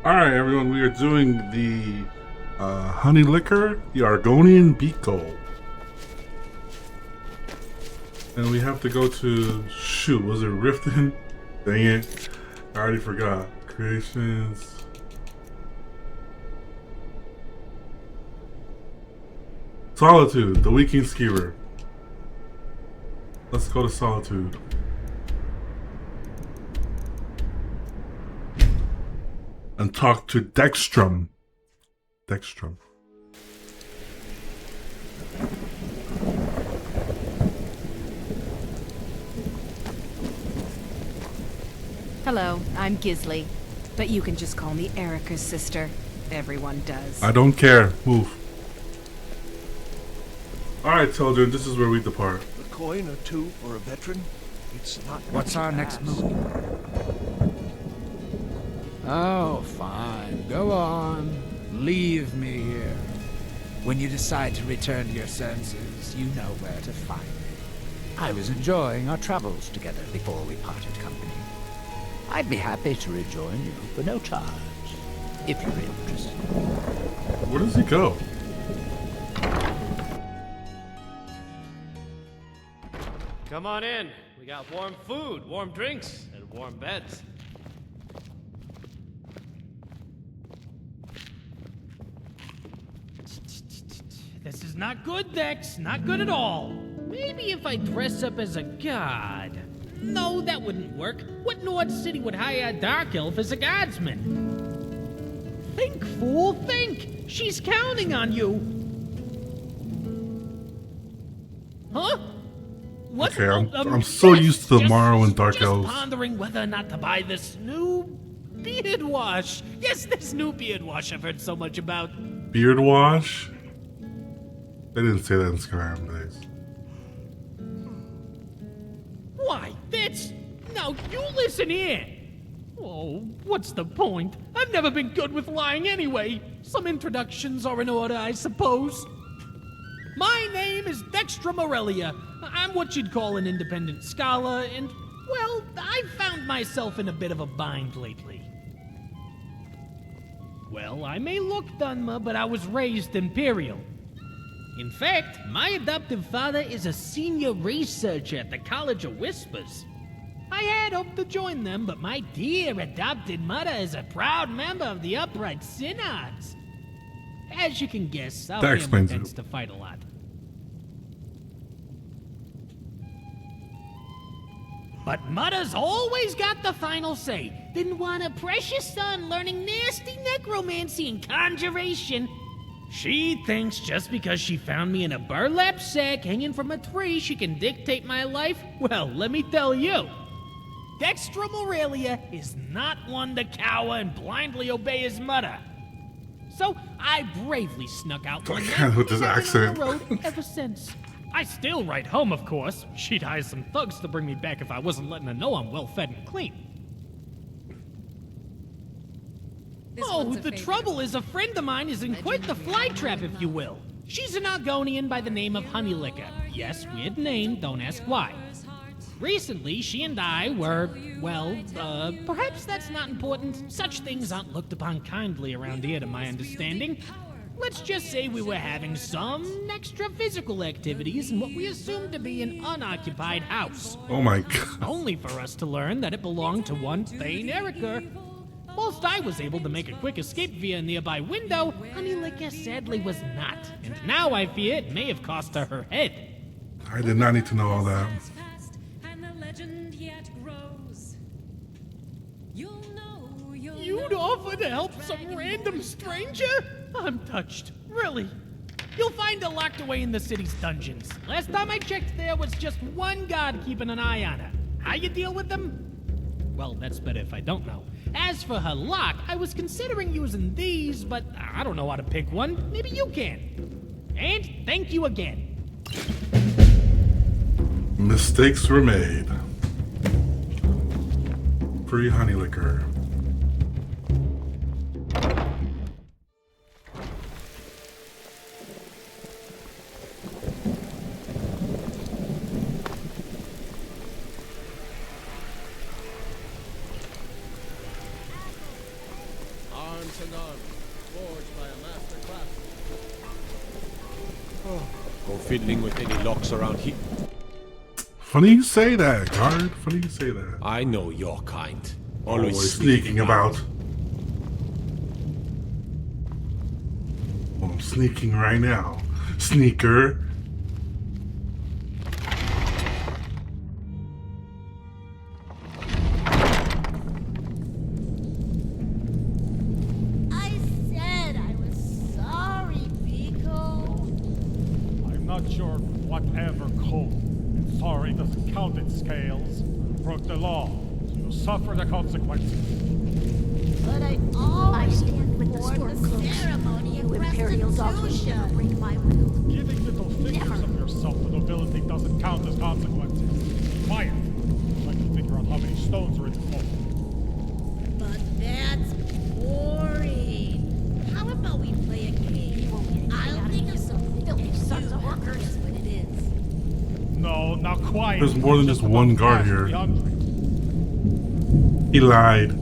Alright, everyone, we are doing the honey liquor, the Argonian Beeko. And we have to go to, shoot, was it Riften? Dang it, I already forgot. Creations. Solitude, the Weekend Skier. Let's go to Solitude. And talk to Dextrum. Dextrum. Hello, I'm Gisley, but you can just call me Erica's sister. Everyone does. I don't care. Move. Alright, children, this is where we depart. A coin or two for a veteran? It's not. What's our next move? Oh, fine. Go on. Leave me here. When you decide to return to your senses, you know where to find me. I was enjoying our travels together before we parted company. I'd be happy to rejoin you for no charge, if you're interested. Where does he go? Come on in. We got warm food, warm drinks, and warm beds. This is not good, Dex. Not good at all. Maybe if I dress up as a god. No, that wouldn't work. What Nord City would hire a dark elf as a guardsman? Think, fool, think! She's counting on you! Huh? What? Okay, I'm so used to the Morrow and Dark Elves. Just pondering whether or not to buy this new beard wash. Yes, this new beard wash I've heard so much about. Beard wash? They didn't say that in Skyrim days. Why, that's... Now, you listen here. Oh, what's the point? I've never been good with lying anyway. Some introductions are in order, I suppose. My name is Dextrum Aurelia. I'm what you'd call an independent scholar, and, well, I've found myself in a bit of a bind lately. Well, I may look Dunma, but I was raised Imperial. In fact, my adoptive father is a senior researcher at the College of Whispers. I had hoped to join them, but my dear adopted mother is a proud member of the Upright Synods. As you can guess, our That family explains tends it. to fight a lot. But Mother's always got the final say. Didn't want a precious son learning nasty necromancy and conjuration. She thinks just because she found me in a burlap sack hanging from a tree, she can dictate my life? Well, let me tell you. Dextrum Aurelia is not one to cower and blindly obey his mother. So I bravely snuck out one God, night with this and I've been on accent. the road ever since. I still write home, of course. She'd hire some thugs to bring me back if I wasn't letting her know I'm well fed and clean. Oh, the trouble is a friend of mine is in quite the flytrap, if you will. She's an Argonian by the name of Honey Licker. Yes, weird name, don't ask why. Recently, she and I were, well, perhaps that's not important. Such things aren't looked upon kindly around here, to my understanding. Let's just say we were having some extra physical activities in what we assumed to be an unoccupied house. Oh my god. Only for us to learn that it belonged to one Thane Erica. Whilst I was able to make a quick escape via a nearby window, Honey Licker sadly was not. And now I fear it may have cost her her head. I did not need to know all that. You'd offer to help some random stranger? I'm touched. Really. You'll find her locked away in the city's dungeons. Last time I checked, there was just one guard keeping an eye on her. How you deal with them? Well, that's better if I don't know. As for her lock, I was considering using these, but I don't know how to pick one. Maybe you can. And thank you again. Mistakes were made. Free honey liquor. ancient armor, forged by a master craftsman. Go fiddling with any locks around here. Funny you say that, guard. Funny you say that. I know your kind. Always sneaking about. Well, I'm sneaking right now. Sneaker. I said I was sorry, Beeko. I'm not sure whatever code. And sorry doesn't count in scales. You broke the law, so you'll suffer the consequences. But I always stand with the ceremony of Imperial dogs will restitution. break my will. Giving little figures of yourself to nobility doesn't count as consequences. Quiet. I can figure out how many stones are in the vault. But that's boring. How about we play a game? I'll think of some filthy sons of workers. That's what it is. No, now quiet. There's more than just one guard here. The andre. He lied.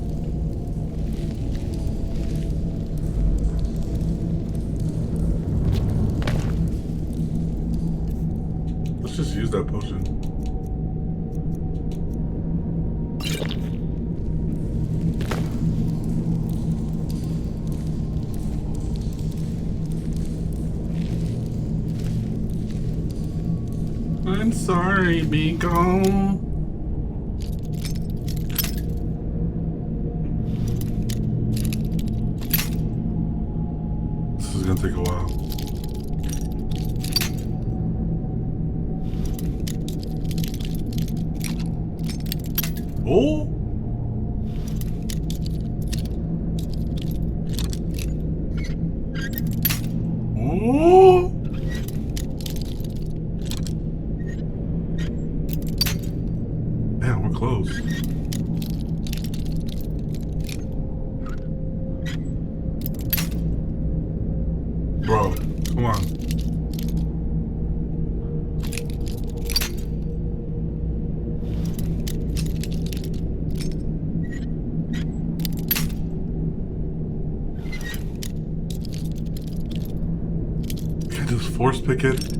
Let's just use that potion. I'm sorry, Beeko. This is gonna take a while. Oh! Oh! Man, we're close. Bro, come on. Can I just force pick it?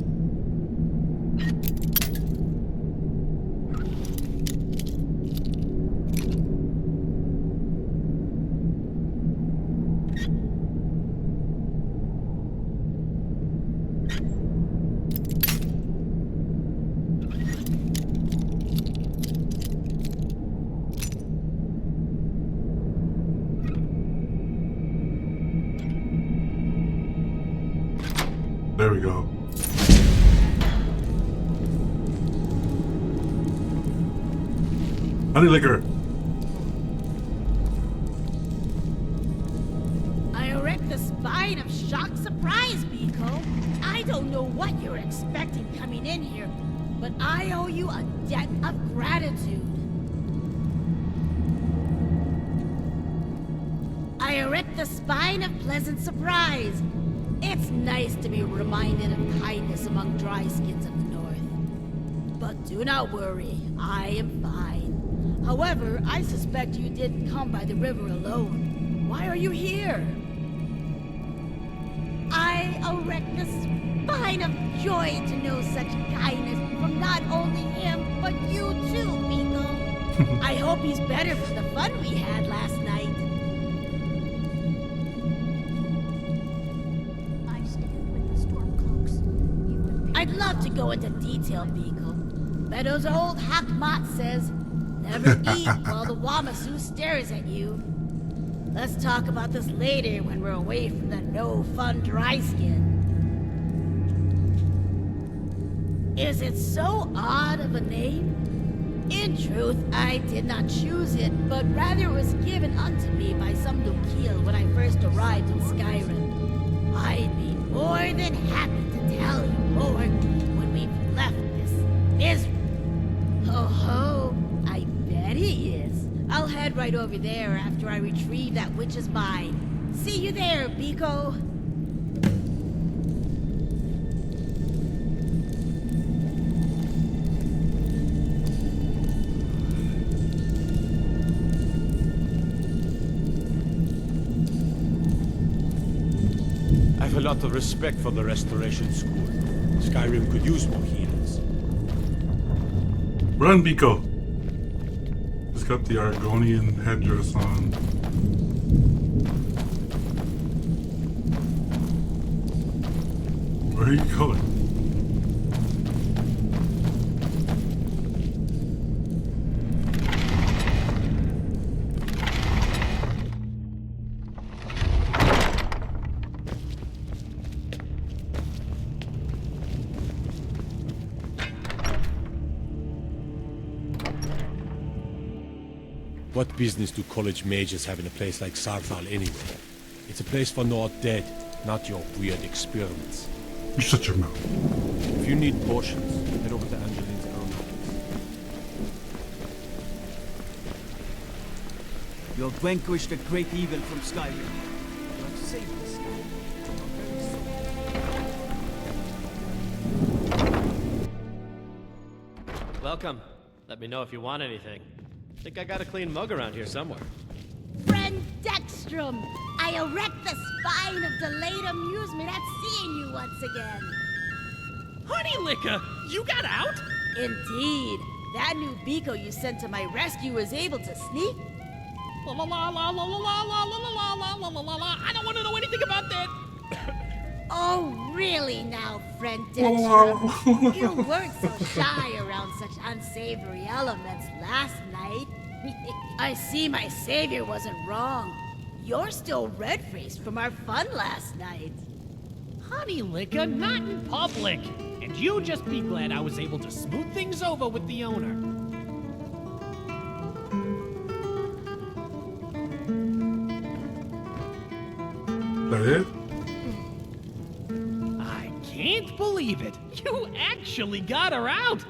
There we go. Honey liquor. I erect the spine of shock surprise, Beeko. I don't know what you're expecting coming in here, but I owe you a debt of gratitude. I erect the spine of pleasant surprise. It's nice to be reminded of kindness among dry skins of the north. But do not worry, I am fine. However, I suspect you didn't come by the river alone. Why are you here? I erect the spine of joy to know such kindness from not only him, but you too, Beeko. I hope he's better for the fun we had last night. I'd love to go into detail, Beeko. Meadows' old Hakmat says, never eat while the Wamasu stares at you. Let's talk about this later when we're away from the no-fun dry skin. Is it so odd of a name? In truth, I did not choose it, but rather was given unto me by some Lukil when I first arrived in Skyrim. I'd be more than happy to tell you more when we've left this misery. Ho, I bet he is. I'll head right over there after I retrieve that witch's mine. See you there, Beeko. a lot of respect for the Restoration School. Skyrim could use more healers. Run, Beeko! He's got the Argonian headdress on. Where are you going? What business do college mages have in a place like Sarthal anyway? It's a place for no dead, not your weird experiments. You shut your mouth. If you need potions, head over to Angeline's Aeronautics. You have vanquished a great evil from Skyrim. You have saved this sky. Welcome. Let me know if you want anything. Think I got a clean mug around here somewhere. Friend Dextrum, I erect the spine of delayed amusement at seeing you once again. Honey Licker, you got out? Indeed. That new Beeko you sent to my rescue was able to sneak. La la la la la la la la la la la la la la. I don't want to know anything about that. Oh, really now, friend Dextrum? You weren't so shy around such unsavory elements last night. I see my savior wasn't wrong. You're still red-faced from our fun last night. Honey Licker, not in public. And you just be glad I was able to smooth things over with the owner. That it? I can't believe it. You actually got her out.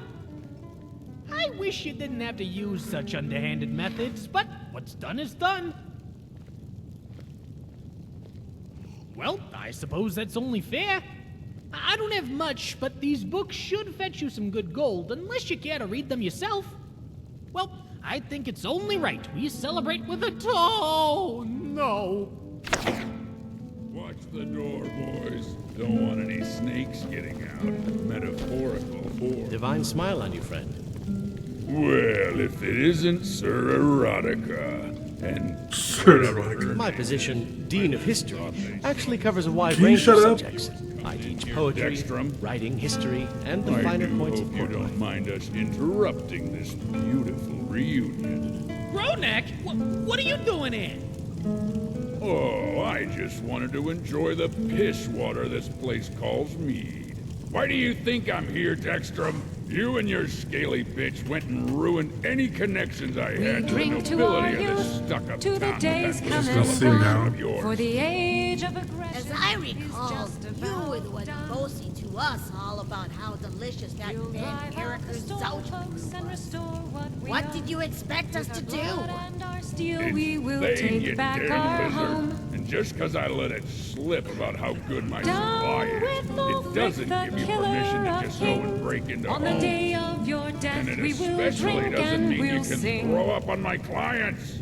I wish you didn't have to use such underhanded methods, but what's done is done. Well, I suppose that's only fair. I don't have much, but these books should fetch you some good gold, unless you care to read them yourself. Well, I think it's only right we celebrate with a oh no. Watch the door, boys. Don't want any snakes getting out. Metaphorical or... Divine smile on you, friend. Well, if it isn't Sir Erotica and Sir Erotica. My position, Dean of History, actually covers a wide Can you range of shut up? subjects. I teach poetry, Dextrum? writing, history, and the I finer do points hope of you court don't life. mind us interrupting this beautiful reunion. Ronak, what are you doing here? Oh, I just wanted to enjoy the piss water this place calls mead. Why do you think I'm here, Dextrum? You and your scaly bitch went and ruined any connections I had to the drink to our nobility of this youth, stuck-up to the town with days that come and celebration gone. of yours. For the age of As aggression. I recall, you were the one boasting to us all about how delicious that damn character's out. What did you expect us to do? We will Insane, you take back damn our lizard. home. And just because I let it slip about how good my Down supply is, with it doesn't the give you killer permission to of just go and kings. break into On the homes. day of your death, And it we will especially drink doesn't and mean you we'll can sing. throw up on my clients.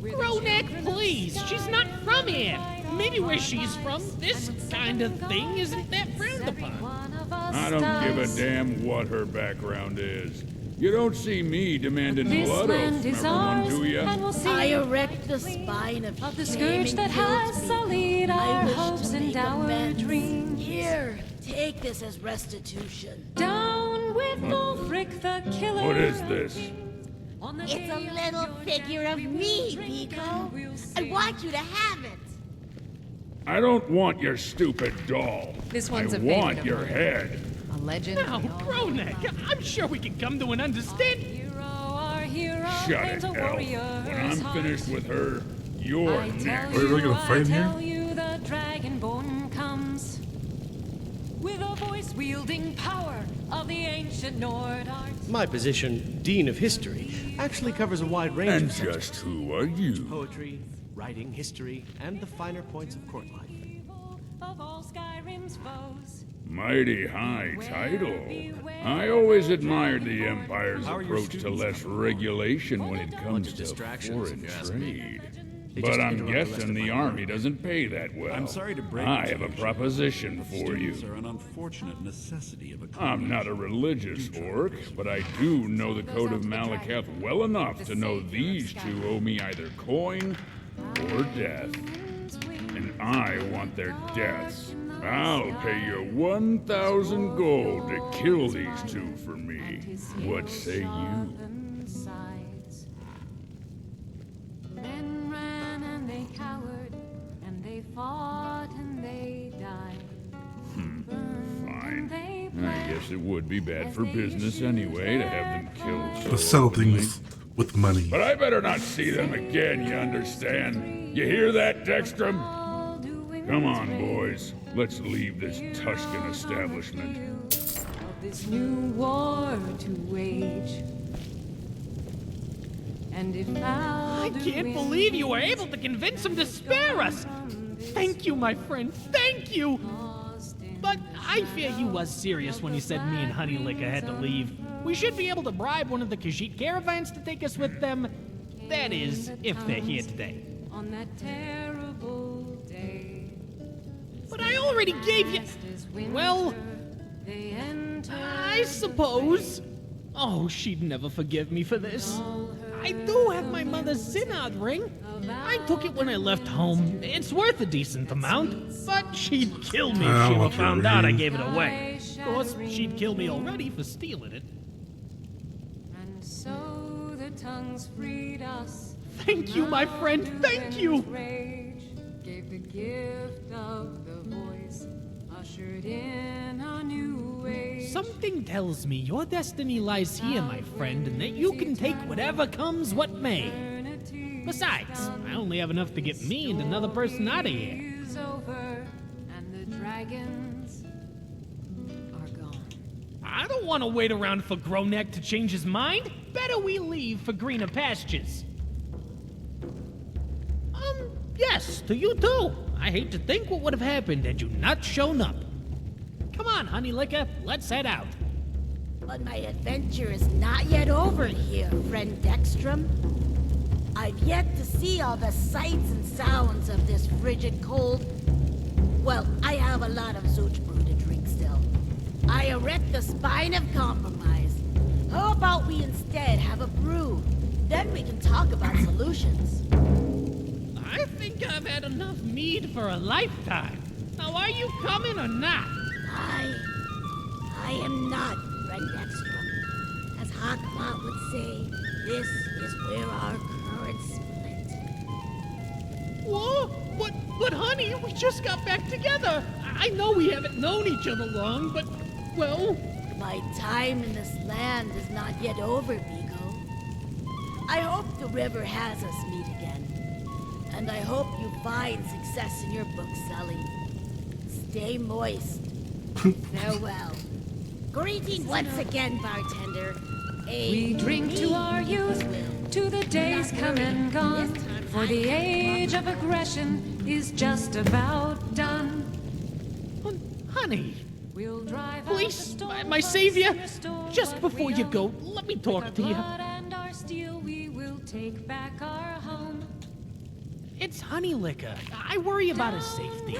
Ronak, please, she's not from here. Maybe where she's from, this kind of thing isn't that frowned upon. I don't give a damn what her background is. You don't see me demanding This blood land oaths is from everyone, ours, do ya? and we'll see I erect the spine of the shame scourge and that has guilt, sullied Beeko. I our wish hopes to and make our amends. dreams. Here, take this as restitution. Down with Ulfric the killer. What is this? On the It's day a of little your figure death, of we will me, drink Beeko. and we'll I sing. want you to have it. I don't want your stupid doll. This one's I a favorite want of your mine. head. A legend. Now, Ronak, I'm sure we can come to an understanding. Our hero, Shut claims it, a Elf. warrior's When I'm heart. finished with her, you're I tell next. Are we really gonna you, fight I in here? tell you, the dragonborn comes with a voice wielding power of the ancient Nord art. My position, Dean of History, actually covers a wide range And of subjects. just who are you? Poetry, writing, history, and the finer points of court life. Of all Skyrim's foes. Mighty high title. I always admired the Empire's How are your approach to students? less regulation when it Bunch comes of to distractions, foreign if you ask me. trade. They But just I'm interrupt the rest guessing of the my army work. doesn't pay that well. I'm sorry to break I it to have a you, proposition but for you. students are an unfortunate necessity of a I'm not a religious orc, but I do know the Code of Malakath well enough to know these two owe me either coin or death. And I want their deaths. I'll pay you 1,000 gold to kill these two for me. What say you? Men ran and they cowered, and they fought and they died. Fine. I guess it would be bad for business anyway to have them killed so Let's settle openly. things with money. But I better not see them again, you understand? You hear that, Dextrum? Come on, boys. Let's leave this Tuscan establishment. Of this new war to wage. And if I can't believe you were able to convince him to spare us! Thank you, my friend, thank you! But I fear he was serious when he said me and Honey Licker had to leave. We should be able to bribe one of the Khajiit caravans to take us with them. That is, if they're here today. on that terrible day. But I already gave you... Well, They enter I suppose. Oh, she'd never forgive me for this. I do have my mother's Synod ring. I took it when I left home. It's worth a decent amount, but she'd kill me if she were found out I gave it away. Of course, she'd kill me already for stealing it. And so the tongues freed us. Thank you, my friend, thank you! Rage gave the gift of the voice, ushered in a new age. Something tells me your destiny lies here, my friend, and that you can take whatever comes what may. Besides, I only have enough to get me and another person out of here. Is over, and the dragons are gone. I don't want to wait around for Groneck to change his mind. Better we leave for greener pastures. Yes, to you too. I hate to think what would have happened had you not shown up. Come on, Honey Licker, let's head out. But my adventure is not yet over here, friend Dextrum. I've yet to see all the sights and sounds of this frigid cold. Well, I have a lot of Zooch brew to drink still. I erect the spine of compromise. How about we instead have a brew? Then we can talk about solutions. I think I've had enough mead for a lifetime. Now, are you coming or not? I am not, friend Dextrum. As Hawkmont would say, this is where our currents split. Whoa, but honey, we just got back together. I know we haven't known each other long, but, well... My time in this land is not yet over, Beeko. I hope the river has us meet again. And I hope you find success in your book selling. Stay moist. Farewell. Greeting once again, bartender. We drink to our youth, to the days come and gone, for the age of aggression is just about done. Honey, We'll drive please, my savior, just before you go, let me talk to you. and our steel we will take back our home. It's Honey Licker. I worry about his safety.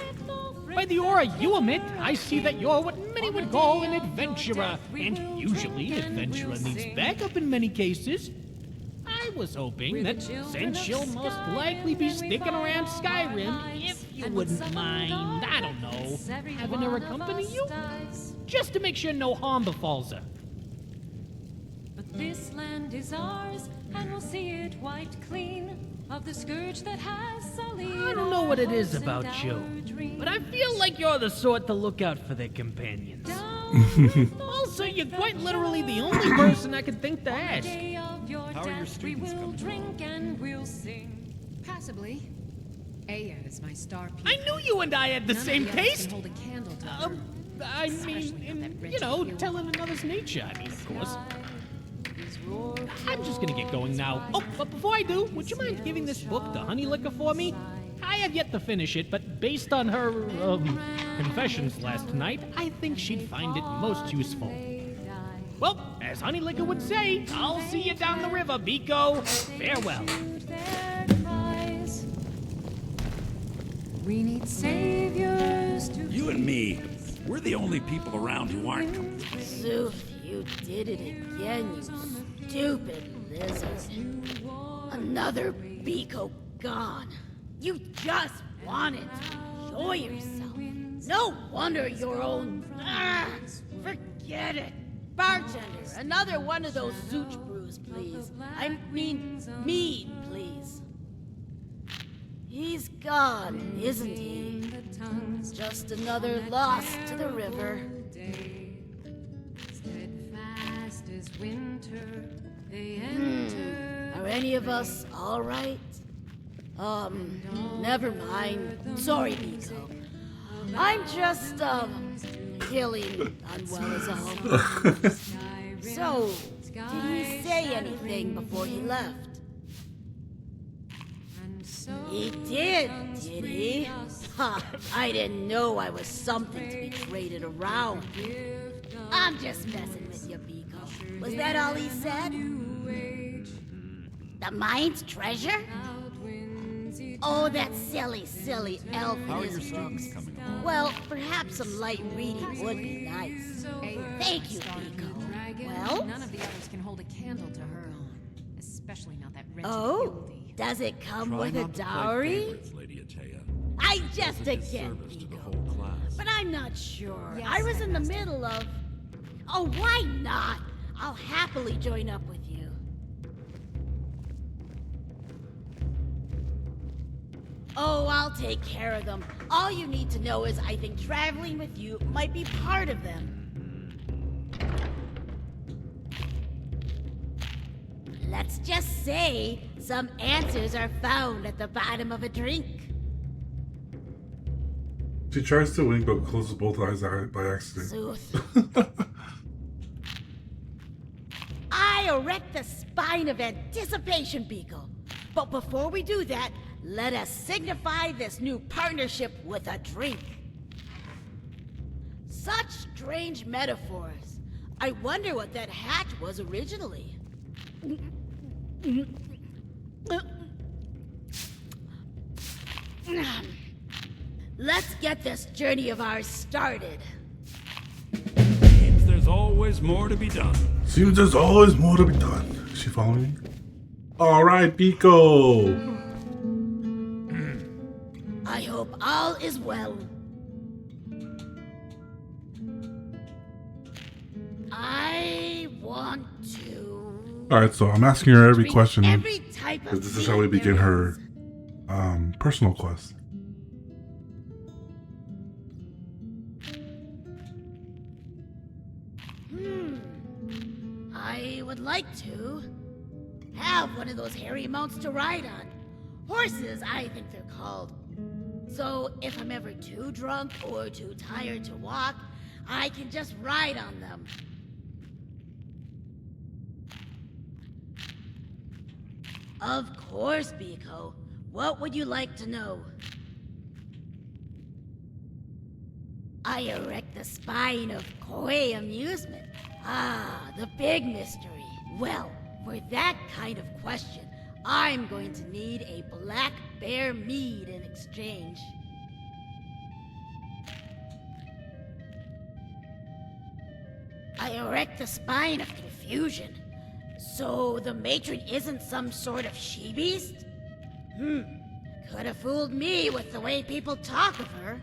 By the aura you emit, I see that you're what many would call an adventurer, and usually an adventurer needs backup in many cases. I was hoping that since you'll most likely be sticking around Skyrim, if you wouldn't mind, I don't know, having her accompany you? Just to make sure no harm befalls her. But this land is ours, and we'll see it wiped clean of the scourge that has sullied. I don't know what it is about you, but I feel like you're the sort to look out for their companions. Also, you're quite literally the only person I could think to ask. How are your students coming? Drink and we'll sing. Passably. Aya is my star pupil. I knew you and I had the None of same others can taste. hold a candle to her. I mean, in, you know, telling another's nature, I mean, of course. I'm just gonna get going now. Oh, but before I do, would you mind giving this book to Honey Licker for me? I have yet to finish it, but based on her, confessions last night, I think she'd find it most useful. Well, as Honey Licker would say, I'll see you down the river, Beeko. Farewell. Their cries, We need saviors to. You and me, we're the only people around who aren't complete. Zoof, you did it again, you stupid lizard. Another Beeko gone. You just wanted to enjoy yourself. No wonder your own... forget it. Bartender, another one of those Zooch brews, please. I mean, mead, please. He's gone, isn't he? Just another loss to the river. Steadfast as winter, they enter. Are any of us all right? Never mind. Sorry, Beeko. I'm just, feeling unwell as all. So, did he say anything before he left? He did he? Ha! I didn't know I was something to be traded around. I'm just messing with you, Beeko. Was that all he said? The mine's treasure? Oh, that silly elf in his books. Well, perhaps some light reading would be nice. Thank you, Beeko. Well? None of the others can hold a candle to her own. Especially not that wretched Oh, does it come with a dowry? I just again, Beeko. But I'm not sure. Yes, I was in the middle of... Oh, why not? I'll happily join up with you. Oh, I'll take care of them. All you need to know is I think traveling with you might be part of them. Let's just say some answers are found at the bottom of a drink. She tries to wink but closes both eyes by accident. Sooth. I erect the spine of anticipation, Beeko. But before we do that, let us signify this new partnership with a drink. Such strange metaphors. I wonder what that hat was originally. Let's get this journey of ours started. Seems there's always more to be done. Seems there's always more to be done. Is she following me? Alright, Beeko! I hope all is well. I want to... Alright, so I'm asking her every question. Every type of This is how we begin her personal quest. I would like to have one of those hairy mounts to ride on. Horses, I think they're called. So if I'm ever too drunk or too tired to walk, I can just ride on them. Of course, Beeko. What would you like to know? I erect the spine of koi amusement. Ah, the big mystery. Well, for that kind of question, I'm going to need a black bear mead in exchange. I erect the spine of confusion. So the matron isn't some sort of she-beast? Could have fooled me with the way people talk of her.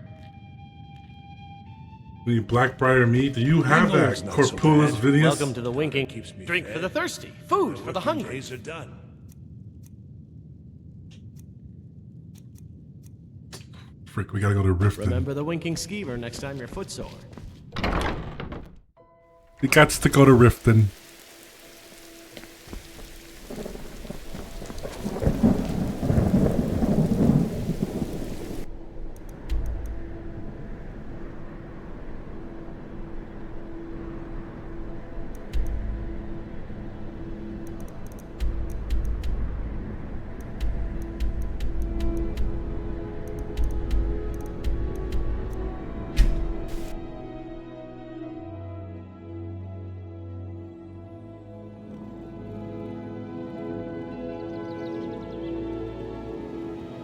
The Blackbriar meat? Do you have that, Corpulus Vidius? Welcome to the winking. Drink for the thirsty, food for the hungry. Days are done. Frick, we gotta go to Riften. Remember the winking skeever next time you're footsore. We got to go to Riften.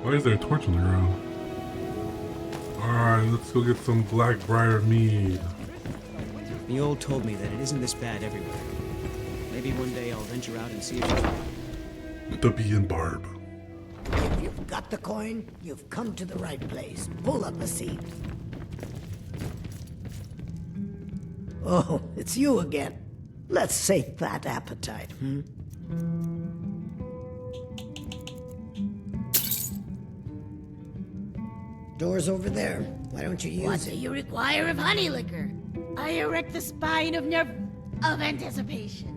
Why is there a torch on the ground? Alright, let's go get some Blackbriar mead. The old told me that it isn't this bad everywhere. Maybe one day I'll venture out and see if it's right. The Bee and Barb. If you've got the coin, you've come to the right place. Pull up a seat. Oh, it's you again. Let's sate that appetite, hmm? Door's over there. Why don't you use it? What do you require of honey liquor? I erect the spine of anticipation.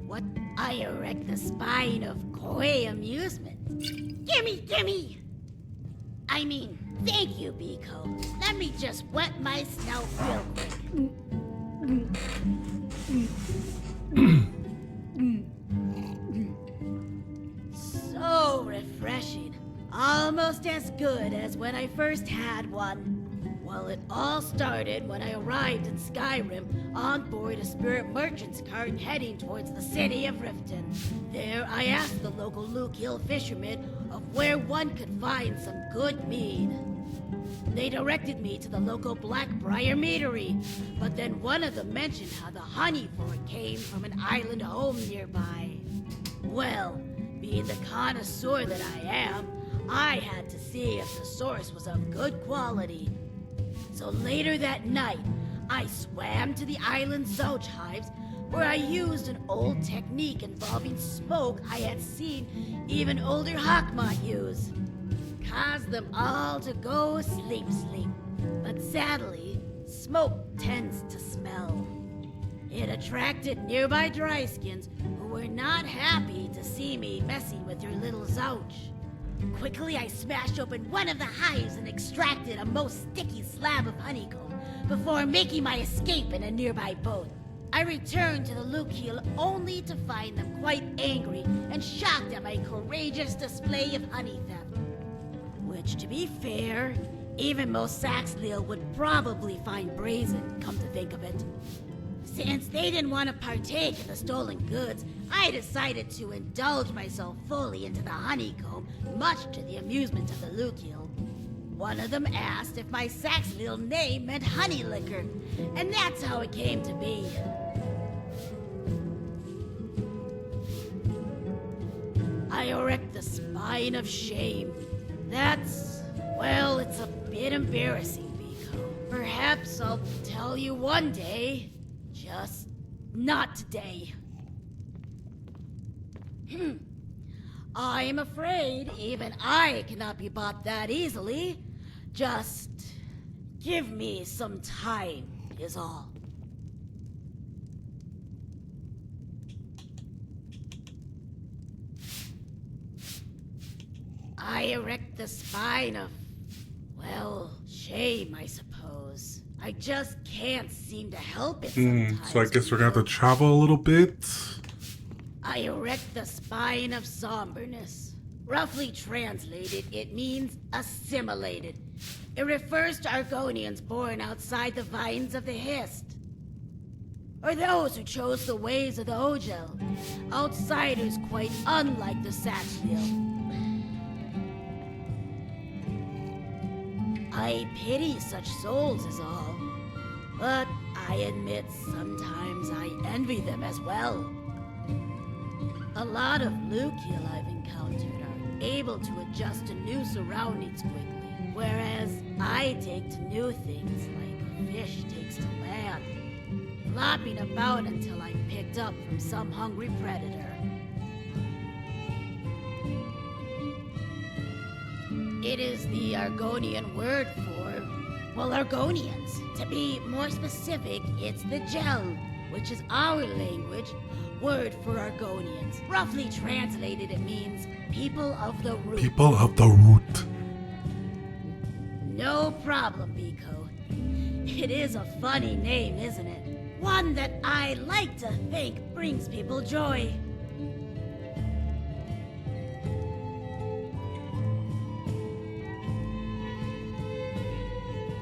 What? I erect the spine of coy amusement. Gimme! I mean, thank you, Beeko. Let me just wet my snout real quick. So refreshing. Almost as good as when I first had one. Well, it all started when I arrived in Skyrim on board a spirit merchant's cart heading towards the city of Riften. There, I asked the local Luke Hill fishermen of where one could find some good mead. They directed me to the local Blackbriar meadery, but then one of them mentioned how the honey for it came from an island home nearby. Well, being the connoisseur that I am, I had to see if the source was of good quality. So later that night, I swam to the island's zouch hives, where I used an old technique involving smoke I had seen even older Hawkmont use. Caused them all to go sleep. But sadly, smoke tends to smell. It attracted nearby dryskins who were not happy to see me messing with their little zouch. Quickly, I smashed open one of the hives and extracted a most sticky slab of honeycomb before making my escape in a nearby boat. I returned to the Luke Hill only to find them quite angry and shocked at my courageous display of honey theft. Which, to be fair, even most Saxleel would probably find brazen, come to think of it. Since they didn't want to partake in the stolen goods, I decided to indulge myself fully into the honeycomb, much to the amusement of the Luke Hill. One of them asked if my Saxleel name meant honey liquor, and that's how it came to be. I erect the spine of shame. That's, well, it's a bit embarrassing, Beeko. Perhaps I'll tell you one day. Just not today. I'm afraid even I cannot be bought that easily. Just give me some time, is all. I erect the spine of, well, shame, I suppose. I just can't seem to help it sometimes. So I guess we're gonna have to travel a little bit. I erect the spine of somberness. Roughly translated, it means assimilated. It refers to Argonians born outside the vines of the Hist. Or those who chose the ways of the Ogel. Outsiders quite unlike the Saxleel. I pity such souls is all. But I admit sometimes I envy them as well. A lot of Luke Hill I've encountered are able to adjust to new surroundings quickly, whereas I take to new things like a fish takes to land, flopping about until I'm picked up from some hungry predator. It is the Argonian word for, well, Argonians. To be more specific, it's the Gel, which is our language word for Argonians. Roughly translated, it means people of the root. People of the root. No problem, Beeko. It is a funny name, isn't it? One that I like to think brings people joy.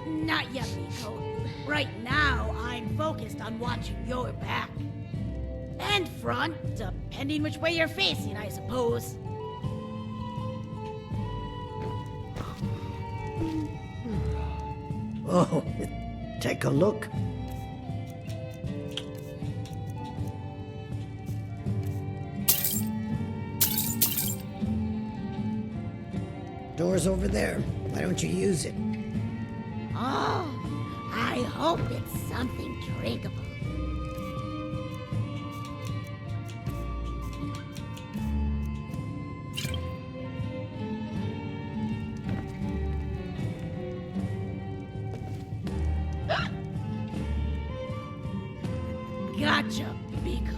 Not yet, Beeko. Right now, I'm focused on watching your back. And front, depending which way you're facing, I suppose. Oh, take a look. Door's over there. Why don't you use it? Oh, I hope it's something drinkable. Gotcha, Beeko.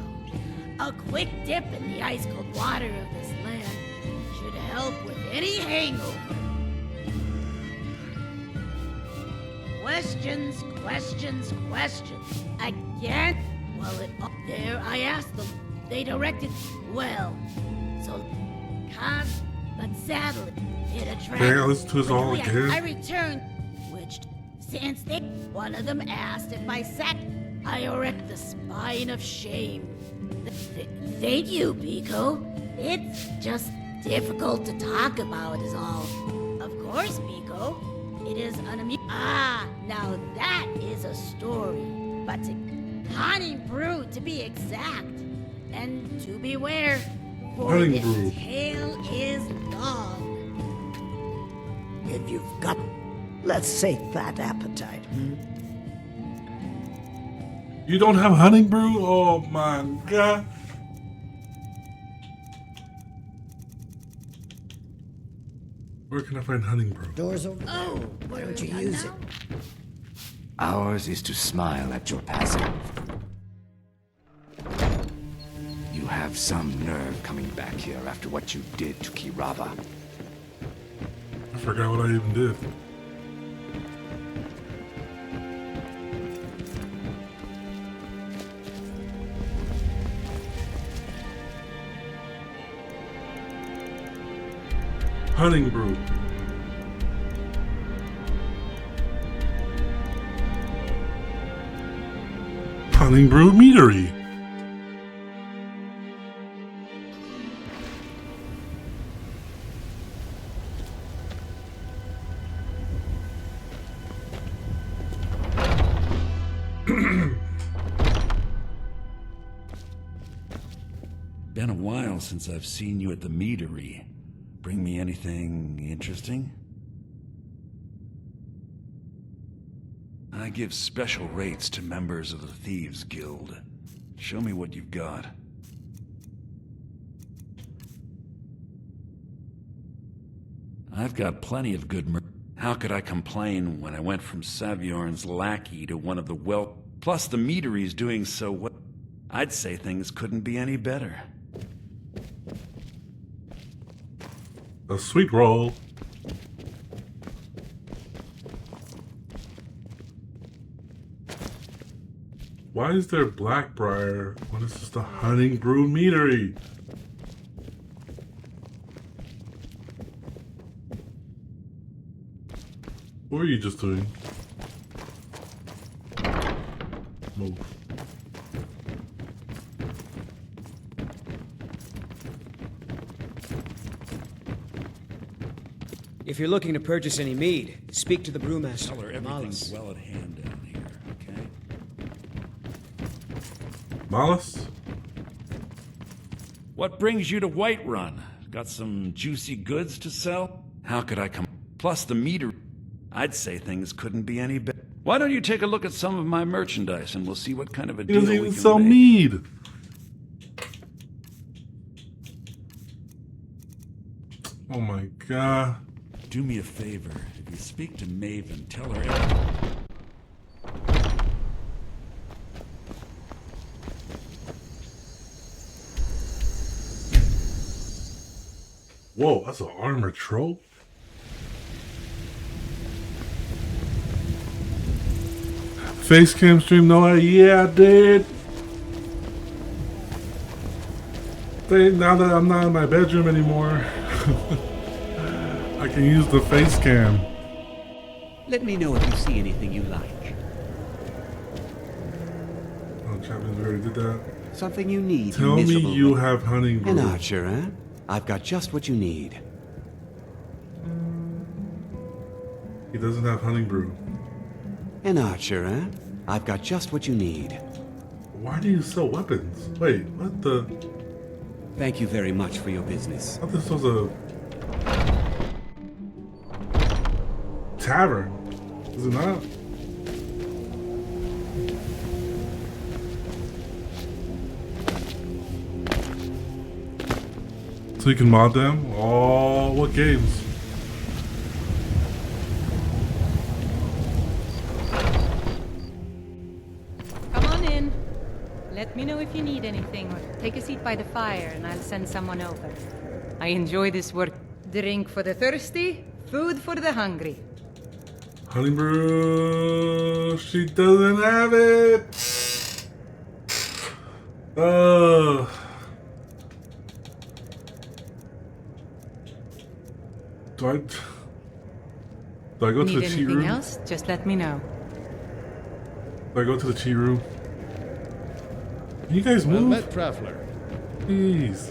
A quick dip in the ice-cold water of this land should help with any hangover. Questions, questions, questions. Again? Well, there I asked them. They directed well. So, but sadly, it attracted. Okay, let's do this all again. I returned, which, since one of them asked if I sat, I erect the spine of shame. Thank you, Beeko. It's just difficult to talk about is all. Of course, Beeko. It is now that is a story. But honey brew to be exact. And to beware, for Honey this brew. tale is long. If you've got, let's say, that appetite. You don't have honey brew? Oh my god. Where can I find honey brew? Door's over there. Oh, Why don't you use it? Ours is to smile at your passing. You have some nerve coming back here after what you did to Kirava. I forgot what I even did. Honey brew. Honey brew meadery. Been a while since I've seen you at the meadery. Bring me anything interesting? I give special rates to members of the Thieves Guild. Show me what you've got. I've got plenty of good How could I complain when I went from Saviorn's lackey to one of the Plus the meadery's doing so well. I'd say things couldn't be any better. A sweet roll. Why is there Blackbriar when it's just a honey brew meadery? What are you just doing? Move. If you're looking to purchase any mead, speak to the brewmaster. Tell her everything's well at hand down here, okay? Mollis? What brings you to Whiterun? Got some juicy goods to sell? How could I come? Plus the meter. I'd say things couldn't be any better. Why don't you take a look at some of my merchandise and we'll see what kind of a He deal doesn't we even can sell make. mead. Oh my god. Do me a favor. If you speak to Maven, tell her everything. Whoa, that's an armored troll? Face cam stream, no, yeah, I did. Now that I'm not in my bedroom anymore, I can use the face cam. Let me know if you see anything you like. Oh, Chapman's already did that. Something you need. Tell me miserable you boy. have honey brew. An archer, eh? I've got just what you need. He doesn't have honey brew. An archer, eh? I've got just what you need. Why do you sell weapons? Wait, what the? Thank you very much for your business. I thought this was a tavern. Is it not? So you can mod them? Oh, what games? Come on in. Let me know if you need anything, or take a seat by the fire and I'll send someone over. I enjoy this work. Drink for the thirsty, food for the hungry. Honey brew, she doesn't have it. Do I go to the cheat room? Need anything else? Just let me know. Do I go to the cheat room? Can you guys Well move? met, traveler. Please.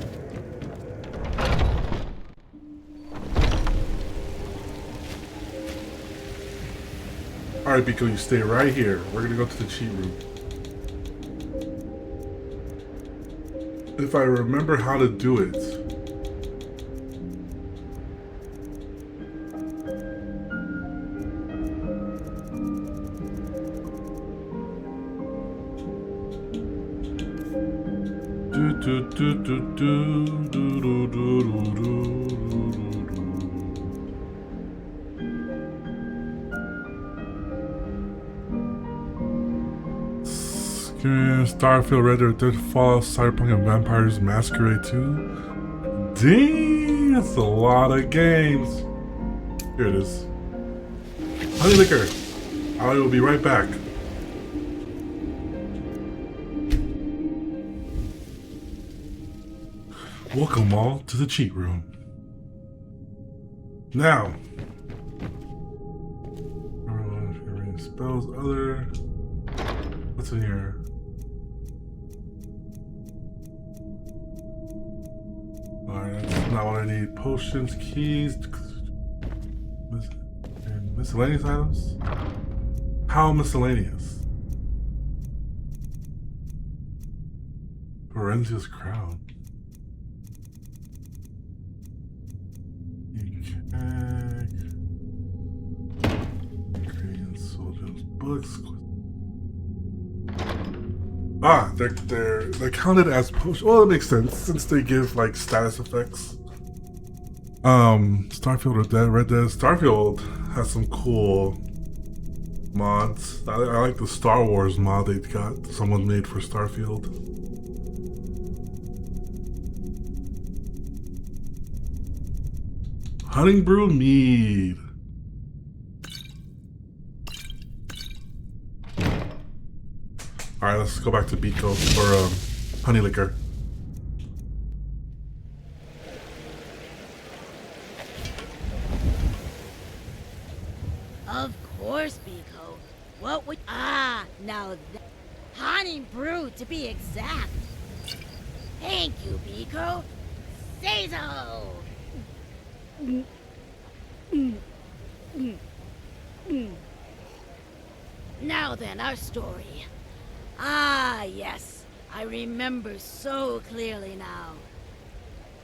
Alright, Beeko, you stay right here. We're gonna go to the cheat room. If I remember how to do it. Starfield, Red Dead, Fallout, Cyberpunk, and Vampires Masquerade 2. Dang, that's a lot of games. Here it is. Honey Licker. I will be right back. Welcome all to the cheat room. Now, spells, other. What's in here? Alright, that's not what I need. Potions, keys, and miscellaneous items? How miscellaneous? Forensia's crown. Creating soldiers, books. Ah, they're counted as potions. Well, it makes sense since they give like status effects. Starfield or Red Dead. Starfield has some cool mods. I like the Star Wars mod they got. Someone made for Starfield. Honey brew mead. Alright, let's go back to Beeko for honey liquor. Of course, Beeko. What would... now that... honey brew, to be exact. Thank you, Beeko. Say so! Now then, our story. Yes. I remember so clearly now.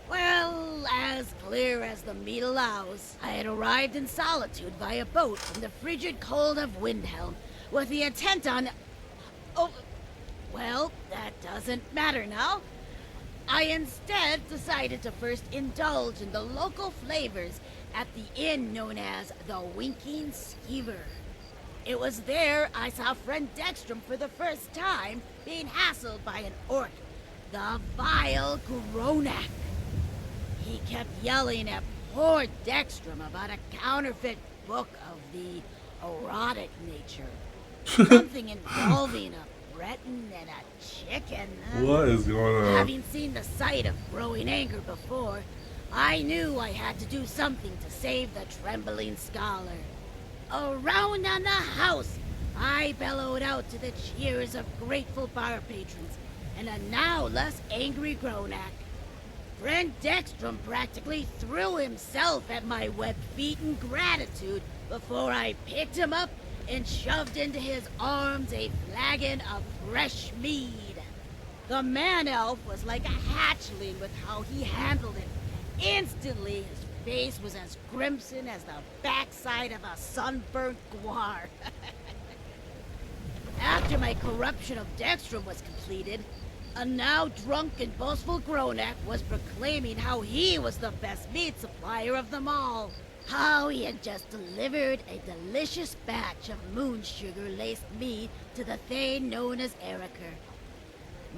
Well, as clear as the meat allows, I had arrived in Solitude via boat from the frigid cold of Windhelm with the intent on... Oh, well, that doesn't matter now. I instead decided to first indulge in the local flavors at the inn known as the Winking Skeever. It was there I saw friend Dextrum for the first time being hassled by an orc, the vile Gronak. He kept yelling at poor Dextrum about a counterfeit book of the erotic nature. Something involving a Breton and a chicken. What is going on? Having seen the sight of growing anger before, I knew I had to do something to save the trembling scholar. Around on the house, I bellowed out to the cheers of grateful bar patrons and a now less angry Gronak. Friend Dextrum practically threw himself at my web feet in gratitude before I picked him up and shoved into his arms a flagon of fresh mead. The man-elf was like a hatchling with how he handled it. Instantly, his face was as crimson as the backside of a sunburnt guar. After my corruption of Dextrum was completed, a now drunk and boastful Gronak was proclaiming how he was the best meat supplier of them all. How he had just delivered a delicious batch of moon sugar-laced meat to the Thane known as Eriker.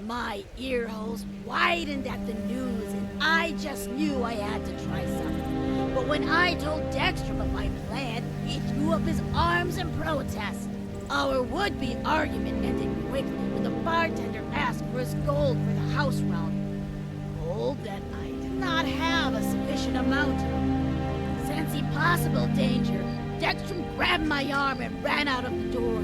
My ear holes widened at the news, and I just knew I had to try something. But when I told Dextrum of my plan, he threw up his arms in protest. Our would-be argument ended quickly when the bartender asked for his gold for the house round. Gold that I did not have a sufficient amount of. Sensing possible danger, Dextrum grabbed my arm and ran out of the door.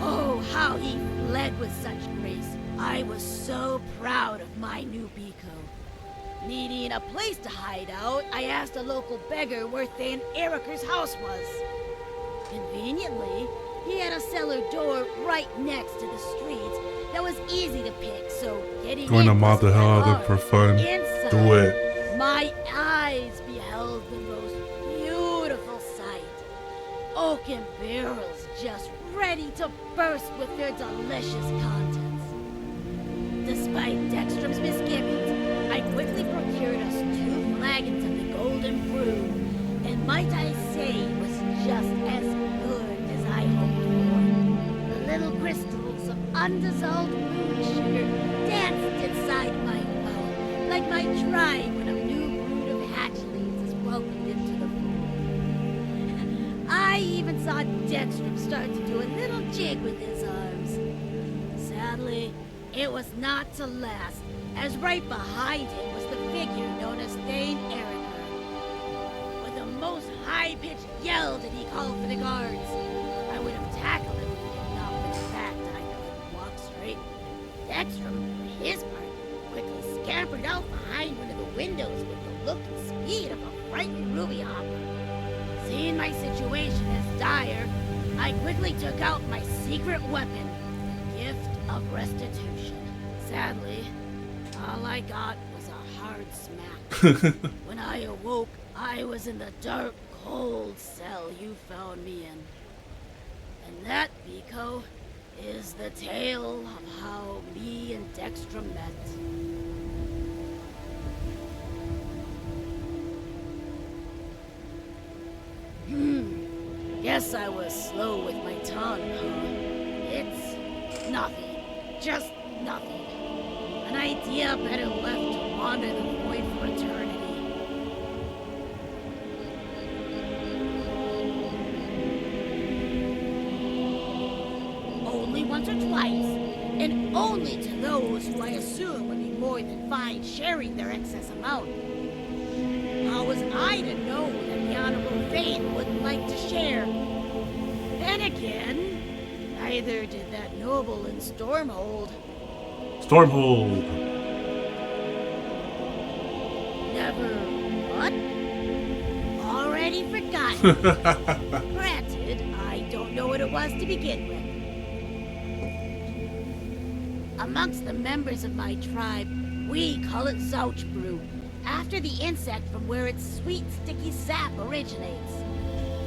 Oh, how he fled with such grace. I was so proud of my new Beeko. Needing a place to hide out, I asked a local beggar where Thane Eriker's house was. Conveniently, he had a cellar door right next to the streets that was easy to pick, so getting Going to in mod was the hell out of hard. it for fun. Inside, Do it. my eyes beheld the most beautiful sight. Oaken barrels just ready to burst with their delicious contents. Despite Dextrum's misgivings, I quickly procured us 2 flagons of the golden brew, and might I say it was just as good as I hoped for. The little crystals of undissolved moon sugar danced inside my mouth, like my tribe when a new brood of hatchlings is welcomed into the fold. I even saw Dextrum start to do a little jig with his arms. Sadly, it was not to last, as right behind him was the figure known as Thane Eriker. With the most high-pitched yell did he call for the guards. I would have tackled him if not for the fact I couldn't walk straight. Dextrum, for his part, quickly scampered out behind one of the windows with the look and speed of a frightened ruby hopper. Seeing my situation as dire, I quickly took out my secret weapon, the gift of restitution. Sadly, all I got was a hard smack. When I awoke, I was in the dark, cold cell you found me in. And that, Beeko, is the tale of how me and Dextrum met. Guess I was slow with my tongue, huh? It's nothing. Just nothing. An idea better left to wander the void for eternity. Only once or twice, and only to those who I assume would be more than fine sharing their excess amount. How was I to know that the Honorable Thane wouldn't like to share? Then again, neither did that noble in Stormhold. Stormhold. Never what? Already forgotten. Granted, I don't know what it was to begin with. Amongst the members of my tribe, we call it Zouch Brew, after the insect from where its sweet, sticky sap originates.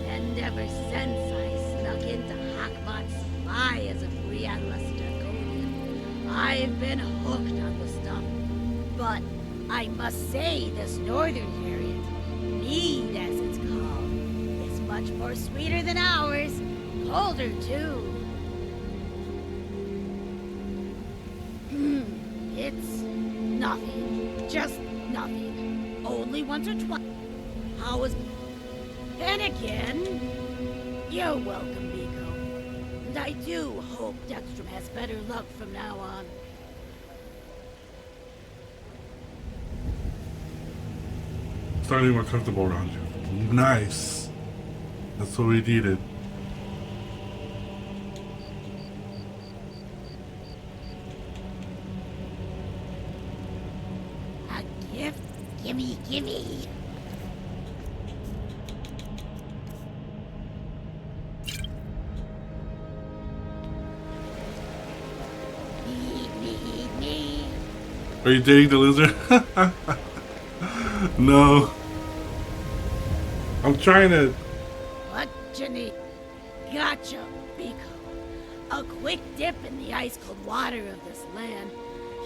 And ever since I snuck into Hakmat's supply as a free adolescent Argonian, I've been hooked on the stuff. But I must say this northern variant, mead as it's called, is much more sweeter than ours. Colder, too. It's nothing. Just nothing. Only once or twice. How was... Then again, you're welcome, Beeko. And I do hope Dextrum has better luck from now on. Starting to get more comfortable around you. Nice. That's what we needed. A gift? Gimme, gimme. Are you dating the lizard? No. I'm trying to. What you need? Gotcha, Beeko. A quick dip in the ice-cold water of this land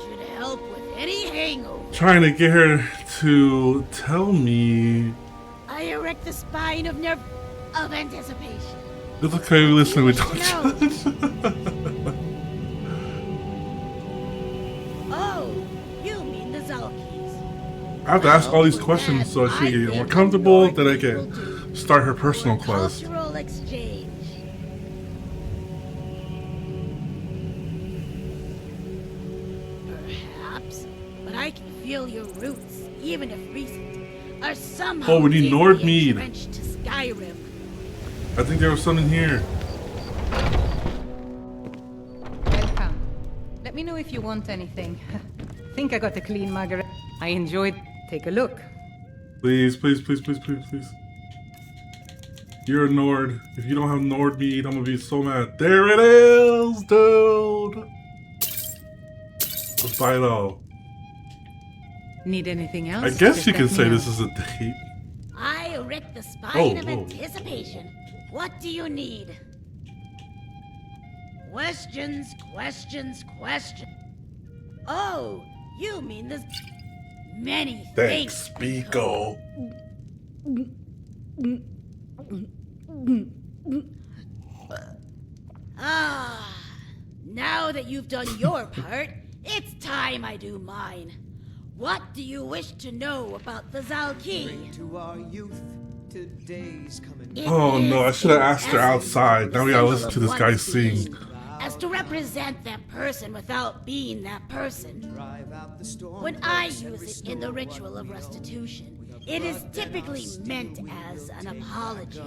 should help with any hangover. Trying to get her to tell me. I erect the spine of anticipation. It's okay, listen, we don't. Oh, you mean the Zalkies. I have to ask all these questions so she can get more comfortable, then I can start her personal quest. Cultural exchange. Perhaps, but I can feel your roots, even if recent, are somehow Oh, we need Nord mead. entrenched to Skyrim. I think there was something here. Welcome. Let me know if you want anything. Think I got a clean mugger. I enjoyed. Take a look. Please, please, please, please, please, please. You're a Nord. If you don't have Nord mead, I'm gonna be so mad. There it is, dude. Let's buy it all. Need anything else? I guess Just you can let me say know. this is a date. I erect the spine Oh, of whoa. anticipation. What do you need? Questions, questions, questions. Oh, you mean this many Thanks, things. Beeko. Ah, now that you've done your part, it's time I do mine. What do you wish to know about the Zalki? To our youth, today's coming. Oh no, I should have asked her outside. Now we gotta listen to this guy sing. As to represent that person without being that person. When I use it in the ritual of restitution, it is typically meant as an apology.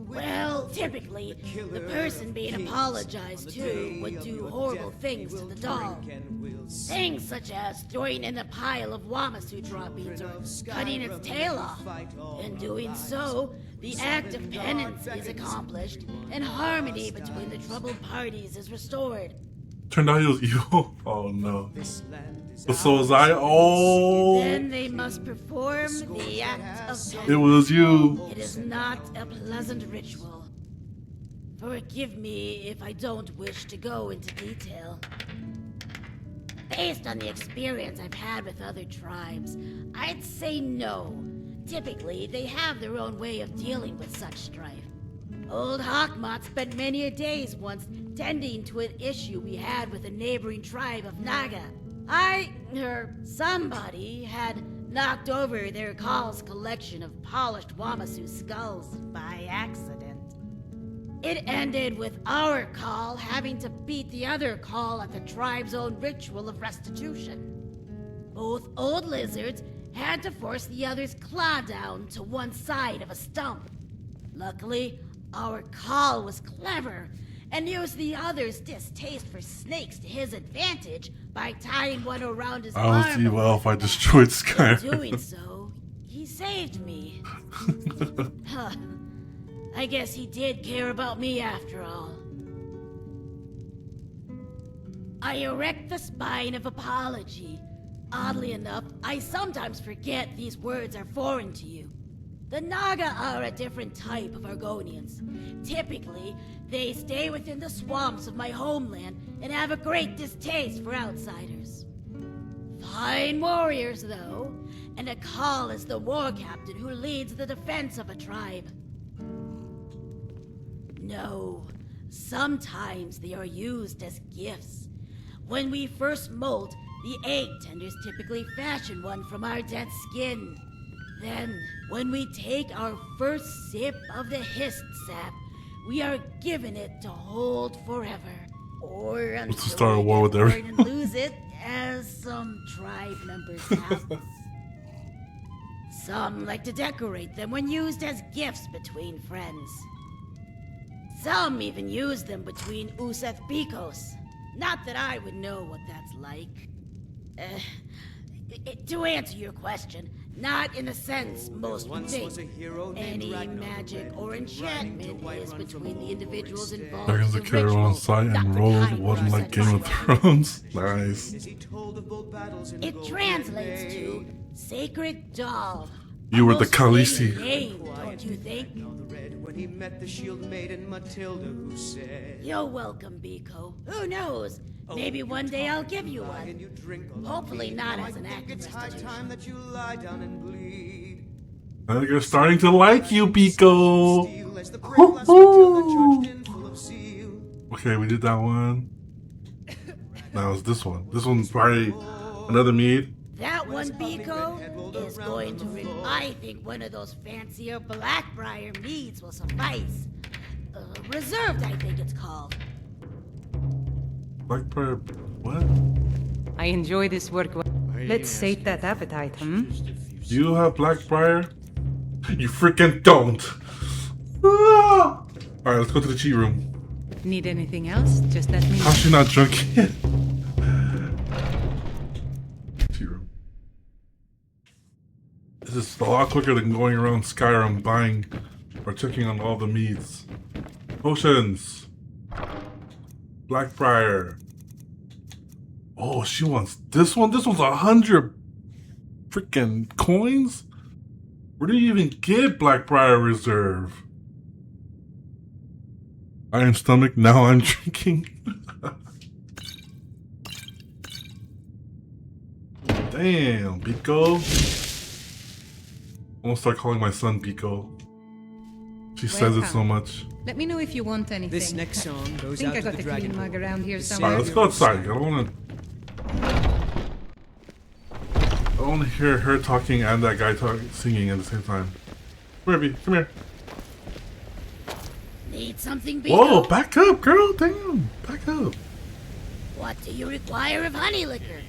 Well, typically, the person being apologized to would do horrible things to the dog. Things such as throwing in a pile of Wamasu droppings or cutting its tail off. In doing so, the act of penance is accomplished, and harmony between the troubled parties is restored. Turned out he was evil. Oh no. But so was I. Oh. Then they must perform the act of penance. It was you. It is not a pleasant ritual. Forgive me if I don't wish to go into detail. Based on the experience I've had with other tribes, I'd say no. Typically, they have their own way of dealing with such strife. Old Hawkmot spent many a days once tending to an issue we had with a neighboring tribe of Naga. Somebody had knocked over their Call's collection of polished Wamasu skulls by accident. It ended with our Call having to beat the other Call at the tribe's own ritual of restitution. Both old lizards had to force the other's claw down to one side of a stump. Luckily, our Call was clever and used the other's distaste for snakes to his advantage by tying one around his arm. I would see well if I destroyed In Skyrim. doing so, he saved me. Huh. I guess he did care about me after all. I erect the spine of apology. Oddly enough, I sometimes forget these words are foreign to you. The Naga are a different type of Argonians. Typically, they stay within the swamps of my homeland and have a great distaste for outsiders. Fine warriors, though, and a Call is the war captain who leads the defense of a tribe. No, sometimes they are used as gifts. When we first molt, the egg tenders typically fashion one from our dead skin. Then, when we take our first sip of the hist sap, we are given it to hold forever. Or until Let's start a we war get with bored everyone. and lose it, as some tribe members have. Some like to decorate them when used as gifts between friends. Some even use them between Useth Beekos. Not that I would know what that's like. To answer your question, Not in the sense most would think. Any magic or enchantment is between the individuals involved. Dragons in that the carry ritual, on site not and the rolled kind wasn't you like set Game of by. Thrones. Nice. It translates to sacred doll. You were the Most fitting Khaleesi. name, don't you think? When he met the shield maiden Matilda, who said, You're welcome, Beeko. Who knows? Maybe one day I'll give you one. Hopefully not as an act of restitution. that you lie down and bleed. I think you're starting to like you, Beeko. Okay, we did that one. Now it's this one. This one's probably another mead. That one, Beeko, is going to I think one of those fancier Blackbriar meads will suffice. Reserved, I think it's called. Blackbriar, what? I enjoy this work. Let's sate that appetite, Do you have Blackbriar? You freaking don't! Ah! Alright, let's go to the cheat room. Need anything else? Just let me know. How's she not drunk yet? Cheat room. This is a lot quicker than going around Skyrim buying or checking on all the meads. Potions. Blackbriar. Oh, she wants this one? This one's 100 freaking coins? Where do you even get Blackbriar Reserve? Iron stomach, now I'm drinking. Damn, Beeko. I'm gonna start calling my son Beeko. She says it so much. Let me know if you want anything. This next song goes I think out I to got the a dragon. clean mug around here Alright, somewhere. let's go outside. I don't wanna hear her talking and that guy singing at the same time. Come here, Bee. Come here. Need something, Beeko? Whoa, back up, girl. Damn. Back up. What do you require of honey liquor?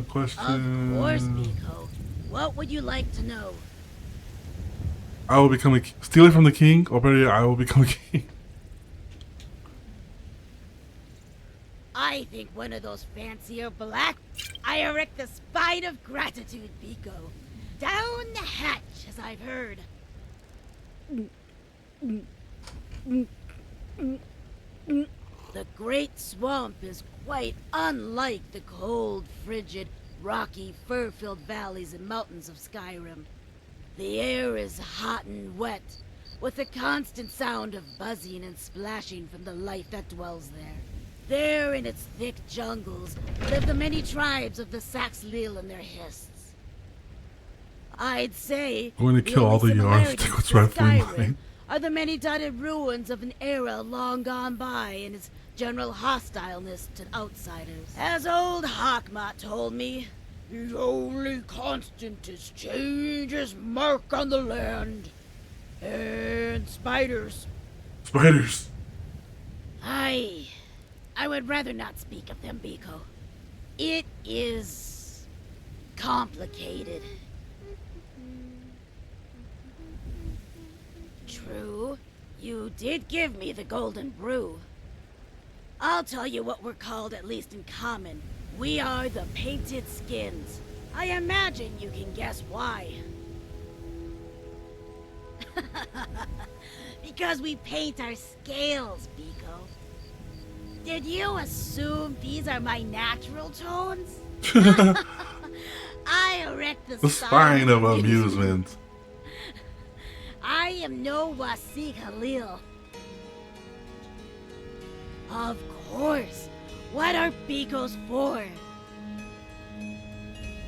Question. Of course, Beeko. What would you like to know? I will become a steal it from the king, or better yet, I will become a king. I think one of those fancier I erect the spine of gratitude, Beeko. Down the hatch, as I've heard. The Great Swamp is quite unlike the cold, frigid, rocky, fur-filled valleys and mountains of Skyrim. The air is hot and wet, with the constant sound of buzzing and splashing from the life that dwells there. There in its thick jungles live the many tribes of the Saxlil and their hists. I'd say I'm going to kill all the yards, take what's rightfully mine. Are the many dotted ruins of an era long gone by and its general hostileness to outsiders. As old Hawkmot told me, the only constant is change's mark on the land. And spiders. Spiders. I would rather not speak of them, Beeko. It is complicated. True, you did give me the golden brew. I'll tell you what we're called, at least in common. We are the Painted Skins. I imagine you can guess why. Because we paint our scales, Beeko. Did you assume these are my natural tones? I erect the spine of amusement. I am no Wasi Khalil. Of course. What are Beekos for?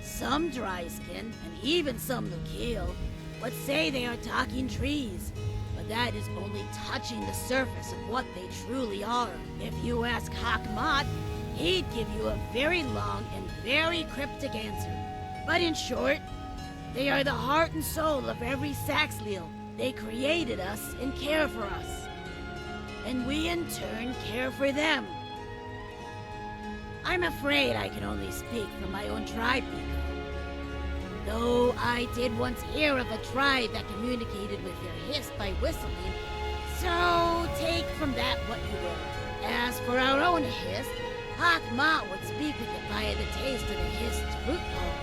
Some dry skin, and even some Lukil, would say they are talking trees. But that is only touching the surface of what they truly are. If you ask Hawkmot, he'd give you a very long and very cryptic answer. But in short, they are the heart and soul of every Saxlil. They created us and care for us. And we in turn care for them. I'm afraid I can only speak for my own tribe, Beeko. Though I did once hear of a tribe that communicated with their hiss by whistling, so take from that what you will. As for our own hiss, Hawkmot would speak with it via the taste of the hissed fruit pulp.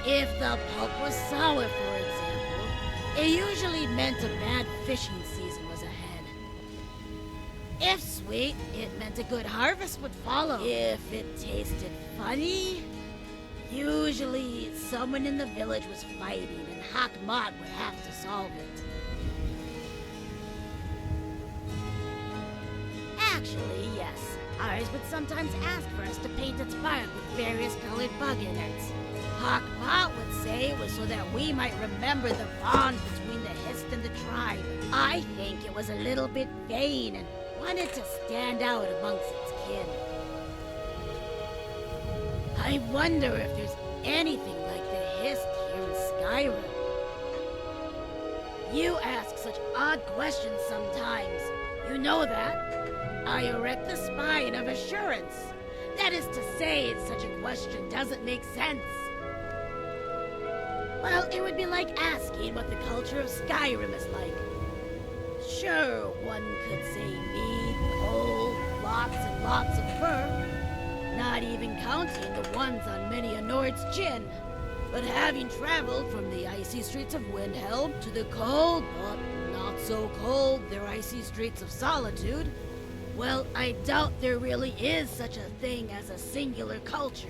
If the pulp was sour, for example, it usually meant a bad fishing season was ahead. If sweet, it meant a good harvest would follow. If it tasted funny, usually someone in the village was fighting and Hakmat would have to solve it. Actually, yes. Ours would sometimes ask for us to paint its bark with various colored bug innards. Hakmat would say it was so that we might remember the bond between the Hist and the tribe. I think it was a little bit vain and wanted to stand out amongst its kin. I wonder if there's anything like the Hist here in Skyrim. You ask such odd questions sometimes. You know that. I erect the spine of assurance. That is to say, such a question doesn't make sense. Well, it would be like asking what the culture of Skyrim is like. Sure, one could say mead, coal, lots and lots of fur, not even counting the ones on many a Nord's chin. But having traveled from the icy streets of Winterhold to the cold, but not so cold, their icy streets of solitude, well, I doubt there really is such a thing as a singular culture.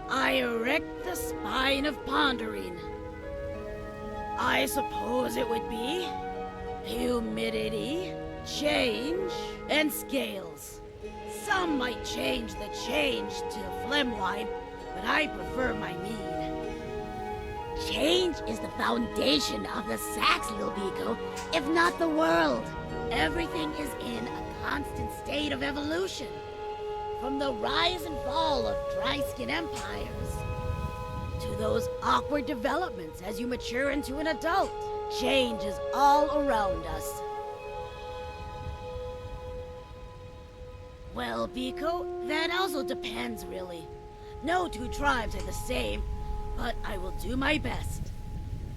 I erect the spine of pondering. I suppose it would be humidity, change, and scales. Some might change the change to phlegm wine, but I prefer my mead. Change is the foundation of the Saxlil Beeko, if not the world. Everything is in a constant state of evolution. From the rise and fall of dry-skin empires, to those awkward developments as you mature into an adult, change is all around us. Well, Beeko, that also depends, really. No two tribes are the same, but I will do my best.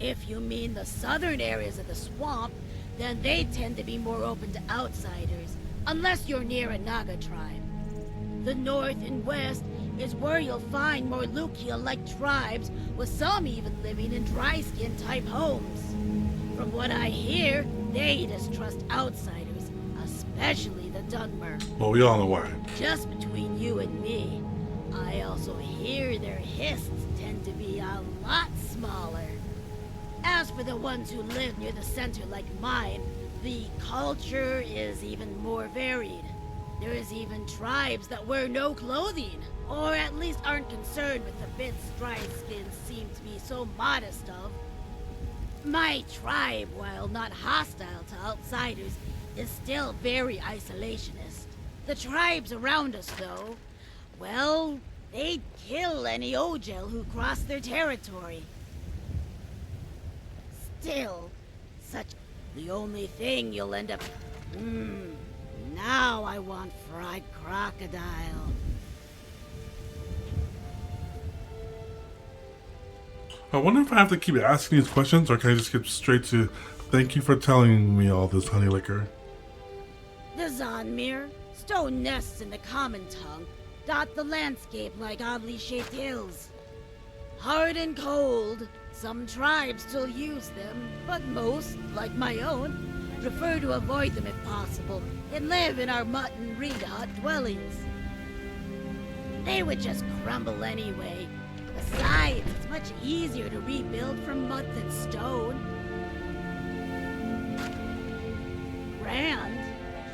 If you mean the southern areas of the swamp, then they tend to be more open to outsiders, unless you're near a Naga tribe. The north and west is where you'll find more Lukia-like tribes, with some even living in dry-skin type homes. From what I hear, they distrust outsiders, especially the Dunmer. Well, we all know why. Just between you and me, I also hear their Hists tend to be a lot smaller. As for the ones who live near the center like mine, the culture is even more varied. There is even tribes that wear no clothing, or at least aren't concerned with the bits dry skins seem to be so modest of. My tribe, while not hostile to outsiders, is still very isolationist. The tribes around us, though, well, they'd kill any Ojel who crossed their territory. Still, such the only thing you'll end up... Now I want fried crocodile. I wonder if I have to keep asking these questions, or can I just get straight to thank you for telling me all this, Honey Licker? The Zonmir, stone nests in the common tongue, dot the landscape like oddly shaped hills. Hard and cold, some tribes still use them, but most, like my own, prefer to avoid them if possible, and live in our mutt and reed hut dwellings. They would just crumble anyway. Besides, it's much easier to rebuild from mud than stone. Grand?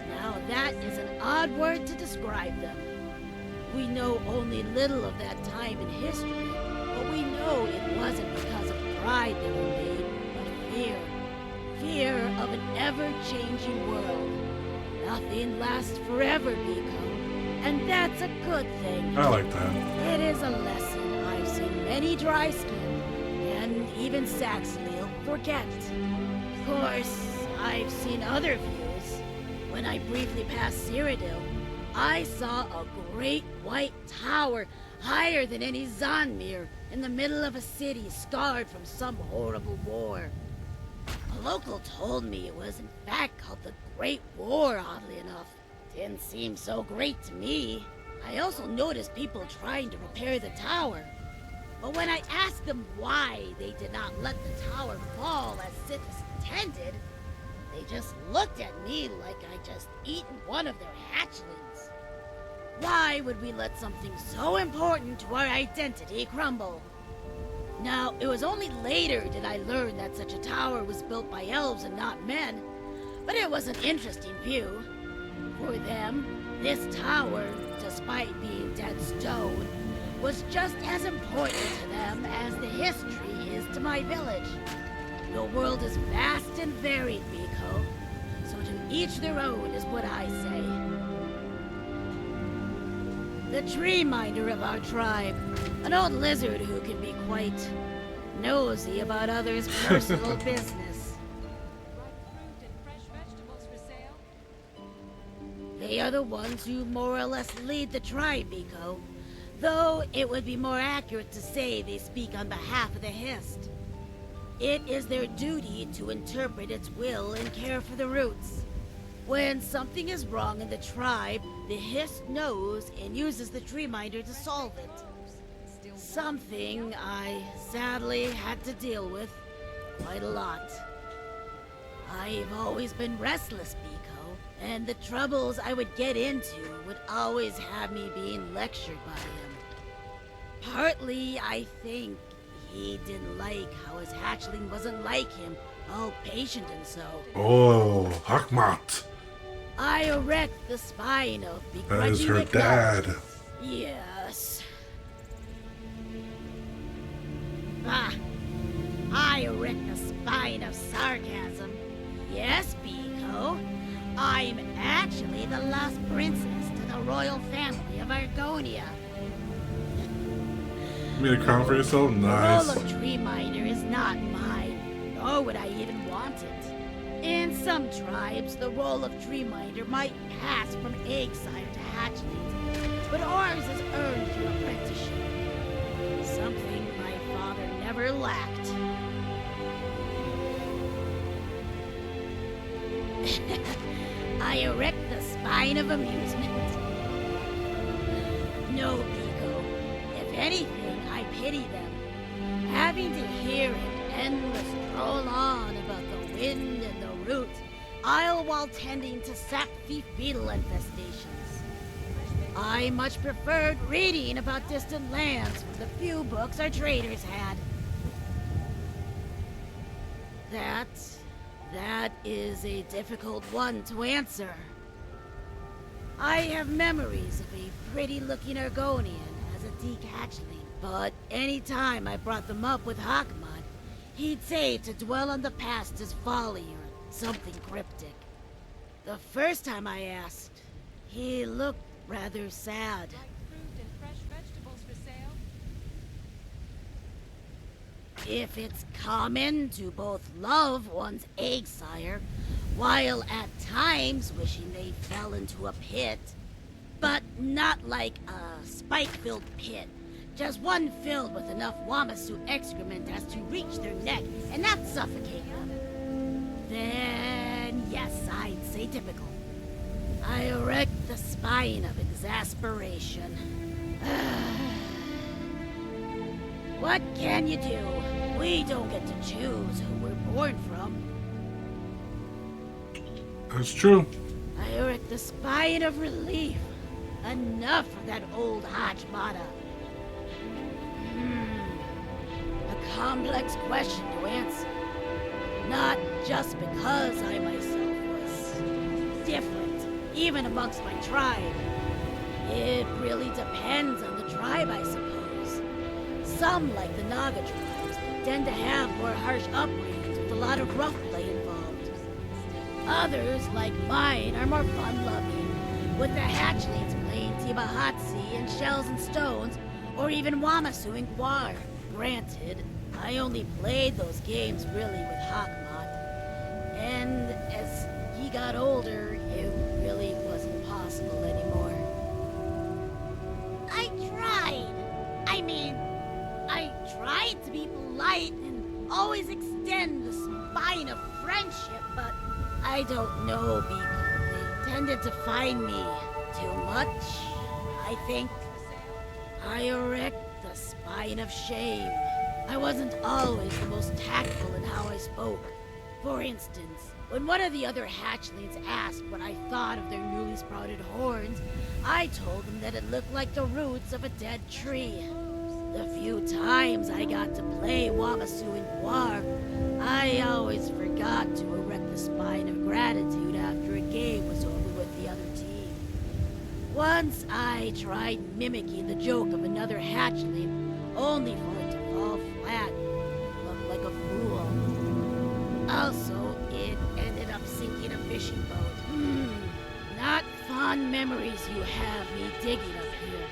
Now that is an odd word to describe them. We know only little of that time in history, but we know it wasn't because of pride they were made, but fear. Fear of an ever-changing world. Nothing lasts forever, Beeko. And that's a good thing. I like that. It is a lesson I've seen many dry-skinned, and even Saxlil, forget. Of course, I've seen other views. When I briefly passed Cyrodiil, I saw a great white tower higher than any Zonmir in the middle of a city scarred from some horrible war. A local told me it was in fact called the Great War, oddly enough. Didn't seem so great to me. I also noticed people trying to repair the tower. But when I asked them why they did not let the tower fall as it was intended, they just looked at me like I just eaten one of their hatchlings. Why would we let something so important to our identity crumble? Now, it was only later did I learn that such a tower was built by elves and not men, but it was an interesting view. For them, this tower, despite being dead stone, was just as important to them as the history is to my village. The world is vast and varied, Beeko, so to each their own is what I say. The tree minder of our tribe, an old lizard who can be quite nosy about others' personal business. They are the ones who more or less lead the tribe, Beeko, though it would be more accurate to say they speak on behalf of the Hist. It is their duty to interpret its will and care for the roots. When something is wrong in the tribe, the Hist knows and uses the tree minder to solve it. Something I sadly had to deal with quite a lot. I've always been restless, Beeko, and the troubles I would get into would always have me being lectured by him. Partly, I think, he didn't like how his hatchling wasn't like him, all patient and so. Oh, Hakmat. I erect the spine of begrudging That is her dad. Yes. I erect the spine of sarcasm. Yes, Beeko. I'm actually the last princess to the royal family of Argonia. You made a crown for yourself? Nice. The role of tree minder is not mine, nor would I even want it. In some tribes, the role of tree minder might pass from egg sire to hatchlings, but ours is earned through apprenticeship. Something my father never lacked. I erect the spine of amusement. No, Beeko. If anything, I pity them. Having to hear him endless troll on about the wind and the roots, all while tending to sap thief beetle infestations. I much preferred reading about distant lands from the few books our traders had. That is a difficult one to answer. I have memories of a pretty-looking Argonian as a Deke hatchling, but any time I brought them up with Hakmad, he'd say to dwell on the past is folly or something cryptic. The first time I asked, he looked rather sad. If it's common to both love one's egg sire, while at times wishing they fell into a pit, but not like a spike-filled pit, just one filled with enough Wamasu excrement as to reach their neck and not suffocate them, then yes, I'd say typical. I erect the spine of exasperation. What can you do? We don't get to choose who we're born from. That's true. I erect the spine of relief. Enough of that old Hajmada. A complex question to answer. Not just because I myself was different, even amongst my tribe. It really depends on the tribe, I suppose. Some, like the Naga tribes, tend to have more harsh upbringings with a lot of rough play involved. Others, like mine, are more fun-loving, with the hatchlings playing Tibahatsi and Shells and Stones, or even Wamasu and Gwar. Granted, I only played those games really with Hakmat, and as he got older, it really wasn't possible anymore. I tried to be polite and always extend the spine of friendship, but I don't know, Beeko. They intended to find me too much, I think. I erect the spine of shame. I wasn't always the most tactful in how I spoke. For instance, when one of the other hatchlings asked what I thought of their newly sprouted horns, I told them that it looked like the roots of a dead tree. The few times I got to play Wamasu in War, I always forgot to erect the spine of gratitude after a game was over with the other team. Once I tried mimicking the joke of another hatchling, only for it to fall flat, look like a fool. Also, it ended up sinking a fishing boat. Not fond memories you have me digging up here.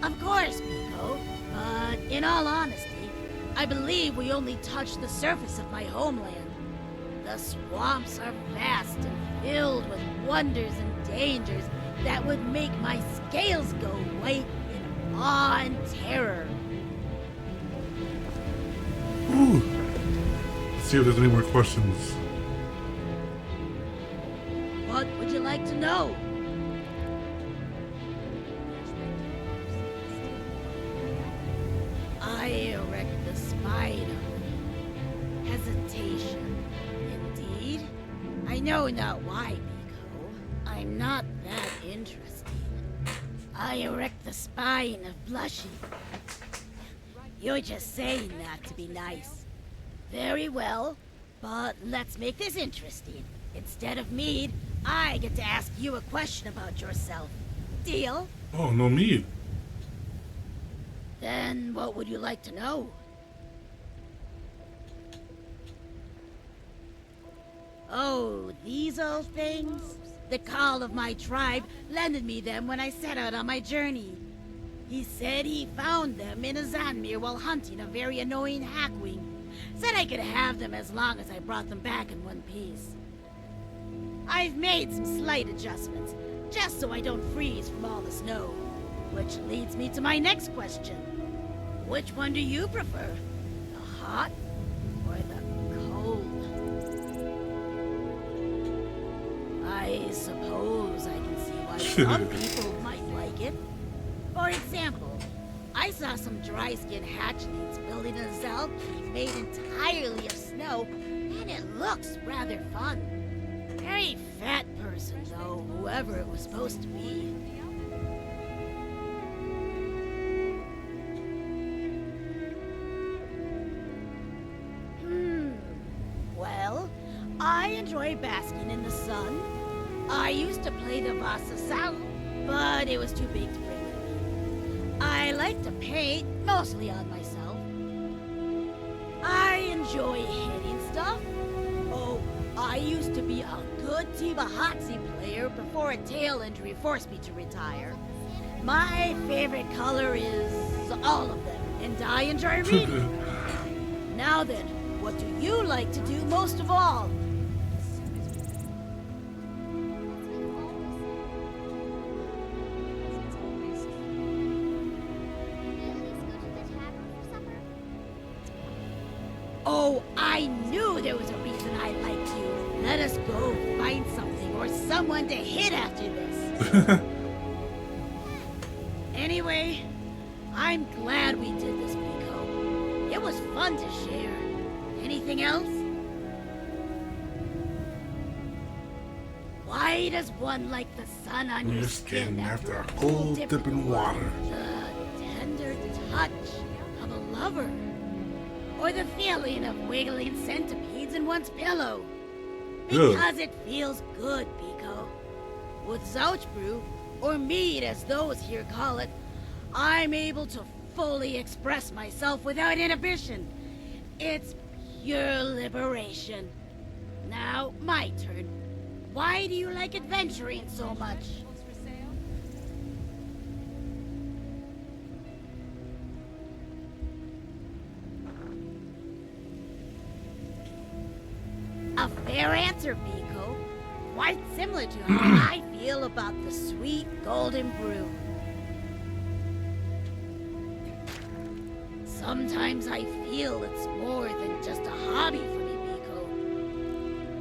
Of course, Beeko, but in all honesty, I believe we only touched the surface of my homeland. The swamps are vast and filled with wonders and dangers that would make my scales go white in awe and terror. Ooh. Let's see if there's any more questions. What would you like to know? I erect the spine of hesitation. Indeed. I know not why, Beeko. I'm not that interesting. I erect the spine of blushing. You're just saying that to be nice. Very well, but let's make this interesting. Instead of mead, I get to ask you a question about yourself. Deal? Oh, no mead. Then what would you like to know? Oh, these old things? The call of my tribe lended me them when I set out on my journey. He said he found them in a Zanmir while hunting a very annoying hackwing. Said I could have them as long as I brought them back in one piece. I've made some slight adjustments, just so I don't freeze from all the snow. Which leads me to my next question. Which one do you prefer? The hot or the cold? I suppose I can see why some people might like it. For example, I saw some dry-skinned hatchlings building a Zalki made entirely of snow, and it looks rather fun. Very fat person, though, whoever it was supposed to be. Well, I enjoy basking in the sun. I used to play the Vasa Sal, but it was too big to bring with me. I like to paint, mostly on myself. I enjoy hitting stuff. Oh, I used to be a good Tibahatsi player before a tail injury forced me to retire. My favorite color is all of them, and I enjoy reading. Now then, what do you like to do most of all? Oh, I knew there was a reason I liked you. Let us go find something or someone to hit after this. Anyway, I'm glad we did this, Beeko. It was fun to share. Anything else? Why does one like the sun on your skin after a cold dip in water? The tender touch of a lover. Or the feeling of wiggling centipedes in one's pillow. Because it feels good, Beeko. With Zouchbrew, or mead as those here call it, I'm able to fully express myself without inhibition. It's pure liberation. Now, my turn. Why do you like adventuring so much? A fair answer, Beeko. Quite similar to how I feel about the sweet golden brew. Sometimes I feel it's more than just a hobby for me, Beeko.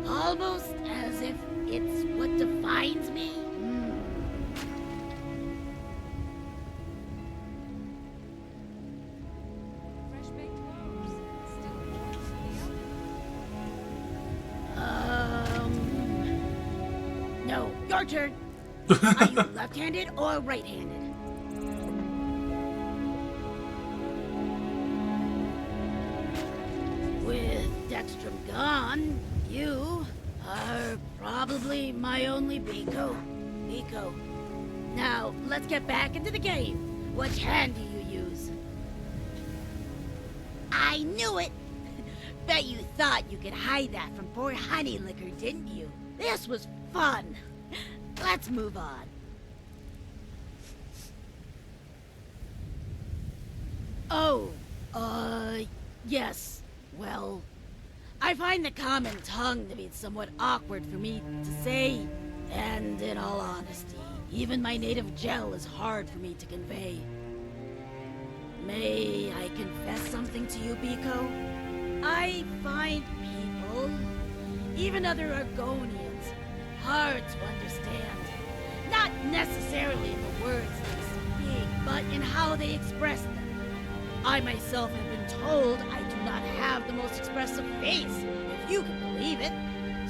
Almost as if it's what defines me. No, your turn. Are you left-handed or right-handed? With Dextrum gone, you are probably my only Beeko. Now, let's get back into the game. Which hand do you use? I knew it! Bet you thought you could hide that from poor Honey Licker, didn't you? This was fun. Let's move on. Oh, yes. Well, I find the common tongue to be somewhat awkward for me to say, and in all honesty, even my native gel is hard for me to convey. May I confess something to you, Beeko? I find people, even other Argonians, hard to understand. Not necessarily in the words they speak, but in how they express them. I myself have been told I do not have the most expressive face, if you can believe it.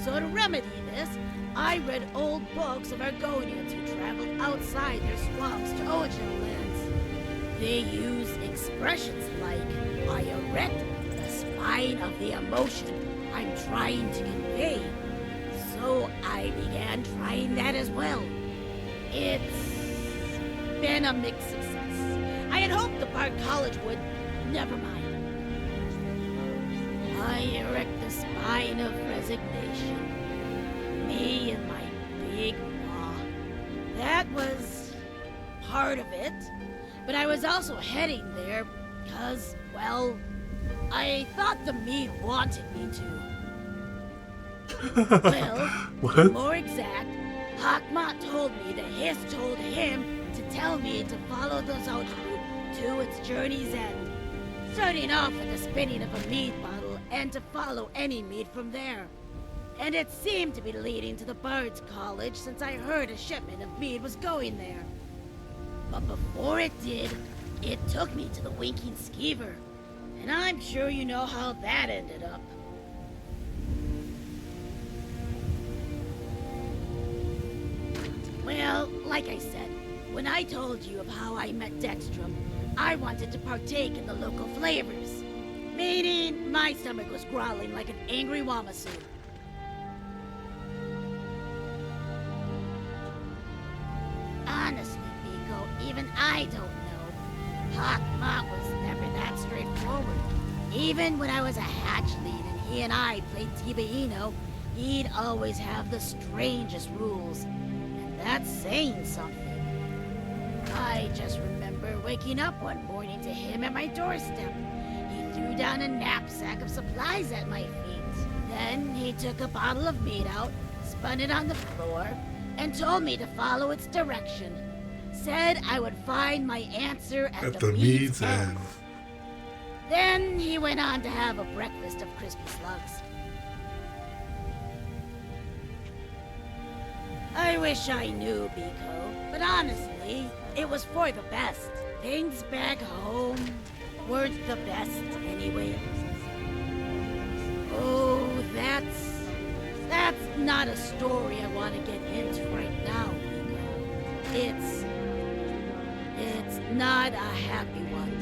So to remedy this, I read old books of Argonians who traveled outside their swamps to Ojo lands. They use expressions like, I erect the spine of the emotion I'm trying to convey. So I began trying that as well. It's been a mixed success. I had hoped the Bard College would. Never mind. I erect the spine of resignation. Me and my big maw. That was part of it. But I was also heading there because, well, I thought the Mead wanted me to. Well, to be more exact, Hakma told me that Hiss told him to tell me to follow the Zouch route to its journey's end, starting off at the spinning of a mead bottle and to follow any mead from there. And it seemed to be leading to the Bard's College since I heard a shipment of mead was going there. But before it did, it took me to the Winking Skeever, and I'm sure you know how that ended up. Well, like I said, when I told you of how I met Dextrum, I wanted to partake in the local flavors. Meaning, my stomach was growling like an angry Wamasu. Honestly, Beeko, even I don't know. Hakma was never that straightforward. Even when I was a hatchling and he and I played Tibaino, he'd always have the strangest rules. And that's saying something. I just remember waking up one morning to him at my doorstep. He threw down a knapsack of supplies at my feet. Then he took a bottle of mead out, spun it on the floor, and told me to follow its direction. Said I would find my answer at the mead's end. Then he went on to have a breakfast of crispy slugs. I wish I knew, Beeko, but honestly, it was for the best. Things back home weren't the best anyway. Oh, that's not a story I want to get into right now, Beeko. It's not a happy one.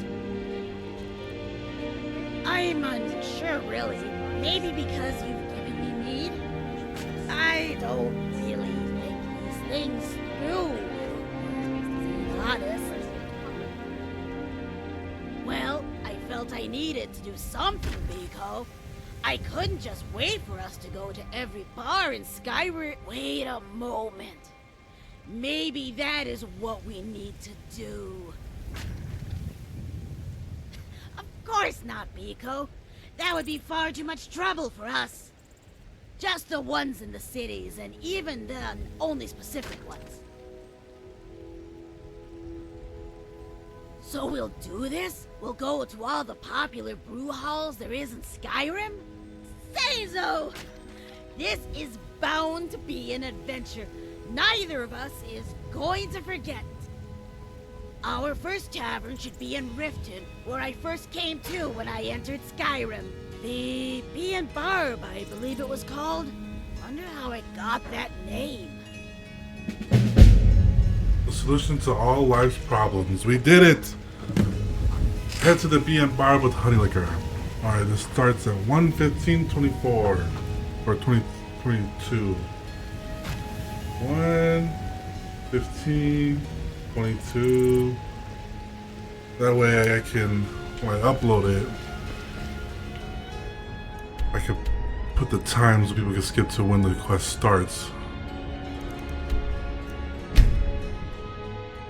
I'm unsure, really. Maybe because you've given me mead? I don't really think these things through. Honest. Well, I felt I needed to do something, Beeko. I couldn't just wait for us to go to every bar in Skyrim. Wait a moment. Maybe that is what we need to do. Of course not, Beeko. That would be far too much trouble for us. Just the ones in the cities, and even then, only specific ones. So we'll do this? We'll go to all the popular brew halls there is in Skyrim? Say so! This is bound to be an adventure. Neither of us is going to forget. Our first tavern should be in Riften, where I first came to when I entered Skyrim. The Bee and Barb, I believe it was called. Wonder how it got that name. The solution to all life's problems. We did it! Head to the Bee and Barb with Honey Licker. Alright, this starts at 1:15:24 or 2022. 1:15:22. That way I can, when I upload it, I can put the times so people can skip to when the quest starts.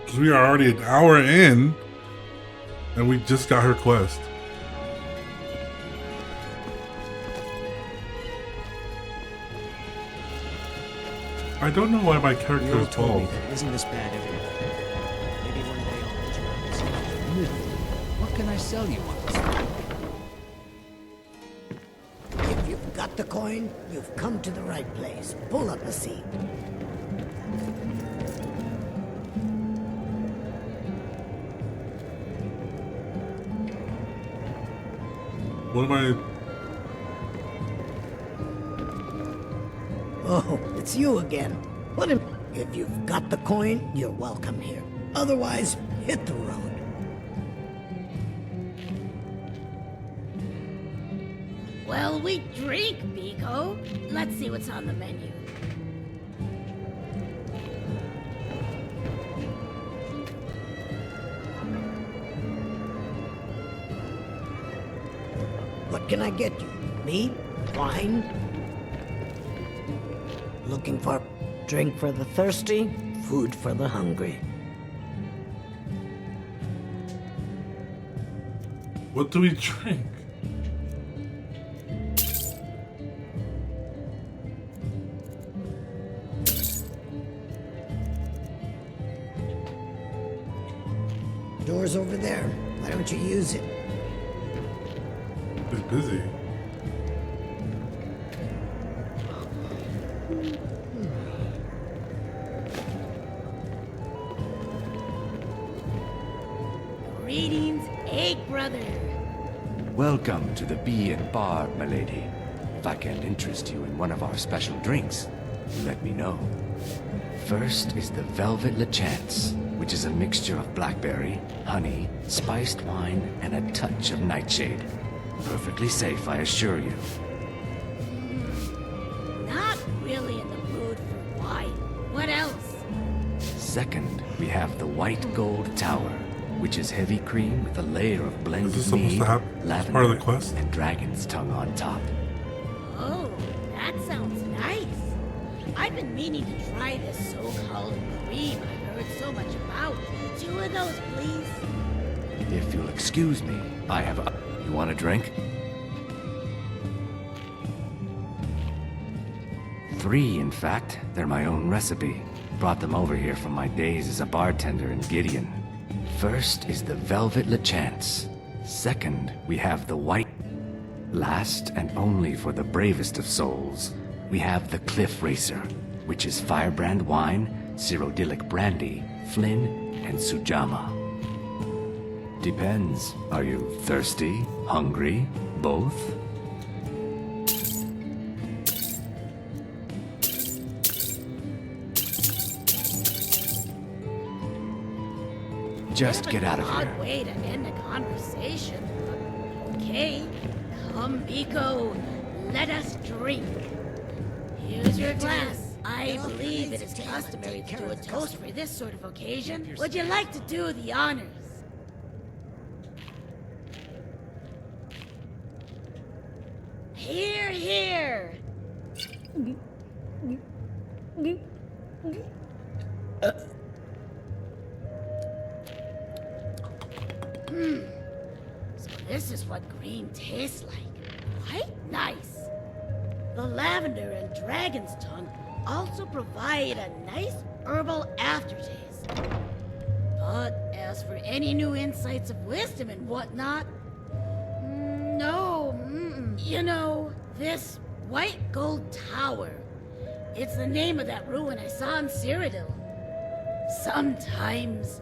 Because we are already an hour in, and we just got her quest. I don't know why my character is bald. Isn't this bad everywhere? Maybe one day I'll venture out and see. What can I sell you on this? If you've got the coin, you've come to the right place. Pull up a seat. What am I? Oh, it's you again. What if you've got the coin, you're welcome here. Otherwise, hit the road. Well, we drink, Beeko. Let's see what's on the menu. What can I get you? Meat? Wine? Looking for drink for the thirsty, food for the hungry. What do we drink? Door's over there. Why don't you use it? It's busy. Greetings, Egg Brother. Welcome to the Bee and Barb, milady. If I can interest you in one of our special drinks, let me know. First is the Velvet Lechance, which is a mixture of blackberry, honey, spiced wine, and a touch of nightshade. Perfectly safe, I assure you. Not really in the mood for wine. What else? Second, we have the White Gold Tower, which is heavy cream with a layer of blended Is this supposed mead, to happen? It's lavender, part of the quest? and dragon's tongue on top. Oh, that sounds nice. I've been meaning to try this so-called cream I've heard so much about. 2 of those, please. If you'll excuse me, I have a... You want a drink? 3, in fact. They're my own recipe. Brought them over here from my days as a bartender in Gideon. First is the Velvet Lechance. Second, we have the White... Last, and only for the bravest of souls, we have the Cliff Racer, which is firebrand wine, Cyrodiilic brandy, Flynn, and Sujama. Depends. Are you thirsty? Hungry? Both? Just get out of Odd here. way to end a conversation. Okay, come, Beeko. Let us drink. Here's your glass. I believe it is customary to do a toast for this sort of occasion. Would you like to do the honors? Here, here. So this is what green tastes like. Quite nice. The lavender and dragon's tongue also provide a nice herbal aftertaste. But as for any new insights of wisdom and whatnot, no. You know, this White Gold Tower. It's the name of that ruin I saw in Cyrodiil. Sometimes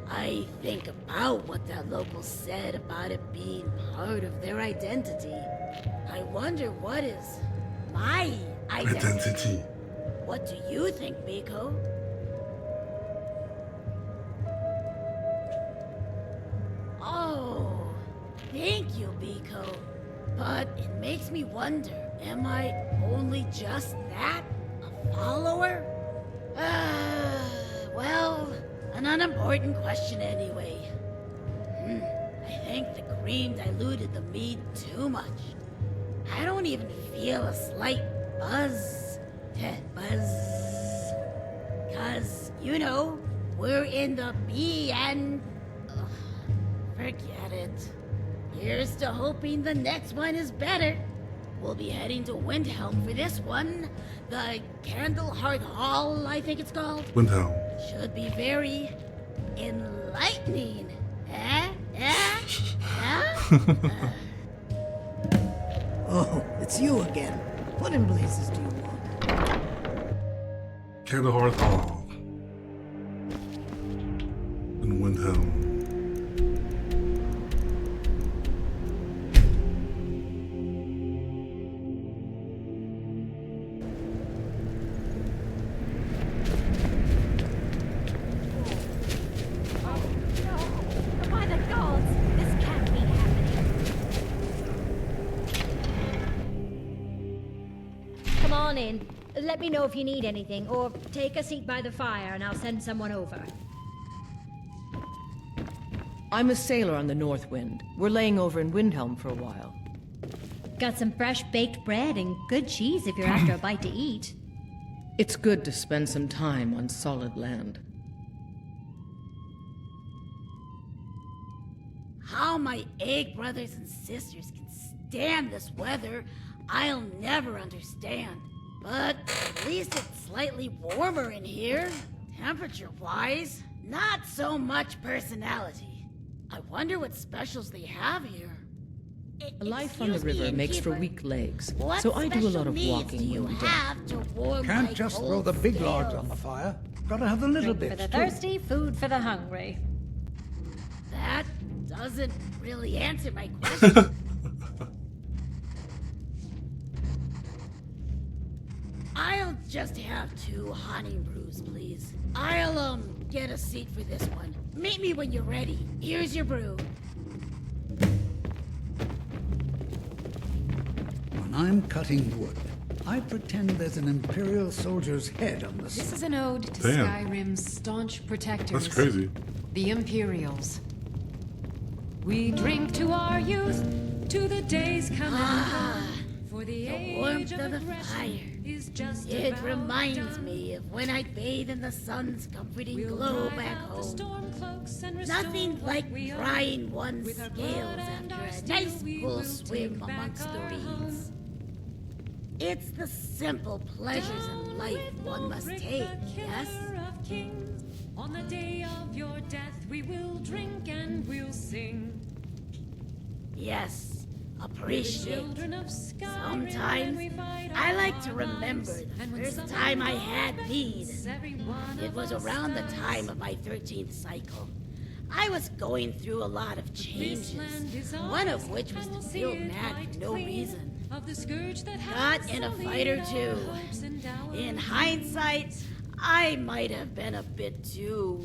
I think about what that local said about it being part of their identity. I wonder what is my identity. What do you think, Beeko? Oh, thank you, Beeko. But it makes me wonder, am I only just that? A follower? Well, an unimportant question anyway. I think the cream diluted the mead too much. I don't even feel a slight buzz. Cause, you know, we're in the B and... forget it. Here's to hoping the next one is better. We'll be heading to Windhelm for this one. The Candleheart Hall, I think it's called. Windhelm. Should be very enlightening. Oh, it's you again. What in blazes do you want? Candleheart Hall. In Windhelm. Let me know if you need anything, or take a seat by the fire and I'll send someone over. I'm a sailor on the North Wind. We're laying over in Windhelm for a while. Got some fresh baked bread and good cheese if you're after a bite to eat. It's good to spend some time on solid land. How my egg brothers and sisters can stand this weather, I'll never understand. But at least it's slightly warmer in here, temperature-wise. Not so much personality. I wonder what specials they have here. Life on the river makes for weak legs, What so I do a special lot of needs walking do you when we don't. have to warm my Can't just throw the big logs on the fire. Gotta have the little Drink bits for the too. thirsty, food for the hungry. That doesn't really answer my question. I'll just have 2 honey brews, please. I'll, get a seat for this one. Meet me when you're ready. Here's your brew. When I'm cutting wood, I pretend there's an Imperial soldier's head on the This side. is an ode to Damn. Skyrim's staunch protectors. That's crazy. The Imperials. We drink to our youth, to the days coming. For the age warmth of of the aggression fire. is just It about reminds done. me of when I bathe in the sun's comforting We'll glow drive back out the home. storm cloaks and restore Nothing what like we own. drying one's With our scales blood and after our a steel, nice we cool will swim take back amongst the our reeds. It's the simple pleasures in life one must take, yes? Of kings. On the day of your death, we will drink and we'll sing. Yes, appreciate. Children of Skyrim, Sometimes we fight I our like to lives. remember the And when first someone time I had mead. rests, every one It of was us around the does. time of my 13th cycle. I was going through a lot of changes, land is one of ours, which was and we'll to see feel it mad right for no clear reason. Of the scourge that Got in a fight or two. In hindsight, I might have been a bit too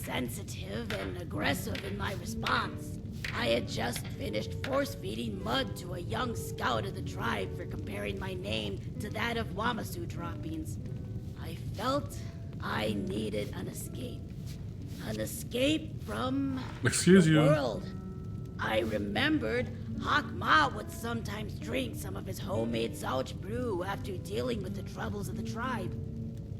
sensitive and aggressive in my response. I had just finished force-feeding mud to a young scout of the tribe for comparing my name to that of Wamasu droppings. I felt I needed an escape. An escape from Excuse the you. world. I remembered Hawk Ma would sometimes drink some of his homemade Zouch brew after dealing with the troubles of the tribe.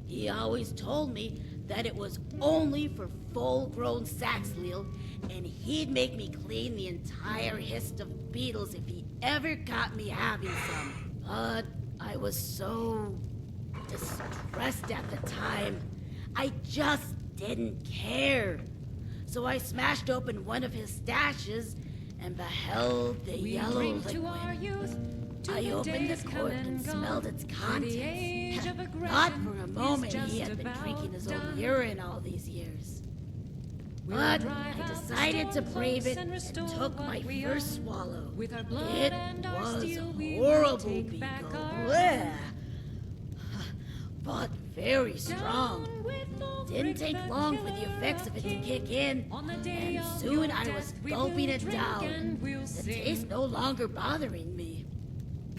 He always told me that it was only for full-grown Saxleal, and he'd make me clean the entire hist of beetles if he ever caught me having some. But I was so distressed at the time, I just didn't care. So I smashed open one of his stashes and beheld the We yellow drink liquid. to our youth, I opened the cork and smelled its contents. Not for a moment he had been drinking his own urine all these years. But I decided to brave it and took my first swallow. It was horrible, Beeko. Blech. But very strong. Didn't take long for the effects of it to kick in, and soon I was gulping it down. The taste no longer bothering me.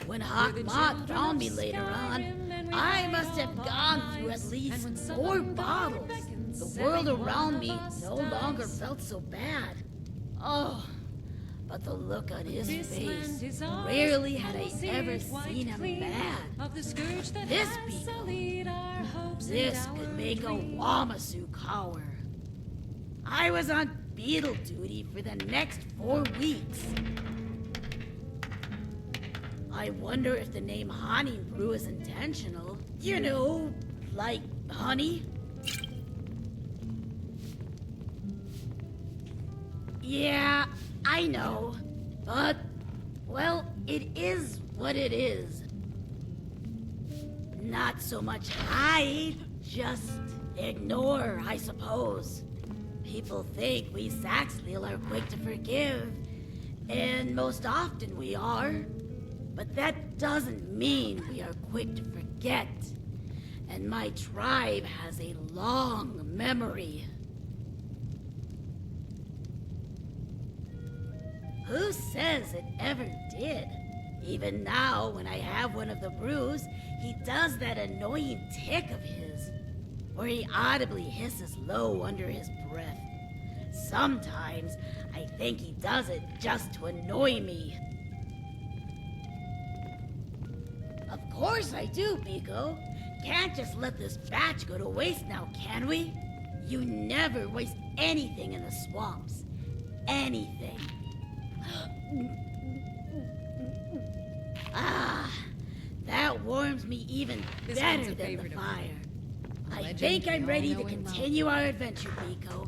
When Hawkmoth found me later on, I must have gone through at least 4 bottles. The world around me no longer felt so bad. Oh, but the look on his face, rarely had I ever seen him mad. This Beeko, this could make a Wamasu cower. I was on beetle duty for the next 4 weeks. I wonder if the name Honey Brew is intentional. You know, like honey? Yeah, I know. But, well, it is what it is. Not so much hide, just ignore, I suppose. People think we Saxhleel are quick to forgive, and most often we are. But that doesn't mean we are quick to forget. And my tribe has a long memory. Who says it ever did? Even now, when I have one of the brews, he does that annoying tick of his, where he audibly hisses low under his breath. Sometimes, I think he does it just to annoy me. Of course I do, Beeko. Can't just let this batch go to waste now, can we? You never waste anything in the swamps. Anything. Ah, that warms me even better than the fire. I think I'm ready to continue our adventure, Beeko.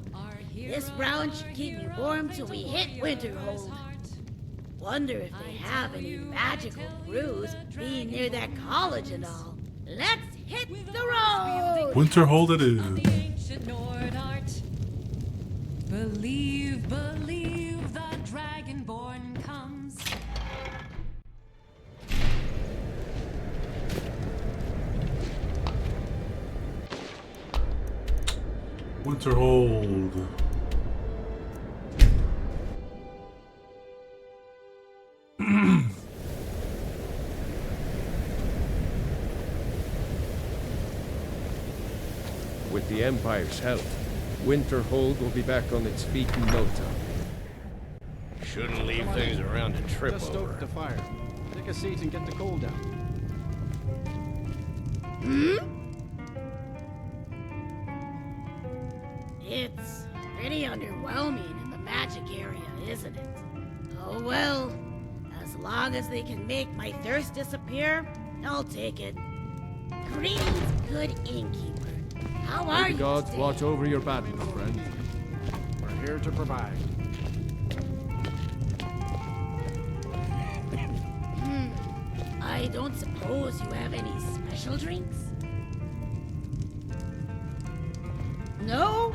This round should keep me warm till we hit Winterhold. Wonder if they have any magical brews being near that college and all. Let's hit the road! Winterhold it is. Ancient Nord art. Believe, believe, the Dragonborn comes. Winterhold. With the Empire's help, Winterhold will be back on its feet in no time. Shouldn't leave things around to trip Just over. stoke the fire. Take a seat and get the coal down. It's pretty underwhelming in the magic area, isn't it? Oh well, as long as they can make my thirst disappear, I'll take it. Greetings, good innkeeper. How May are the you gods today? watch over your battle, friend. We're here to provide. I don't suppose you have any special drinks? No?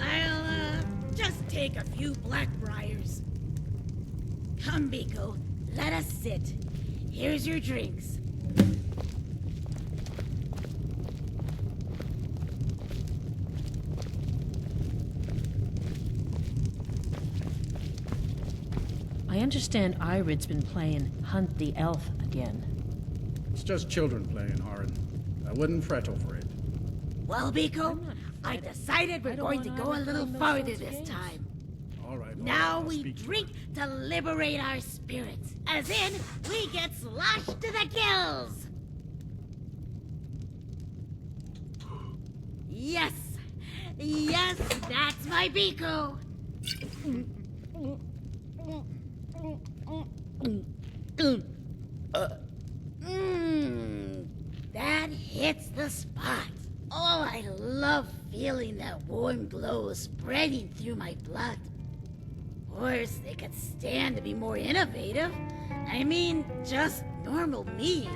I'll, just take a few Blackbriars. Come, Beeko, let us sit. Here's your drinks. I understand Irid's been playing Hunt the Elf again. It's just children playing, Haran. I wouldn't fret over it. Well, Beeko, I decided we're going to go a little farther this time. All right. Now we drink to liberate our spirits. As in, we get sloshed to the gills! Yes! Yes, that's my Beeko! That hits the spot. Oh, I love feeling that warm glow spreading through my blood. Of course, they could stand to be more innovative. I mean, just Normal mead.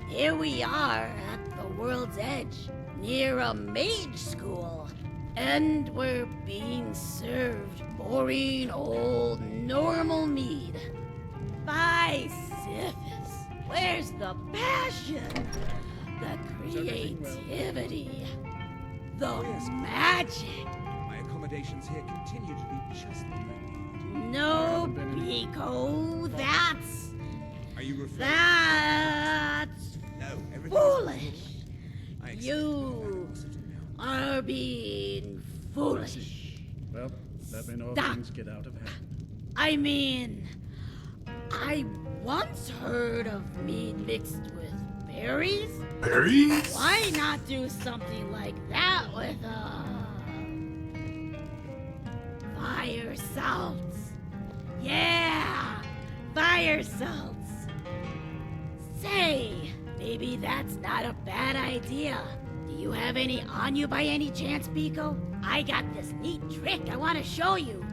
Here we are at the world's edge, near a mage school. And we're being served boring old normal mead. By Sisyphus, where's the passion? The creativity? The magic? My accommodations here continue to be just what I need. No, Beeko, that's... Are you referring? That's... No, everything foolish. is You are being foolish. Well, let me know if Stop. things get out of hand. I mean, I once heard of mead mixed with berries. Berries? Why not do something like that with fire salts? Yeah, fire salts. Say, maybe that's not a bad idea. Do you have any on you by any chance, Beeko? I got this neat trick I want to show you.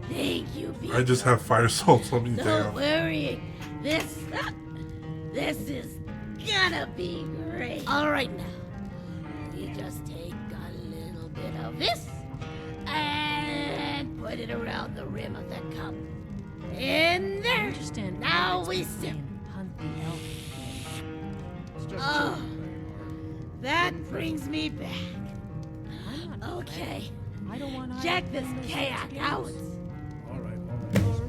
Thank you, Beeko. I just have fire salts on me, Don't damn. worry. This is gonna be great. All right, now. We just take a little bit of this and put it around the rim of the cup. In there. Understand Now we sip. Hunt the elf. Oh, that brings me back. Okay. I don't want Check this kayak out.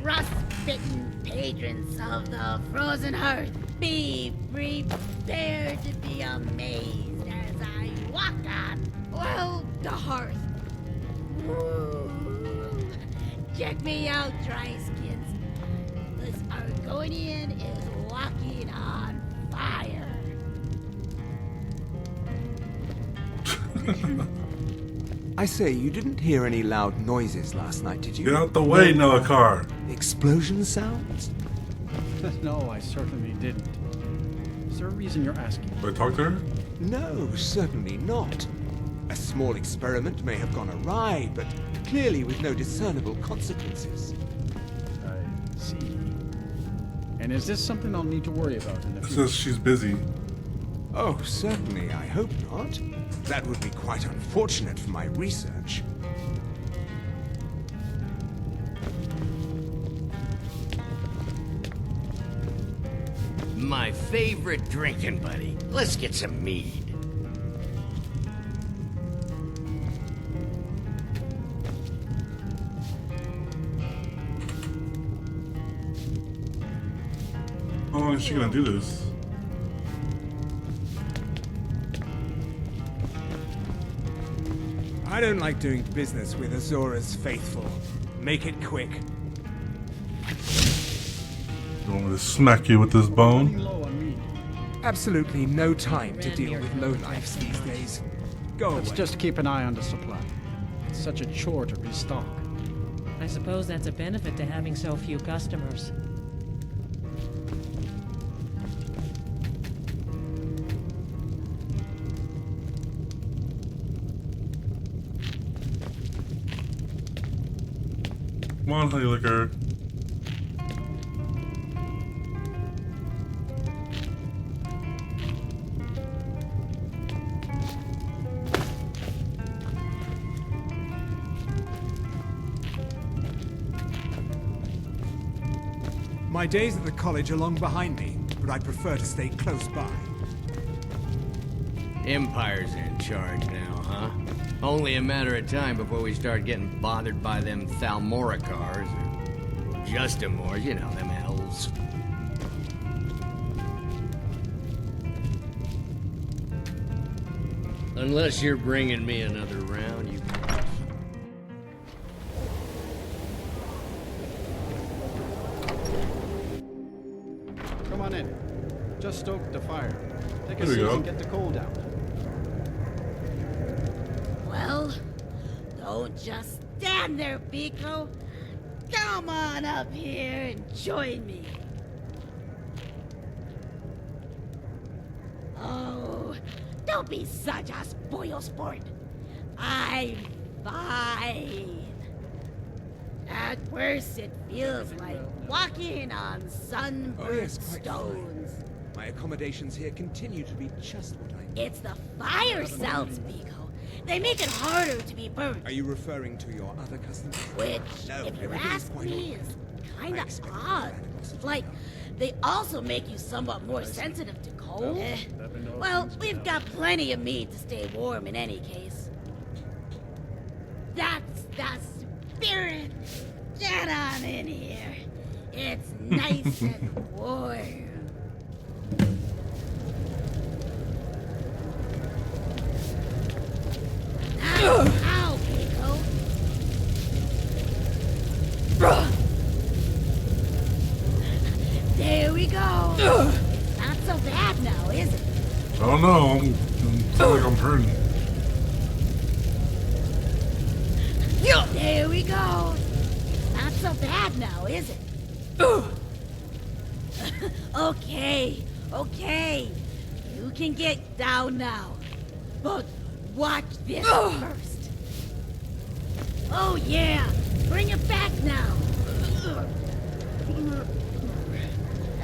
Rust-bitten patrons of the frozen hearth, be prepared to be amazed as I walk on, well, the hearth. Ooh. Check me out, dry skins. This Argonian is walking on fire. I say, you didn't hear any loud noises last night, did you? Get out the way, Noah Carr. Explosion sounds? No, I certainly didn't. Is there a reason you're asking? Do I talk to her? No, certainly not. A small experiment may have gone awry, but clearly with no discernible consequences. I see. And is this something I'll need to worry about in the It future? says she's busy. Oh, certainly, I hope not. That would be quite unfortunate for my research. My favorite drinking buddy. Let's get some mead. How long is she gonna do this? I don't like doing business with Azora's faithful. Make it quick. You want me to smack you with this bone? Absolutely no time to deal with lowlifes these days. Go Let's away. just keep an eye on the supply. It's such a chore to restock. I suppose that's a benefit to having so few customers. Come on, honey liquor. My days at the college are long behind me, but I prefer to stay close by. Empire's in charge now, huh? Only a matter of time before we start getting bothered by them Thalmoricars, or Justimores, you know, them elves. Unless you're bringing me another round, you... Come on in. Just stoked the fire. Take a There we seat go. and get the cold out. Well, don't just stand there, Beeko. Come on up here and join me. Oh, don't be such a spoil sport. I'm fine. At worst, it feels like walking on sunburned stones. My accommodations here continue to be just what I need. It's the fire cells, Beeko. They make it harder to be burnt. Are you referring to your other customers? Which, No, if you everything is ask quite me, all is right. kinda odd. Like, they also make you somewhat more sensitive to cold. Well, we've got plenty of meat to stay warm in any case. That's the spirit! Get on in here. It's nice and warm. Ow, Beeko. There we go. Not so bad now, is it? I don't know. I feel like I'm hurting. There we go. Not so bad now, is it? Okay. You can get down now. But watch this first. Oh yeah, bring it back now.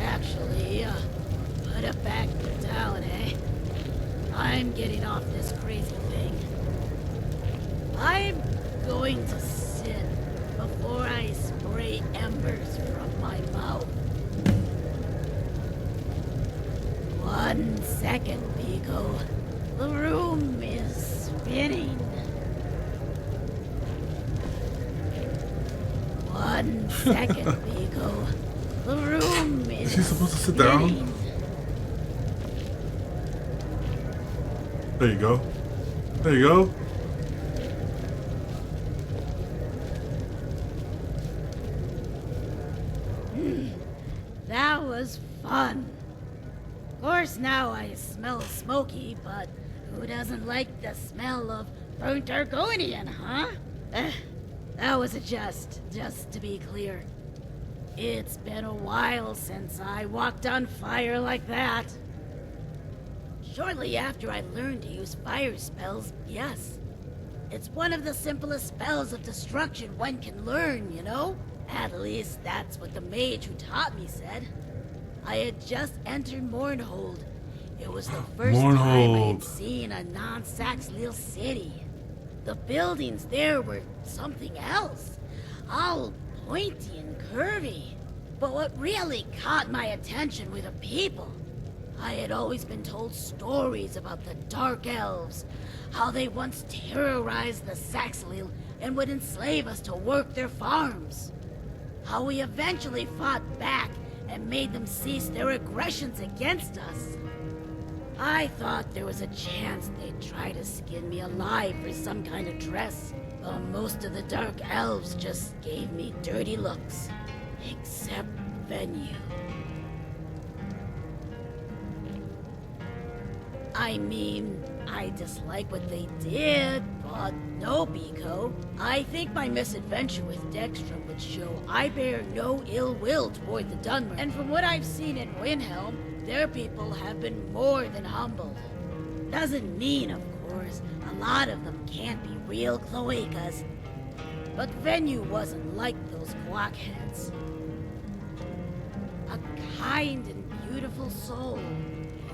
Actually, put it back down, eh? I'm getting off this crazy thing. I'm going to sit before I spray embers from my mouth. 1 second, Beeko. The room is spinning. 1 second, Beeko. The room is Is he supposed to sit spinning. down? There you go. There you go. That was fun. Of course, now I smell smoky, but who doesn't like the smell of burnt Argonian, huh? That was a just to be clear. It's been a while since I walked on fire like that. Shortly after I learned to use fire spells, yes. It's one of the simplest spells of destruction one can learn, you know? At least that's what the mage who taught me said. I had just entered Winterhold. It was the first time I had seen a non-Saxleel city. The buildings there were something else. All pointy and curvy. But what really caught my attention were the people. I had always been told stories about the Dark Elves, how they once terrorized the Saxleel and would enslave us to work their farms. How we eventually fought back and made them cease their aggressions against us. I thought there was a chance they'd try to skin me alive for some kind of dress, but most of the Dark Elves just gave me dirty looks. Except Venue. I mean, I dislike what they did, but no, Beeko. I think my misadventure with Dextrum would show I bear no ill will toward the Dunmer. And from what I've seen in Winhelm, their people have been more than humbled. Doesn't mean, of course, a lot of them can't be real cloacas. But Venue wasn't like those blockheads. A kind and beautiful soul,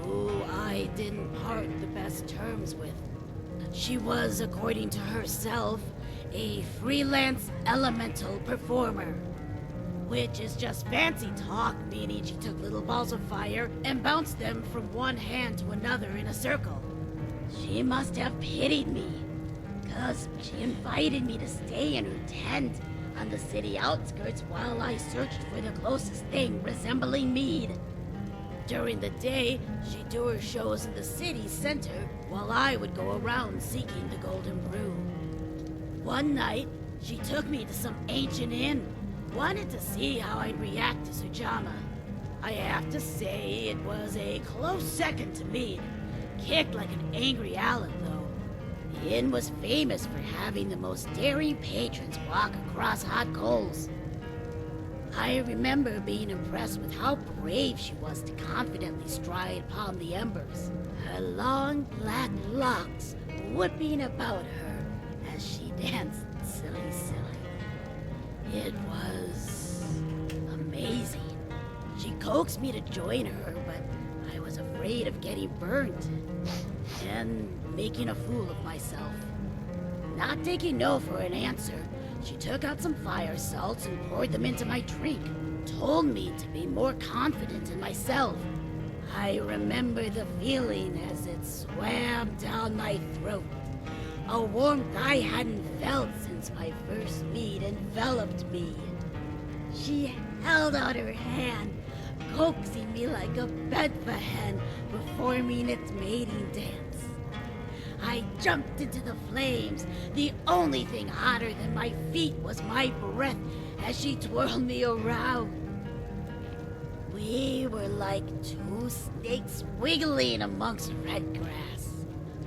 who I didn't part the best terms with. She was, according to herself, a freelance elemental performer. Which is just fancy talk, meaning she took little balls of fire and bounced them from one hand to another in a circle. She must have pitied me, 'cause she invited me to stay in her tent on the city outskirts while I searched for the closest thing resembling mead. During the day, she'd do her shows in the city center while I would go around seeking the golden brew. One night, she took me to some ancient inn, wanted to see how I'd react to Sujama. I have to say it was a close second to me. Kicked like an angry Alan, though. The inn was famous for having the most daring patrons walk across hot coals. I remember being impressed with how brave she was to confidently stride upon the embers, her long black locks whipping about her as she danced silly. It was amazing. She coaxed me to join her, but I was afraid of getting burnt and making a fool of myself. Not taking no for an answer, she took out some fire salts and poured them into my drink. Told me to be more confident in myself. I remember the feeling as it swam down my throat. A warmth I hadn't felt since my first meet enveloped me. She held out her hand, coaxing me like a bedfa hen performing its mating dance. I jumped into the flames. The only thing hotter than my feet was my breath as she twirled me around. We were like two snakes wiggling amongst red grass.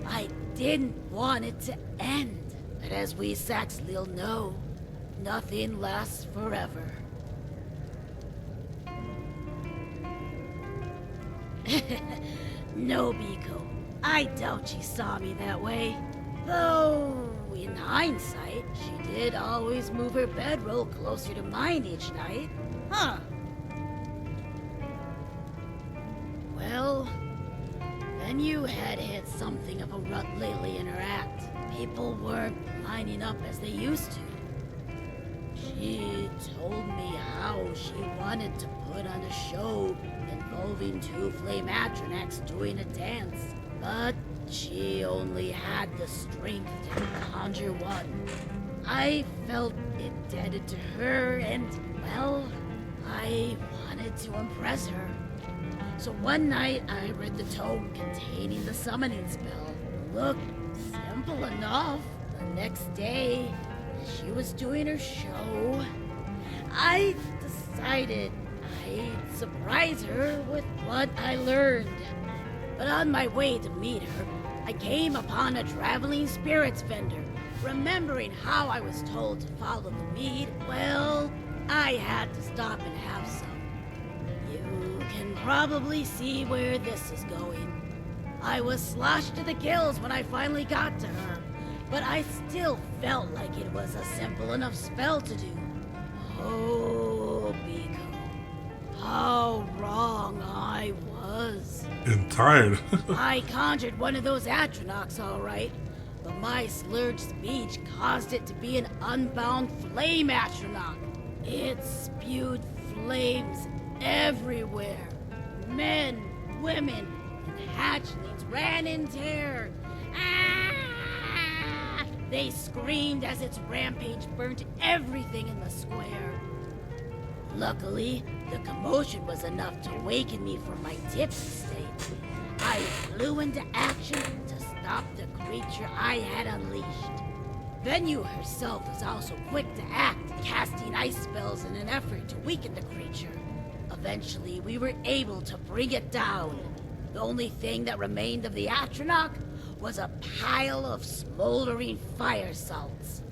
I didn't want it to end, but as we Saxleel know, nothing lasts forever. No, Beeko. I doubt she saw me that way. Though, in hindsight, she did always move her bedroll closer to mine each night. Huh. Well, Venue had hit something of a rut lately in her act. People weren't lining up as they used to. She told me how she wanted to put on a show involving two flame atronachs doing a dance. But she only had the strength to conjure one. I felt indebted to her and, well, I wanted to impress her. So one night I read the tome containing the summoning spell. Looked simple enough. The next day, as she was doing her show, I decided I'd surprise her with what I learned. But on my way to meet her, I came upon a traveling spirits vendor. Remembering how I was told to follow the mead, well, I had to stop and have some. You can probably see where this is going. I was sloshed to the gills when I finally got to her, but I still felt like it was a simple enough spell to do. Oh, Beeko, how wrong I was. And tired. I conjured one of those atronachs, all right, but my slurred speech caused it to be an unbound flame atronach. It spewed flames everywhere. Men, women, and hatchlings ran in terror. Ah! They screamed as its rampage burnt everything in the square. Luckily, the commotion was enough to waken me from my tipsy state. I flew into action to stop the creature I had unleashed. Venue herself was also quick to act, casting ice spells in an effort to weaken the creature. Eventually, we were able to bring it down. The only thing that remained of the atronach was a pile of smoldering fire salts.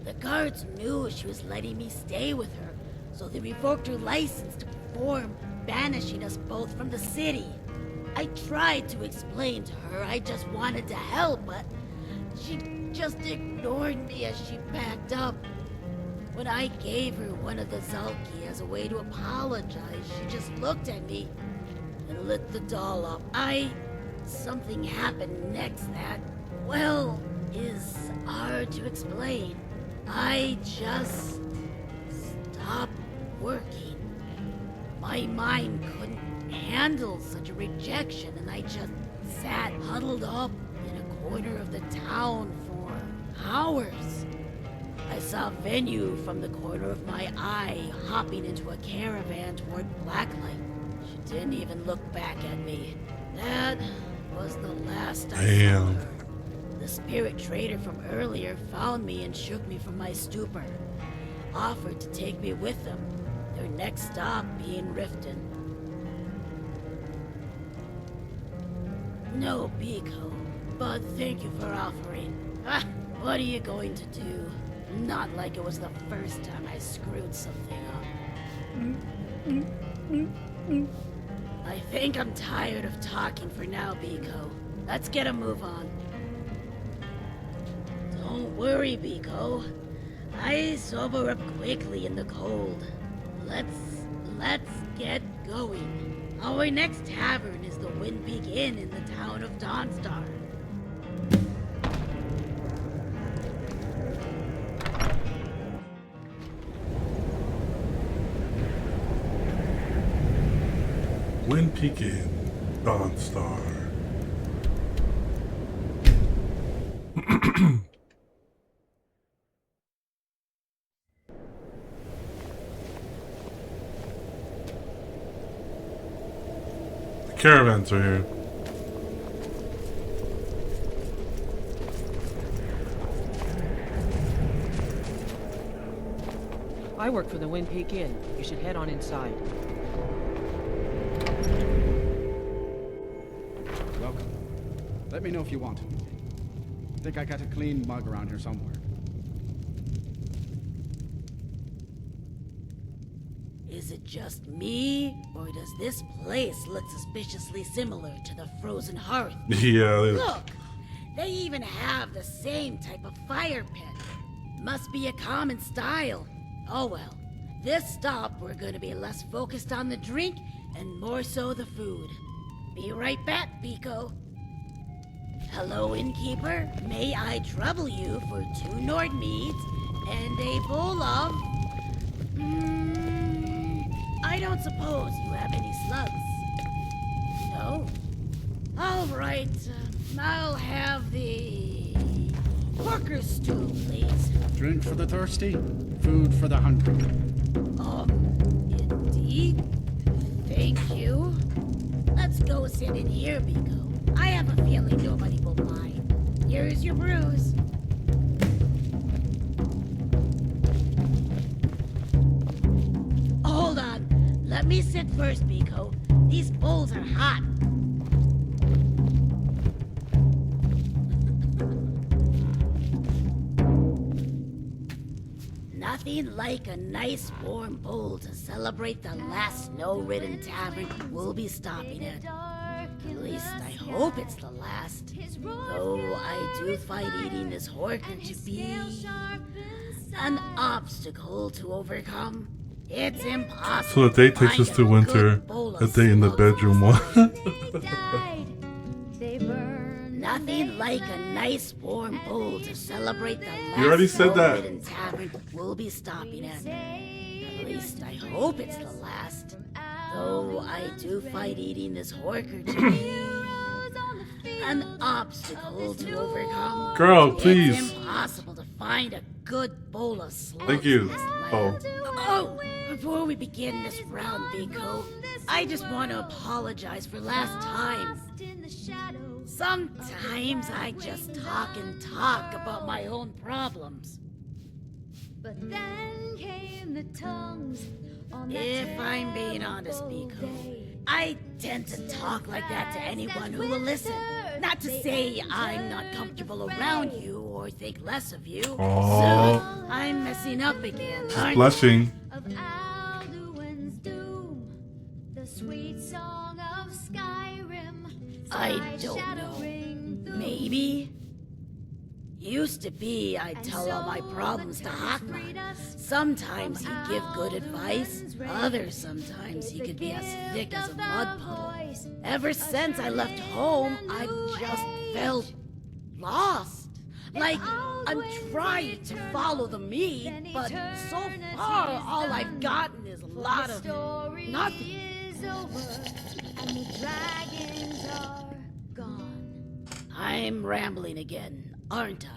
The guards knew she was letting me stay with her, so they revoked her license to perform, banishing us both from the city. I tried to explain to her I just wanted to help, but she just ignored me as she packed up. When I gave her one of the Zalki as a way to apologize, she just looked at me and lit the doll up. Something happened next that, well, is hard to explain. I just stopped working. My mind couldn't handle such a rejection, and I just sat huddled up in a corner of the town for hours. I saw Venue from the corner of my eye hopping into a caravan toward Blacklight. She didn't even look back at me. That was the last I saw her. The spirit trader from earlier found me and shook me from my stupor. Offered to take me with them, their next stop being Riften. No, Beeko, but thank you for offering. What are you going to do? Not like it was the first time I screwed something up. I think I'm tired of talking for now, Beeko. Let's get a move on. Don't worry, Beeko. I sober up quickly in the cold. Let's get going. Our next tavern is the Windpeak Inn in the town of Dawnstar. Windpeak Inn, Dawnstar. The caravans are here. I work for the Windpeak Inn. You should head on inside. Welcome. Let me know if you want anything. I think I got a clean mug around here somewhere. Is it just me, or does this place look suspiciously similar to the Frozen Hearth? Yeah. Look, they even have the same type of fire pit. Must be a common style. Oh well, this stop we're gonna be less focused on the drink and more so the food. Be right back, Beeko. Hello, innkeeper. May I trouble you for 2 Nord meads and a bowl of... I don't suppose you have any slugs. No? All right, I'll have the... porker stew, please. Drink for the thirsty, food for the hungry. Indeed. Thank you. Let's go sit in here, Beeko. I have a feeling nobody will mind. Here's your brews. Hold on. Let me sit first, Beeko. These bowls are hot. Nothing like a nice warm bowl to celebrate the last snow-ridden tavern we'll be stopping at. At least I hope it's the last. Though I do find eating this horker to be an obstacle to overcome. It's impossible. So the day takes us to winter, a day in the bedroom one. Nothing like a nice warm bowl to celebrate the last You already said that. snow-ridden tavern we'll be stopping at. At least I hope it's the last. Though I do find eating this horker to be an obstacle to overcome. Girl, please. It's impossible to find a good bowl of slugs. Thank you. in this land. Oh, before we begin this round, Beeko, I just want to apologize for last time. Sometimes I just talk and talk about my own problems. But then came the tongues on the If I'm being honest, Beeko, I tend to talk like that to anyone who will listen. Not to say I'm not comfortable around you or think less of you. Aww. So I'm messing up again. She's aren't blushing. of Alduin's doom, the sweet song of Skyrim. I don't know. Maybe? Used to be I'd tell all my problems to Hakman. Sometimes he'd give good advice, others sometimes he could be as thick as a mud puddle. Ever since I left home, I've just felt lost. Like I'm trying to follow the mead, but so far all I've gotten is a lot of nothing. And the dragons are gone. I'm rambling again, aren't I?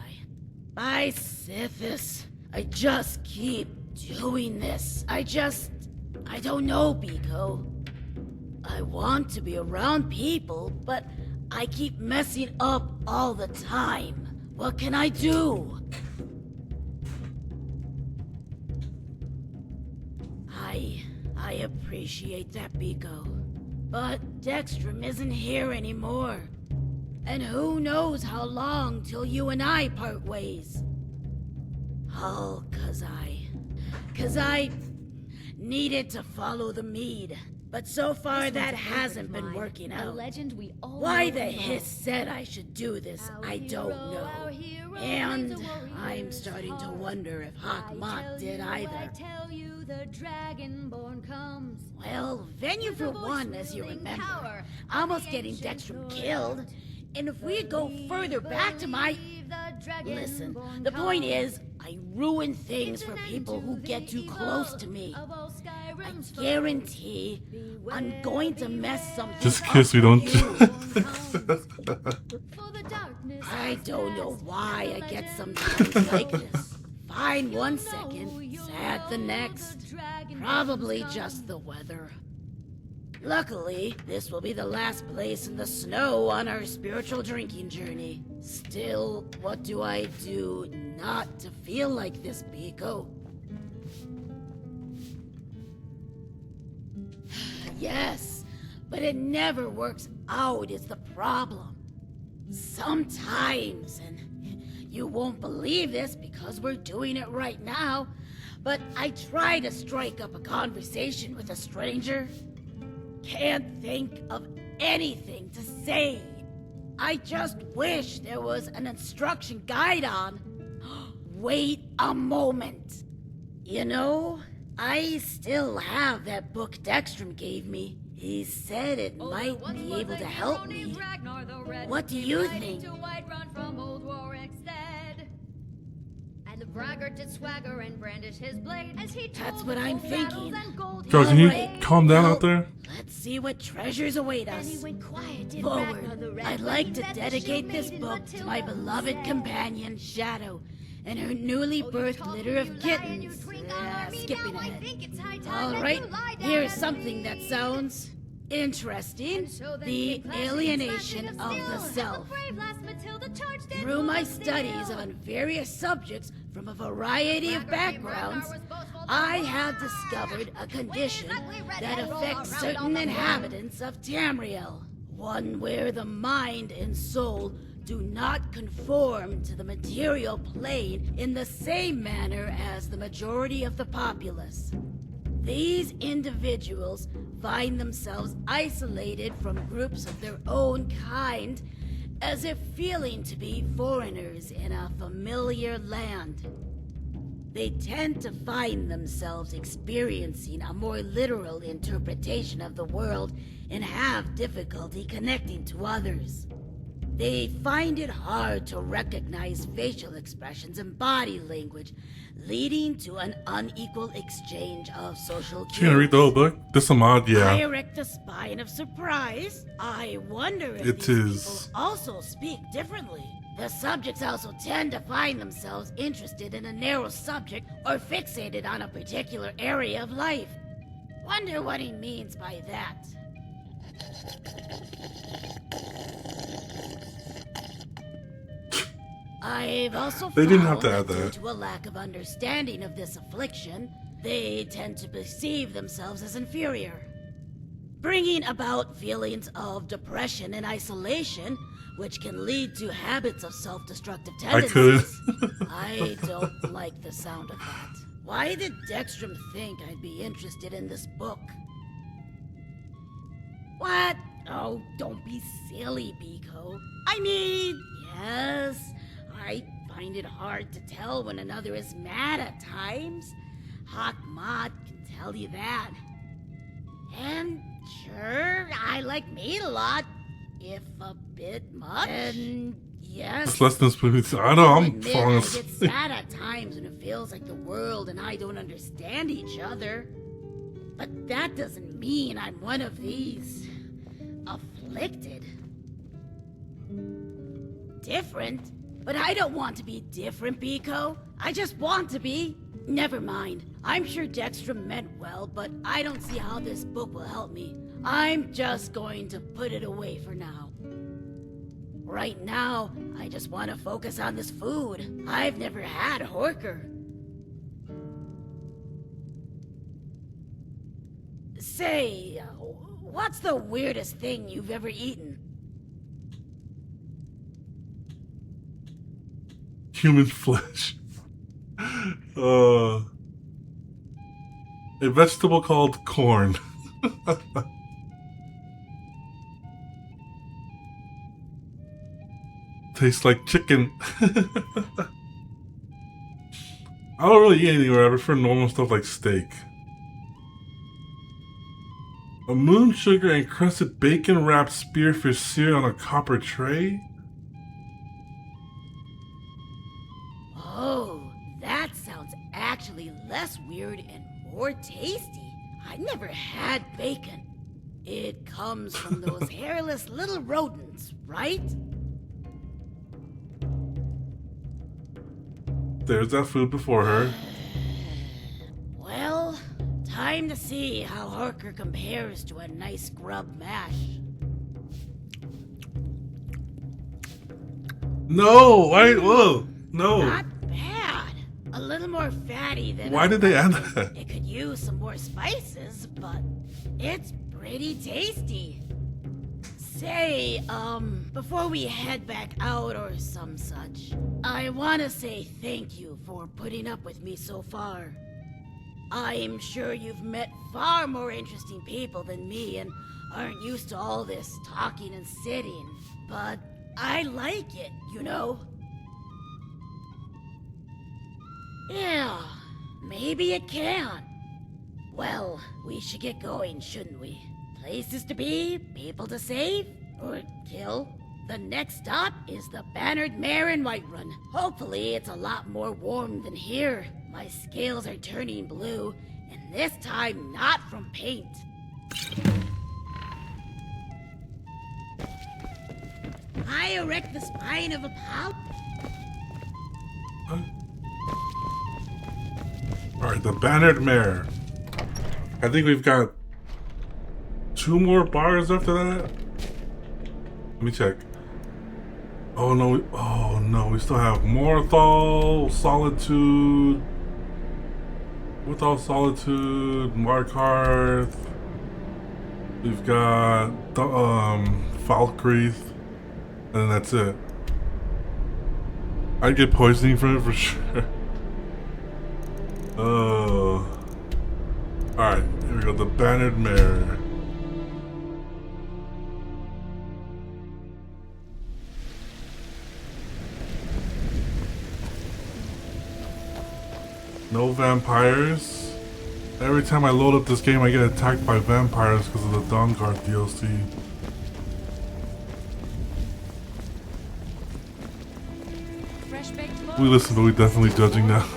By Sithis, I just keep doing this. I don't know, Beeko. I want to be around people, but I keep messing up all the time. What can I do? I appreciate that, Beeko. But Dextrum isn't here anymore. And who knows how long till you and I part ways. All 'cause I needed to follow the mead. But so far that hasn't been working out. Why the hiss said I should do this, I don't know. And I I'm starting to wonder if Hakmat did either. I tell you the dragonborn comes. Well, venue for one, as you remember. Almost getting Dextrum killed. And if we go further back to my... Listen, the point is, I ruin things for people who get too close to me. I guarantee I'm going to mess something Just in case we don't. I don't know why I get sometimes like this. Fine one second, sad the next. Probably just the weather. Luckily, this will be the last place in the snow on our spiritual drinking journey. Still, what do I do not to feel like this, Beeko? Yes, but it never works out is the problem. Sometimes, and you won't believe this because we're doing it right now, but I try to strike up a conversation with a stranger. Can't think of anything to say. I just wish there was an instruction guide on. Wait a moment. You know, I still have that book Dextrum gave me. He said it might be able to help me. What do you think? And the braggart did swagger and brandish his blade as he That's what I'm thinking. Joe, can you calm down out there? Let's see what treasures await us. Forward, I'd like to dedicate this book to my beloved companion, Shadow, and her newly birthed litter of kittens. Skipping ahead. Alright, here's something that sounds interesting. The alienation of the self. Through my studies on various subjects from a variety of backgrounds, I have discovered a condition that affects certain inhabitants of Tamriel. One where the mind and soul do not conform to the material plane in the same manner as the majority of the populace. These individuals find themselves isolated from groups of their own kind, as if feeling to be foreigners in a familiar land. They tend to find themselves experiencing a more literal interpretation of the world and have difficulty connecting to others. They find it hard to recognize facial expressions and body language, leading to an unequal exchange of social cues. You gonna read the whole book? This is odd, yeah. I erect a spine of surprise. I wonder if It these is. people also speak differently. The subjects also tend to find themselves interested in a narrow subject or fixated on a particular area of life. Wonder what he means by that. I've also They didn't have found to add due that. to a lack of understanding of this affliction, they tend to perceive themselves as inferior, bringing about feelings of depression and isolation, which can lead to habits of self-destructive tendencies. I don't like the sound of that. Why did Dextrum think I'd be interested in this book? What? Oh, don't be silly, Beeko. I mean, yes, I find it hard to tell when another is mad at times. Hakmat can tell you that. And sure, I like meat a lot, if a bit much. And yes, It's less than smooth. I know, I'm admit falling I asleep. get sad at times when it feels like the world and I don't understand each other. But that doesn't mean I'm one of these afflicted. Different? But I don't want to be different, Beeko. I just want to be. Never mind. I'm sure Dextrum meant well, but I don't see how this book will help me. I'm just going to put it away for now. Right now, I just want to focus on this food. I've never had Horker. Say, what's the weirdest thing you've ever eaten? Human flesh. A vegetable called corn. Tastes like chicken. I don't really eat anywhere. I prefer normal stuff like steak. A moon sugar encrusted bacon wrapped spearfish cereal on a copper tray? Oh, that sounds actually less weird and more tasty. I never had bacon. It comes from those hairless little rodents, right? There's that food before her. Well, time to see how Harker compares to a nice grub mash. No! Whoa! No! Not bad. A little more fatty than Why did they add that? It could use some more spices, but it's pretty tasty. Say, before we head back out or some such, I want to say thank you for putting up with me so far. I'm sure you've met far more interesting people than me and aren't used to all this talking and sitting, but I like it, you know? Yeah, maybe it can. Well, we should get going, shouldn't we? Places to be, people to save, or kill. The next stop is the Bannered Mare in Whiterun. Hopefully it's a lot more warm than here. My scales are turning blue, and this time not from paint. I erect the spine of a pout. Alright, the Bannered Mare. I think we've got 2 more bars after that. Let me check. Oh no, we still have Morthal, Solitude, Withal Solitude, Markarth. We've got Falkreath, and then that's it. I'd get poisoning from it for sure. Oh. Alright, here we go, the Bannered Mare. No vampires. Every time I load up this game, I get attacked by vampires because of the Dawnguard DLC. We listen, but we're definitely judging now.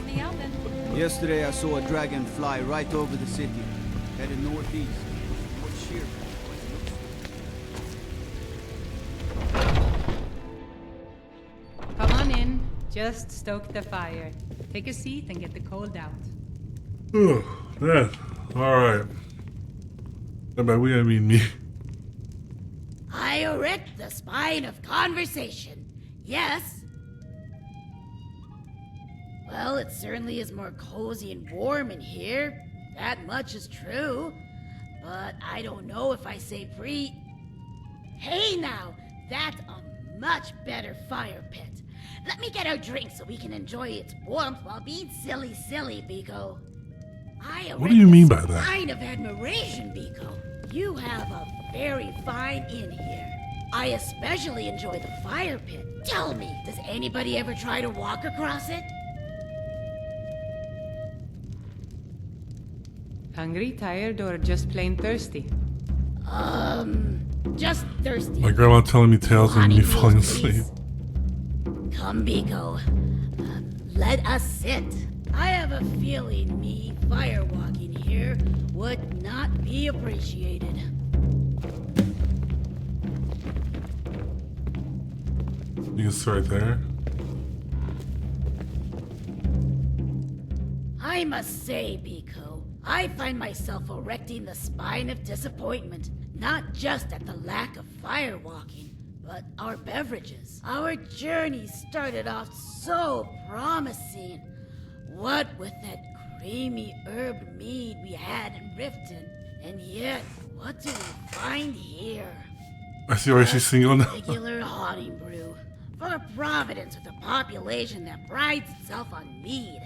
Yesterday I saw a dragon fly right over the city, headed northeast. What's sheer? Come on in. Just stoke the fire. Take a seat and get the cold out. Yeah, alright. And by we, I mean me. I erect the spine of conversation. Yes? Well, it certainly is more cozy and warm in here. That much is true. But I don't know if I say Hey now, that's a much better fire pit. Let me get our drink so we can enjoy its warmth while being silly, Beeko. What do you mean by that? Sign of admiration, Beeko. You have a very fine inn here. I especially enjoy the fire pit. Tell me, does anybody ever try to walk across it? Hungry, tired, or just plain thirsty? Just thirsty. My grandma telling me tales of me falling asleep. Come, Beeko. Let us sit. I have a feeling me firewalking here would not be appreciated. You can sit right there. I must say, Beeko, I find myself erecting the spine of disappointment, not just at the lack of firewalking, but our beverages. Our journey started off so promising. What with that creamy herb mead we had in Riften, and yet, what do we find here? I see why she's single now. Regular haunting brew. For a providence with a population that prides itself on mead,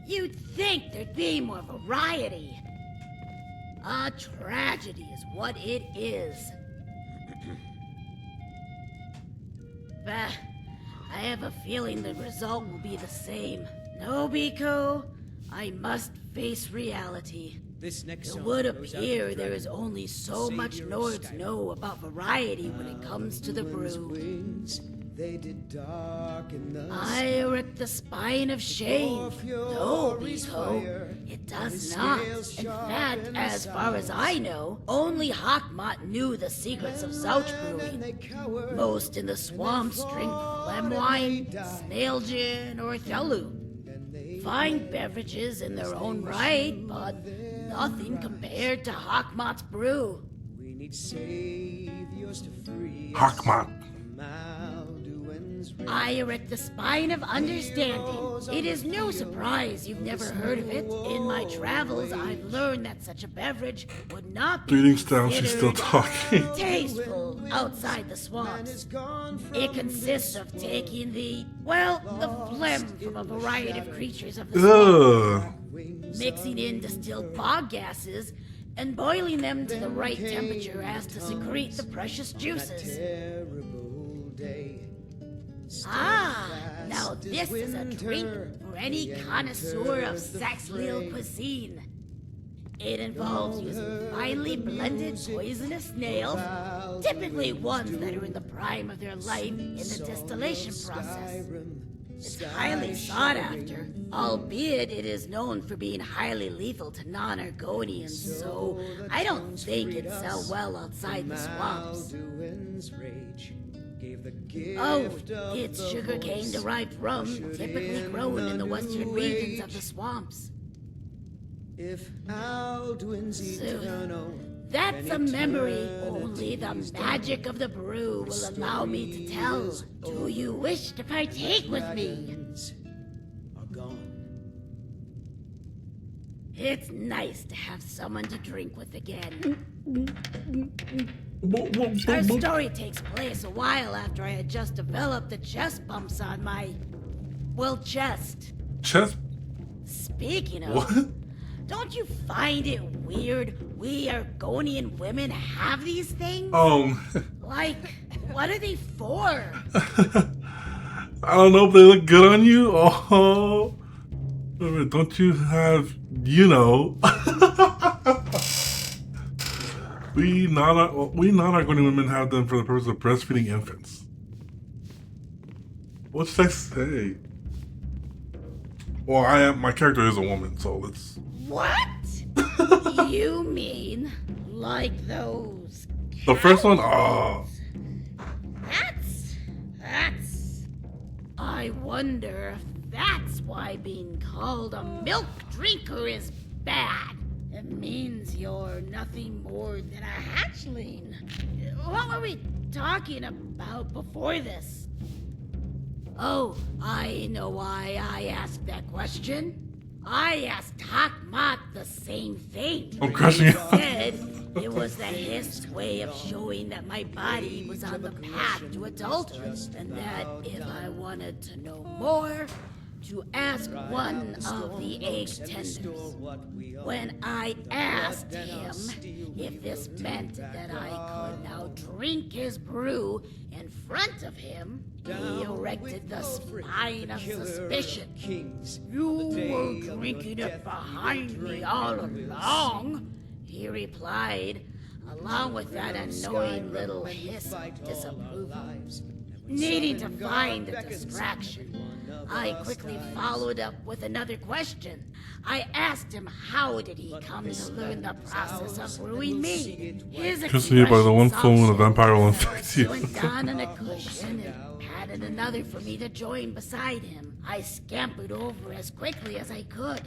you'd think there'd be more variety. A tragedy is what it is. Bah, I have a feeling the result will be the same. No, Beeko? I must face reality. This next It song would goes out to appear the there is dragon, only so much savior of Nords Skyrim. know about variety when it comes to the brew. Wings, they did darken the I erect the spine of shame. No, Beeko, it does not. In fact, as far as I know, only Hakmat knew the secrets of Zouch brewing. Most in the swamps drink phlegm wine, snail gin, or thelu. Fine beverages in their own right, but nothing compared to Hakmat's brew. We need saviors to free Hakmat. I erect the spine of understanding. It is no surprise you've never heard of it. In my travels, I've learned that such a beverage would not be Greetings down, she's still talking. tasteful outside the swamps. It consists of taking the phlegm from a variety of creatures of the swamp, mixing in distilled bog gases, and boiling them to the right temperature as to secrete the precious juices. Now this is a drink for any connoisseur of Saxhleel cuisine. It involves using finely blended poisonous snails, typically ones that are in the prime of their life in the distillation process. It's highly sought after, albeit it is known for being highly lethal to non-Argonians, so I don't think it'd sell well outside the swamps. Oh, it's sugarcane-derived rum, typically grown in the western regions of the swamps. So, that's a memory only the magic of the brew will allow me to tell. Do you wish to partake with me? It's nice to have someone to drink with again. Our story takes place a while after I had just developed the chest bumps on my, chest. Chest? Speaking of, What? don't you find it weird we Argonian women have these things? Like, what are they for? I don't know if they look good on you. Oh, don't you have, we non-Argonian women have them for the purpose of breastfeeding infants. What should I say? Well, my character is a woman, so let's... What? You mean like those? The first one? Oh. That's... I wonder if that's why being called a milk drinker is bad. It means you're nothing more than a hatchling. What were we talking about before this? Oh, I know why I asked that question. I asked Hakmat the same thing. I'm crushing it. He said it was the Hist's way of showing that my body was on the path to adulthood, and that if I wanted to know more, to ask one of the egg tenders. When I asked him if this meant that I could now drink his brew in front of him, he erected the spine of suspicion. You were drinking it behind me all along, he replied, along with that annoying little hiss of disapproval. Needing to find a distraction, I quickly followed up with another question. I asked him how did he come to learn the process of brewing me. His Just me by the one phone when a vampire will infect you. went down on a cushion and patted another for me to join beside him. I scampered over as quickly as I could.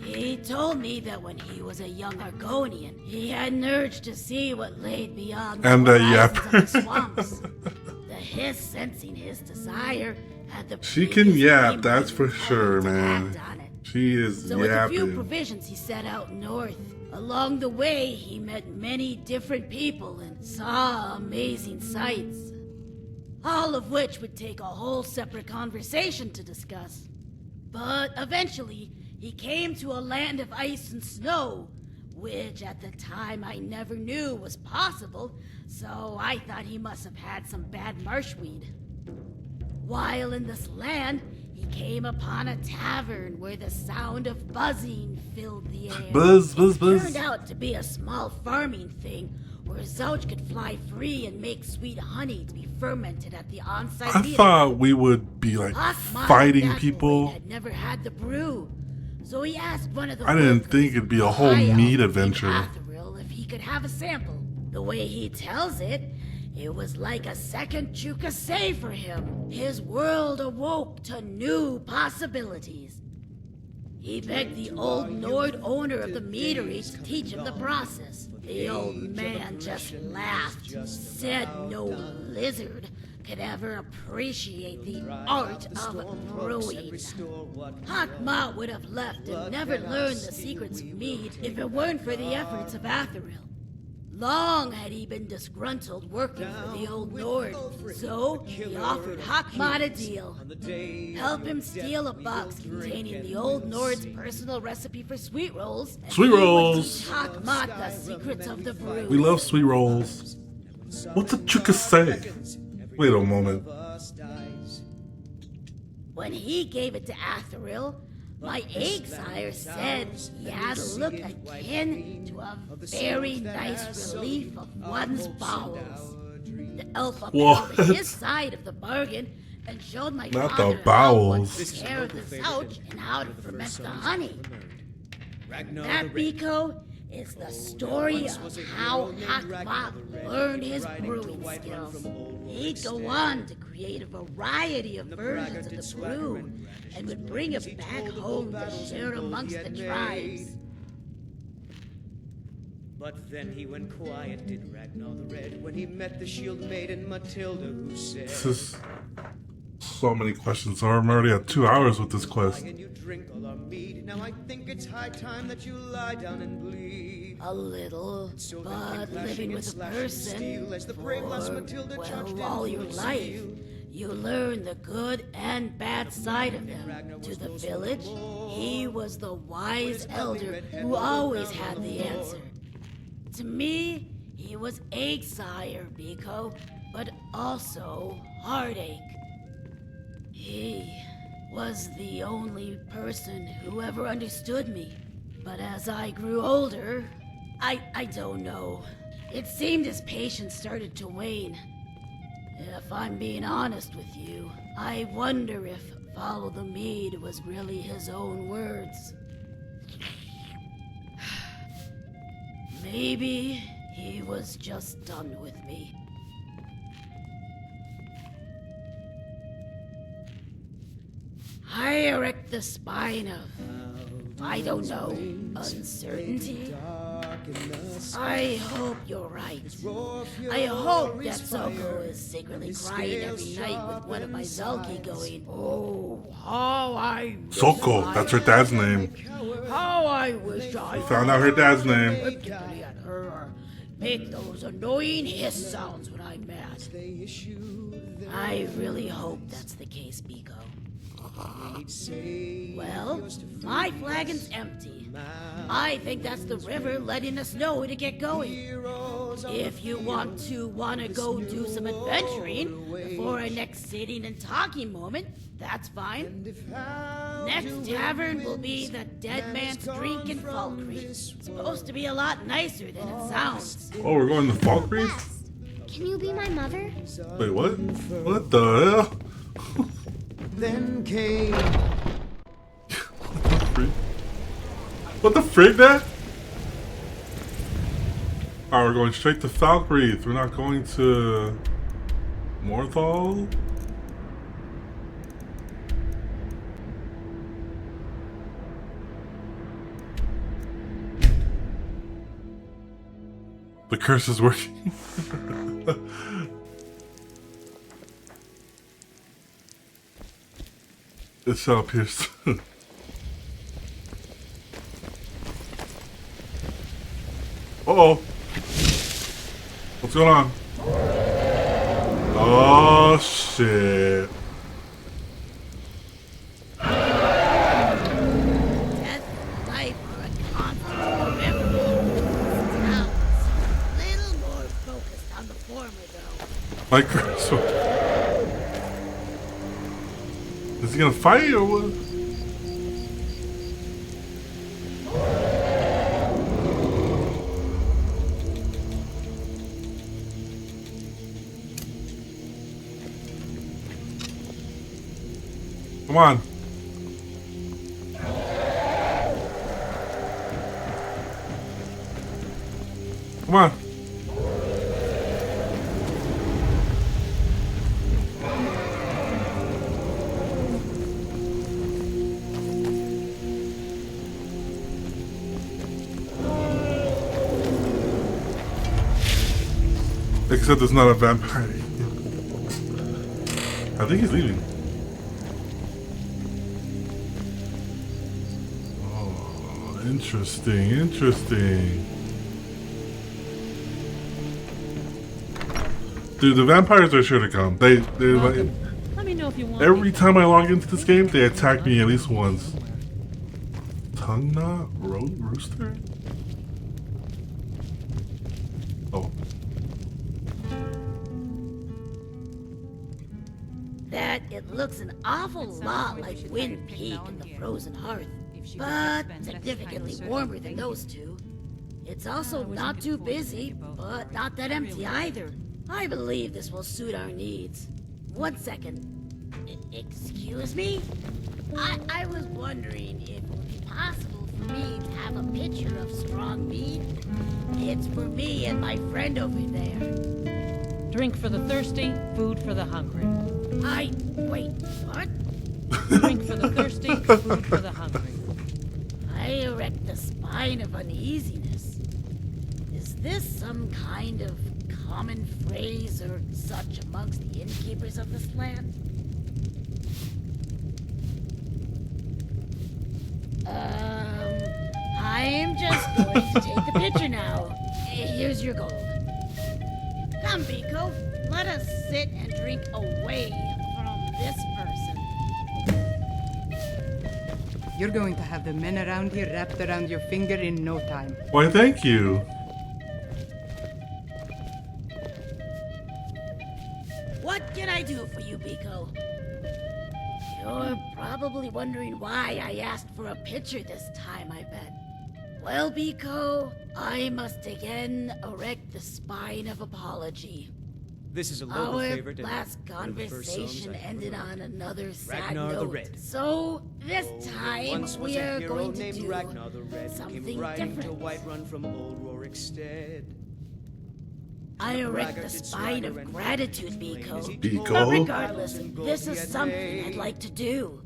He told me that when he was a young Argonian, he had an urge to see what lay beyond the horizons of the swamps. The hiss, sensing his desire, had the She can yap, that's for sure, man. She is so with a few yapping. provisions, he set out north. Along the way, he met many different people and saw amazing sights. All of which would take a whole separate conversation to discuss. But eventually, he came to a land of ice and snow, which at the time I never knew was possible, so I thought he must have had some bad marshweed. While in this land, he came upon a tavern where the sound of buzzing filled the air. Buzz, buzz, It buzz. turned out to be a small farming thing where Zouch could fly free and make sweet honey to be fermented at the on-site I meeting. thought we would be like Hawkmod fighting at that people. point had never had the brew, so he asked one of the I didn't workers think it'd be a whole high meat up in adventure. Athril if he could have a sample. The way he tells it, it was like a second Chukasei for him. His world awoke to new possibilities. He begged the old Nord owner of the meadery to teach him the process. The old man just laughed, said no lizard could ever appreciate the art of brewing. Hawkmod would have left and never learned the secrets of mead if it weren't for the efforts of Athril. Long had he been disgruntled working for the old Nord, so he offered Hawkmod a deal. Help him steal a box containing the old Nord's personal recipe for sweet rolls. And Sweet he would rolls. teach Hawkmod the secrets of the brew. We love sweet rolls. What's a Chukasei? Wait a moment. When he gave it to Athril, my egg-sire said he had a look akin to a very nice relief of one's bowels. The elf upheld What? his side of the bargain and showed my Not the father how bowels. one took care of the Zouch and how to ferment the honey. That Beeko is the story of how Hawkmod learned his brewing skills. He'd go on to create a variety of versions of the brew and would bring it back home to share amongst the tribes. But then he went quiet, did Ragnar the Red, when he met the shield maiden Matilda, who said, This is so many questions. I'm already at 2 hours with this quest. and you drink all our mead. Now I think it's high time that you lie down and bleed. A little, but living with a person as the brave lass for, Matilda charged in all your full life, steel. you learn the good and bad side of him. To the village, he was the wise elder who always had the answer. To me, he was egg-sire, Beeko, but also heartache. He was the only person who ever understood me. But as I grew older, I don't know. It seemed his patience started to wane. If I'm being honest with you, I wonder if follow the mead was really his own words. Maybe he was just done with me. I erect the spine of, I don't know, uncertainty. I hope you're right. I hope that Zoko is secretly crying every night with one of my Zalki going, oh, how I wish Zoko, I that's her dad's name. How I wish I We found out her dad's name. Particularly at her. Make those annoying hiss sounds when I'm mad. I really hope that's the case, Beeko. Well, my flagon's empty. I think that's the river letting us know to get going. If you want to go do some adventuring before our next sitting and talking moment, that's fine. Next tavern will be the Dead Man's Drink in Falkreath. Supposed to be a lot nicer than it sounds. Oh, we're going to Falkreath? Can you be my mother? Wait, what? What the hell? Then came. What the frig, man? Alright, we're going straight to Falkreath. We're not going to Morthal? The curse is working. It shall pierce. Uh-oh. What's going on? Oh, shit. Death and life are a constant remember. Now, a little more focused on the former, though. Like, so, is he gonna fight or what? Come on. Come on. Except it's not a vampire. I think he's leaving. Oh, interesting, interesting. Dude, the vampires are sure to come. They like, Let me know if you want every time I log into this game, they attack me at least once. Tongue knot? Rooster? Oh. That it looks an awful lot like Wind Peak and the Frozen Hearth, but significantly warmer than those two. It's also not too busy, but not that empty either. I believe this will suit our needs. 1 second. Excuse me? I was wondering if it would be possible for me to have a pitcher of strong mead. It's for me and my friend over there. Drink for the thirsty, food for the hungry. Wait, what? Drink for the thirsty, food for the hungry. I erect the spine of uneasiness. Is this some kind of common phrase or such amongst the innkeepers of this land? I'm just going to take the picture now. Here's your gold. Come, Beeko. Let us sit and drink away from this person. You're going to have the men around here wrapped around your finger in no time. Why, thank you. What can I do for you, Beeko? You're probably wondering why I asked for a picture this time, I bet. Well, Beeko, I must again erect the spine of apology. This is a local Our favorite. last conversation ended on another sad Ragnar the note. Red. So this time Once was we a are hero going to named do Ragnar the Red, something came riding to different. Whiterun from old Rorikstead. I erect the Braggart did spine swagger of and gratitude, flame Beeko. as he Beeko? But told regardless, Isles and gold this he is had something made. I'd like to do.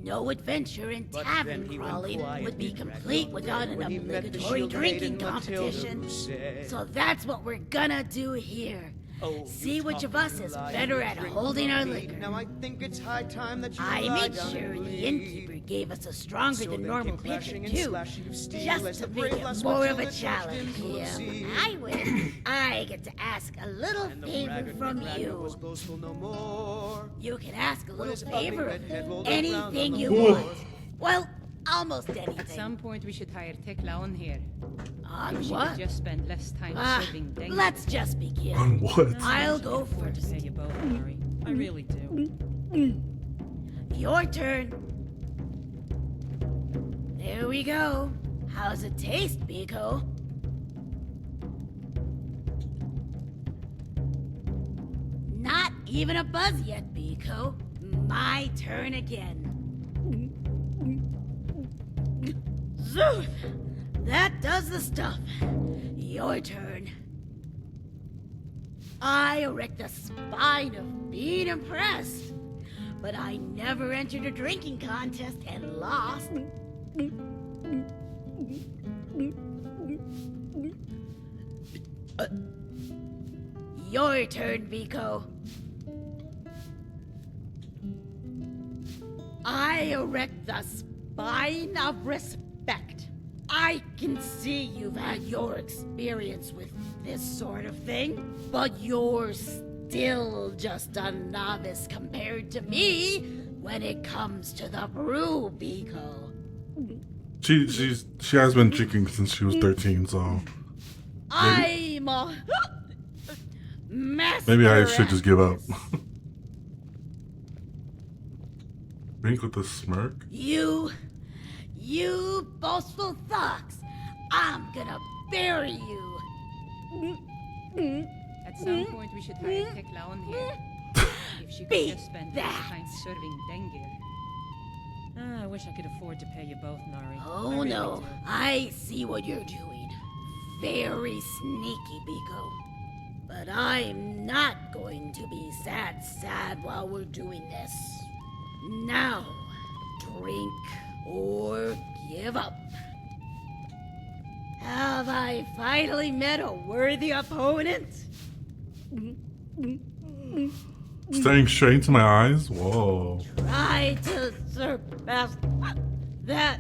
No adventure in But tavern then he went crawling quiet, would be did complete Ragnar without an when he met the obligatory shield drinking maiden Matilda, competition. who said, So that's what we're gonna do here. "Oh, See you which of talk us is lie, better you at drink holding from our me. liquor. Now I think it's high time that you I lie made down sure and the bleed." innkeeper gave us a stronger So than then normal came pitcher clashing and too, slashing of steel just as to the make brave it lass more of a Matilda touched challenge. into the Yeah, sea. I win. I get to ask a little And the favor braggart from Ragnar you. was boastful no more. You can ask a When little his ugly favor red of head me. rolled around Anything on the you floor. want. Well, almost anything. At some point, we should hire Tekla on here. On She what? could just spend less time serving Deng. Let's just begin. On what? I'll go first. Pay you both, Mary. I really do. Your turn. There we go. How's it taste, Beeko? Not even a buzz yet, Beeko. My turn again. Zoot! That does the stuff. Your turn. I erect the spine of being impressed. But I never entered a drinking contest and lost. Your turn, Beeko. I erect the spine of respect. I can see you've had your experience with this sort of thing, but you're still just a novice compared to me when it comes to the brew, Beeko. She has been drinking since she was 13, so I'm a master. maybe I should just give up. Drink with a smirk? You boastful thugs! I'm gonna bury you! At some point, we should hire Tekla on here. If she could just spend less time serving Dengir. I wish I could afford to pay you both, Nari. Oh I really no, do. I see what you're doing. Very sneaky, Beeko. But I'm not going to be sad while we're doing this. Now, drink or give up. Have I finally met a worthy opponent? Staring straight into my eyes? Whoa. Try to surpass that.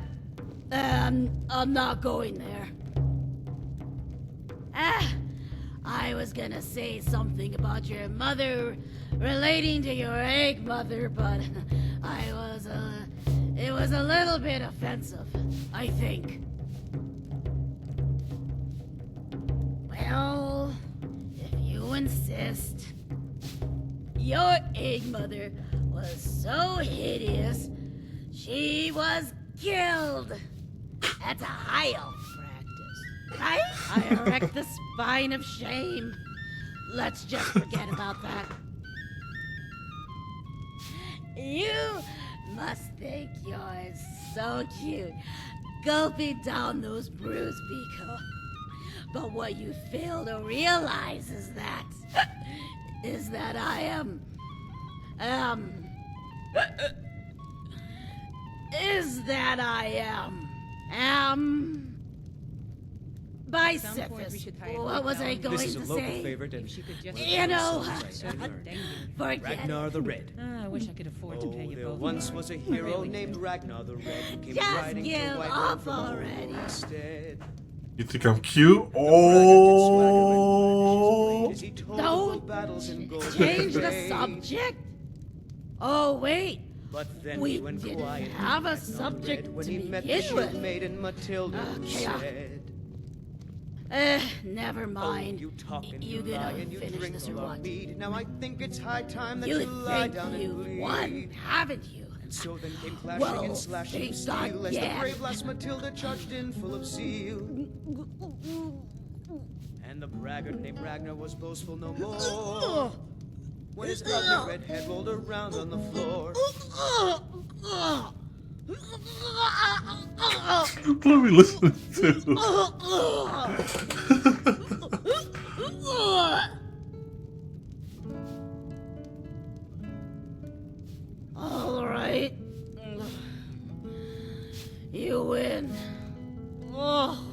I'm not going there. I was gonna say something about your mother relating to your egg mother, but it was a little bit offensive, I think. Well, if you insist. Your egg mother was so hideous, she was killed. That's a high elf practice, right? I erect the spine of shame. Let's just forget about that. You must think you're so cute, gulping down those brews, Beeko. But what you fail to realize is that I am bisexual. What was I going to say? This is a local favorite, and you know, forget Ragnar the Red. I wish I could afford to pay you There both. once was a Nari. hero I really named do. Ragnar the Red who came Just riding to give White up from already. instead. You think I'm cute? Oh! As he told Don't of battles in Golden change the Glade. subject. Oh wait, But then we he went didn't quiet have a Ragnar the subject Red when to he met the begin shield with. maiden Matilda who Okay, said, never mind. Oh, you talk and You you gonna lie and you finish drink this or all our what? mead. Now I think it's high time that You you lie think down and you bleed. won, haven't you? And so then came clashing Well, and slashing thank steel God, as yeah. the brave lass Matilda charged in full of zeal. And the braggart named Ragnar was boastful no more. When his ugly red head rolled around on the floor. What are we listening to? All right. You win. Oh,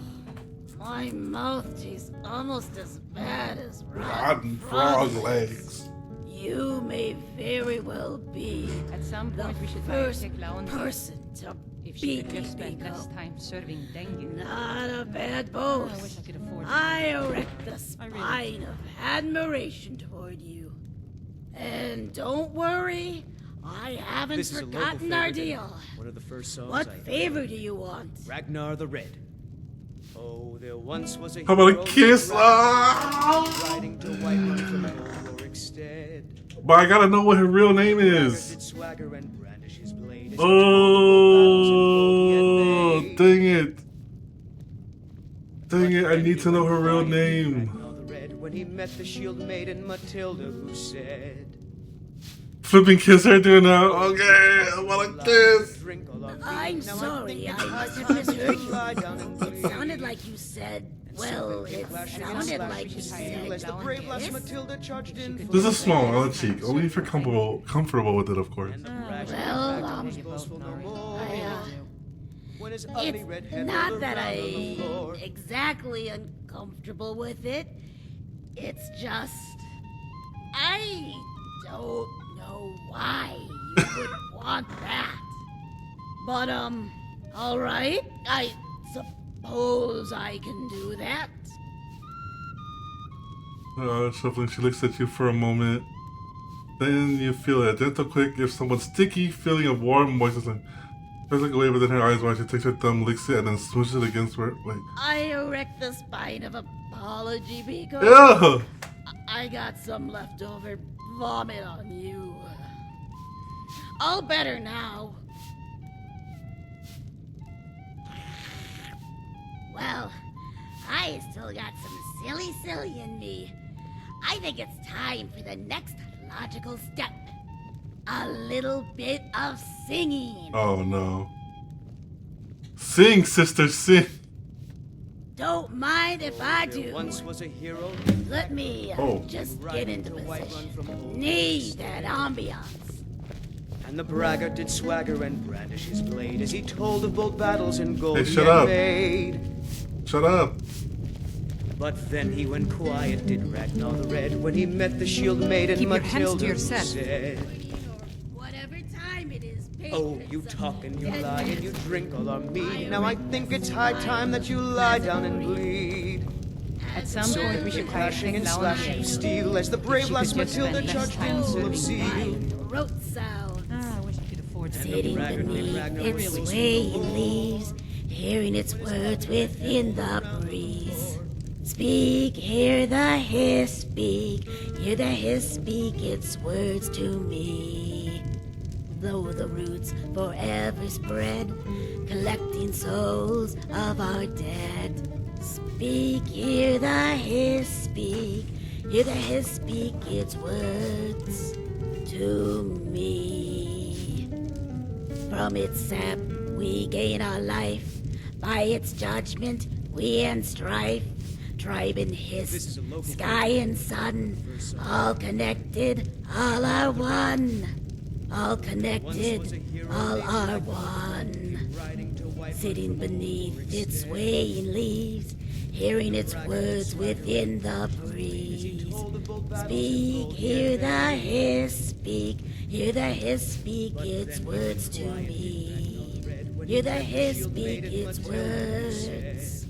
my mouth tastes almost as bad as Rotten frog legs. You may very well be At some the point, we should hire first Tekla on here. person to If she beat could me, just spend less Beeko. time serving Dengir. Not a bad boast. I wish I could afford to. I erect the I really spine of admiration toward you. And don't worry, I haven't This is a local forgotten our favorite, deal. one of the first songs What I favor do you want? Ragnar the Red. Oh, there once was a How about a hero kiss? named Ragnar, Ah! riding to White from Ulrichstead. But I gotta know what her real name is. Did swagger and brandish his blade as he Oh, told of dang it. Dang it, I need to know her real name. Ragnar the Red when he met the shield maiden Matilda who said, Flipping kiss her doing that. Okay, I want a kiss. drink all our I'm Now I sorry, think I it's must high have time misheard to you. lie down and It bleed. sounded like you said, well, it sounded like you said, As the brave lass Matilda charged in full This is of small on the rage. cheek. Only if you're comfortable with it, of course. well, When his ugly it's red head not rolled that around on the I'm floor. exactly uncomfortable with it. It's just, I don't know why you would want that. But, alright, I suppose I can do that. Shuffling, she looks at you for a moment. Then you feel a gentle quick, gives someone sticky feeling of warm moistness. There's like a wave within her eyes while she takes her thumb, licks it, and then smooshes it against her. Wait. I erect the spine of apology because Ew! I got some leftover vomit on you. All better now. Well, I still got some silly in me. I think it's time for the next logical step. A little bit of singing. Oh no. Sing, sister, sing. Don't mind if I do. Once was a hero. Let me just get into position. Need that ambiance. And the braggart did swagger and brandish his blade as he told of bold battles in gold Hey, he shut had up. made. Shut up. But then he went quiet, did Ragnar the Red, when he met the shield maiden Keep your hands to Matilda, who yourself. said, Whatever time it is, "Oh, you talk and you lie and you drink all our mead. Now I think it's high time that you lie down and bleed." At some So point, there we came should hire clashing and Tekla on slashing of here. steel as the brave She lass could just Matilda spend less charged time in full of serving zeal. Throat sounds. Ah, I wish I could afford to. Sitting beneath its swaying leaves, hearing its words within the breeze. Speak, hear the hiss speak, hear the hiss speak its words to me. Though the roots forever spread, collecting souls of our dead. Speak, hear the hiss speak, hear the hiss speak its words to me. From its sap we gain our life, by its judgment we end strife. Tribe and hiss, sky and sun, all connected, all are one. All connected, all are one. Sitting beneath its swaying leaves, hearing its words within the breeze. Speak, hear the hiss speak, hear the hiss speak its words to me. Hear the hiss speak its words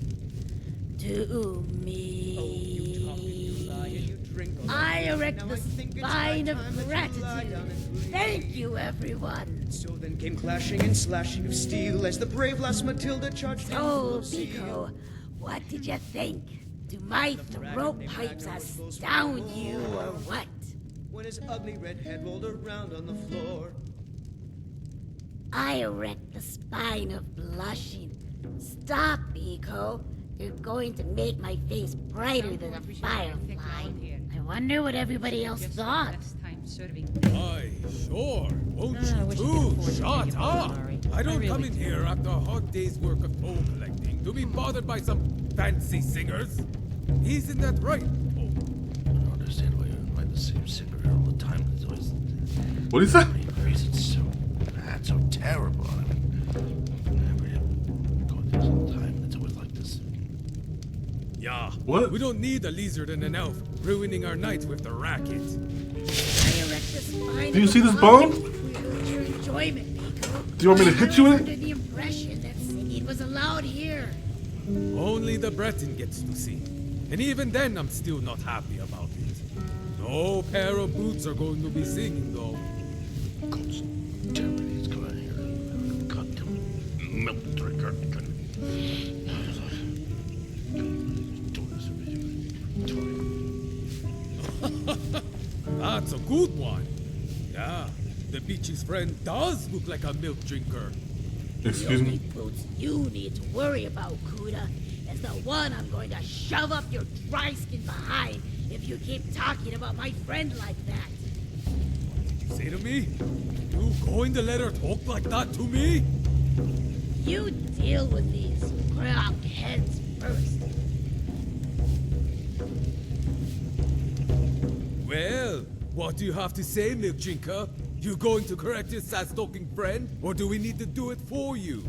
to me. I erect the spine of gratitude. Thank you, everyone. So then came clashing and slashing of steel as the brave lass Matilda charged in full Oh, of zeal. Beeko, what did you think? Do my throat pipes astound you, or what? When his ugly red head rolled around on the floor. I erect the spine of blushing. Stop, Beeko. You're going to make my face brighter than a firefly. I wonder what everybody else thought. Aye, sure. Won't Ah, I wish I you could too? afford to Shut make it up! more, Mari. I don't I come really in do. here after a hard day's work of toll collecting to be bothered by some fancy singers. Isn't that right? I don't understand why you invite the same singer all the time. It's always. What do you say? It's so bad, so terrible. I mean, every time it's always like this. Yeah. What? We don't need a lizard and an elf ruining our nights with the racket. I erect the spine Do you of see this blushing bone? for your enjoyment, Beeko. Do you want me to hit you I with was it? under the impression that singing was allowed here. Only the Breton gets to see. And even then, I'm still not happy about it. No pair of boots are going to be singing, though. Damn it, he's going here. Goddamn milk drinker. That's a good one. Yeah, the beach's friend does look like a milk drinker. Excuse The only me? boots you need to worry about, Kuda, is the one I'm going to shove up your dry skin behind if you keep talking about my friend like that. Did you say to me? You going to let her talk like that to me? You deal with these cropped heads first. Well, what do you have to say, milk drinker? You going to correct your sass-talking friend, or do we need to do it for you?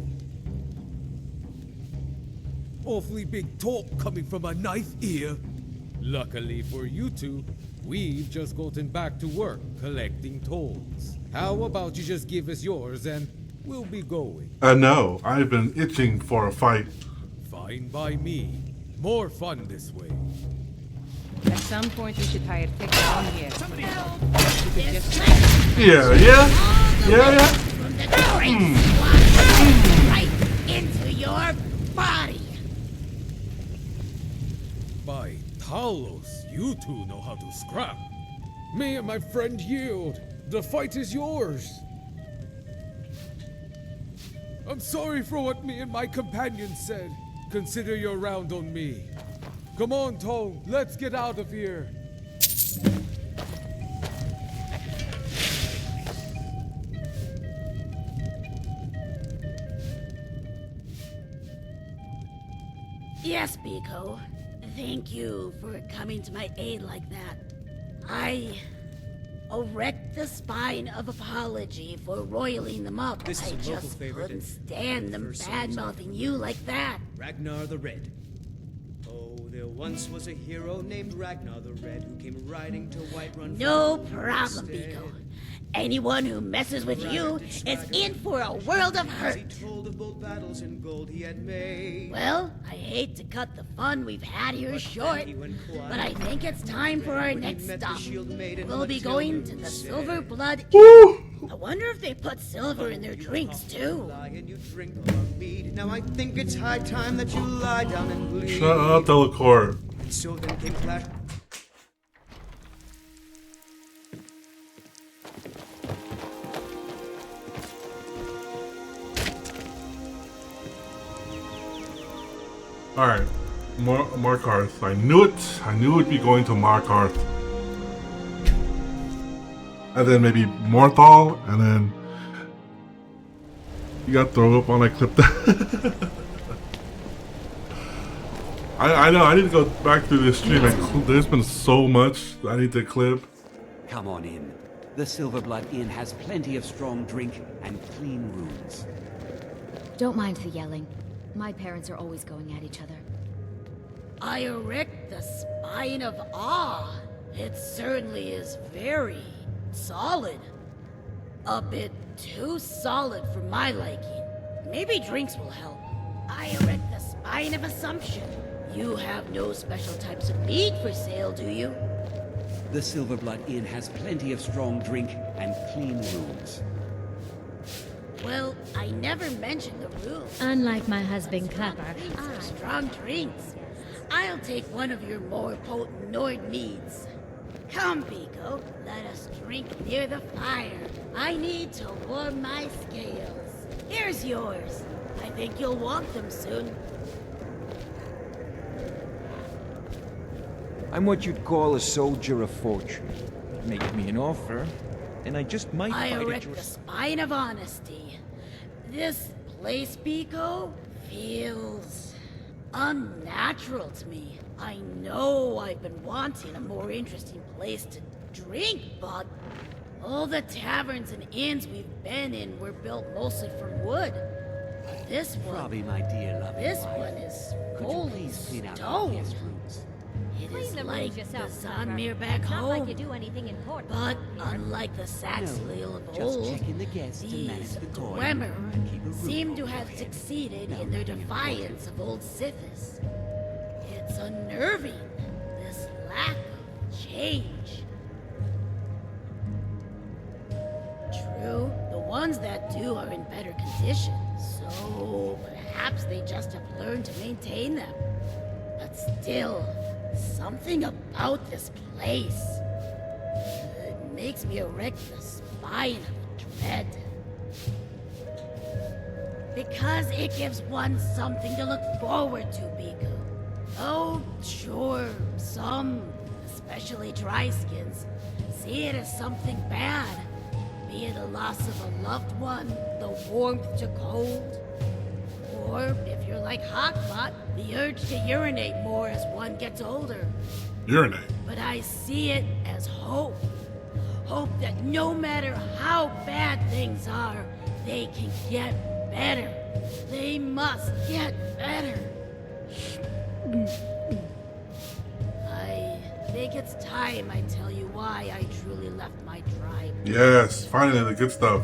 Awfully big talk coming from a knife ear. Luckily for you two, we've just gotten back to work collecting tolls. How about you just give us yours and we'll be going? No, I've been itching for a fight. Fine by me. More fun this way. At some point, we should hire Tekla on here. Somebody help! Yeah, yeah. Yeah, From the great swat right into your body. By Talos, you two know how to scrap. Me and my friend yield. The fight is yours. I'm sorry for what me and my companions said. consider your round on me. Come on, Tone, let's get out of here. Yes, Beeko. Thank you for coming to my aid like that. I erect the spine of apology for roiling them up. This is I a local just favorite couldn't and stand them first bad-mouthing you like that. Ragnar the Red. Oh, there once was a hero named Ragnar the Red who came riding to Whiterun. No problem, Beeko. Anyone who messes with you is in for a world of hurt. He told of bold battles and gold he had made. Well, I hate to cut the fun we've had here short, but I think it's time for our next stop. We'll be going to the Silver Blood Inn. I wonder if they put silver in their drinks, too. Now I think it's high time that you lie down and bleed. Shut up, Delacour. And so then came Clash. Alright, Markarth. I knew it. I knew it'd be going to Markarth. And then maybe Morthal, and then you got thrown up on. I clipped that. I know, I need to go back through this stream. There's been so much I need to clip. Come on in. The Silverblood Inn has plenty of strong drink and clean rooms. Don't mind the yelling. My parents are always going at each other. I erect the spine of awe. It certainly is very solid. A bit too solid for my liking. Maybe drinks will help. I erect the spine of assumption. You have no special types of meat for sale, do you? The Silverblood Inn has plenty of strong drink and clean rooms. Well, I never mentioned the room. Unlike my husband Clapper, Strong drinks. I'll take one of your more potent Nord meads. Come, Beeko, let us drink near the fire. I need to warm my scales. Here's yours. I think you'll want them soon. I'm what you'd call a soldier of fortune. Make me an offer, and I just might I bite at erect your... the spine of honesty. This place, Beeko, feels unnatural to me. I know I've been wanting a more interesting place to drink, but all the taverns and inns we've been in were built mostly from wood. But this one, Probably, my dear loving this wife. one is Could you holy please clean out our stone. guest rooms? It Clean is the like rooms yourself, the Clapper. Zanmir back It's not home. like you do anything important. But unlike the Saxleel of just old, checking the guests and manage these the toy. Bremer Keep a roof seem over to have your head. succeeded Now in their nothing defiance of old Sithis. It's unnerving, this lack of change. True, the ones that do are in better condition, so perhaps they just have learned to maintain them. But still, something about this place. It makes me erect the spine of dread. Because it gives one something to look forward to, Beeko. Oh, sure, some, especially dry skins, see it as something bad. Be it a loss of a loved one, the warmth to cold. Or, if you're like Hakmat, the urge to urinate more as one gets older. Urinate. But I see it as hope. Hope that no matter how bad things are, they can get better. They must get better. I think it's time I tell you why I truly left my tribe. Yes, finally the good stuff.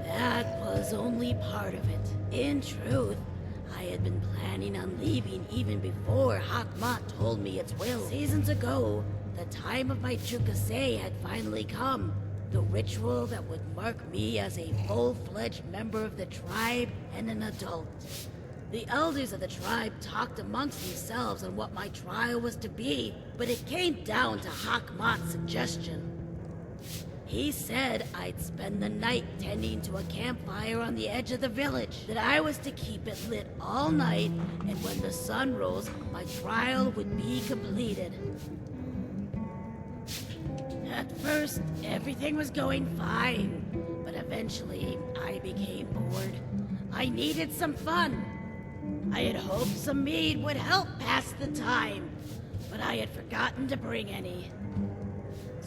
That was only part of it. In truth, I had been planning on leaving even before Hakmat told me its will. Seasons ago, the time of my Chukase had finally come. The ritual that would mark me as a full-fledged member of the tribe and an adult. The elders of the tribe talked amongst themselves on what my trial was to be, but it came down to Hakmat's suggestion. He said I'd spend the night tending to a campfire on the edge of the village, that I was to keep it lit all night, and when the sun rose, my trial would be completed. At first, everything was going fine, but eventually I became bored. I needed some fun. I had hoped some mead would help pass the time, but I had forgotten to bring any.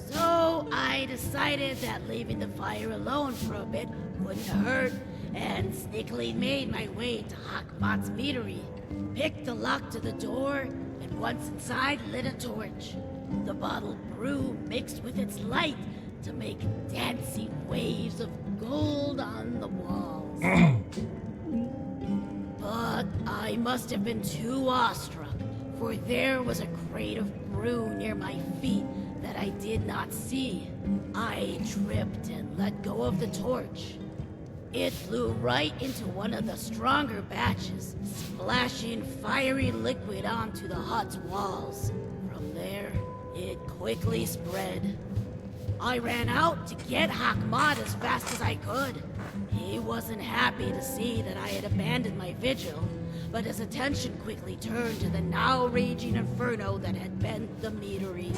So I decided that leaving the fire alone for a bit wouldn't hurt, and sneakily made my way to Hakmat's meadery, picked the lock to the door, and once inside lit a torch. The bottled brew mixed with its light to make dancing waves of gold on the walls. But I must have been too awestruck, for there was a crate of brew near my feet that I did not see. I tripped and let go of the torch. It flew right into one of the stronger batches, splashing fiery liquid onto the hut's walls. From there, it quickly spread. I ran out to get Hakmat as fast as I could. He wasn't happy to see that I had abandoned my vigil, but his attention quickly turned to the now raging inferno that had been the meadery.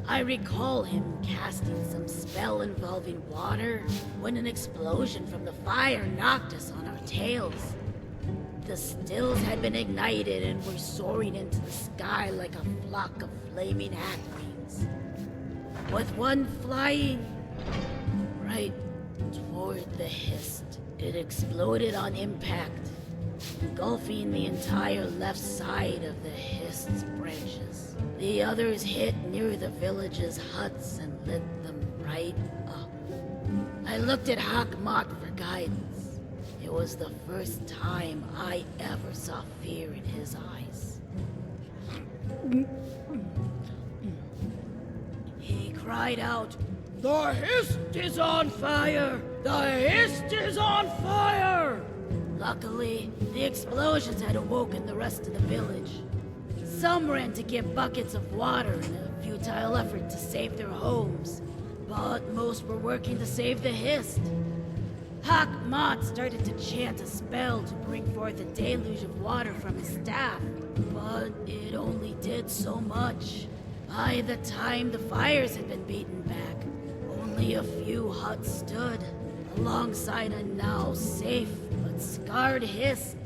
I recall him casting some spell involving water when an explosion from the fire knocked us on our tails. The stills had been ignited and were soaring into the sky like a flock of flaming hat-wings, with one flying right toward the hist. It exploded on impact, engulfing the entire left side of the hist's branches. The others hit near the village's huts and lit them right up. I looked at Hakmat for guidance. It was the first time I ever saw fear in his eyes. He cried out, "The hist is on fire! The hist is on fire!" Luckily, the explosions had awoken the rest of the village. Some ran to get buckets of water in a futile effort to save their homes, but most were working to save the hist. Hakmat started to chant a spell to bring forth a deluge of water from his staff, but it only did so much. By the time the fires had been beaten back, only a few huts stood, alongside a now safe but scarred hist.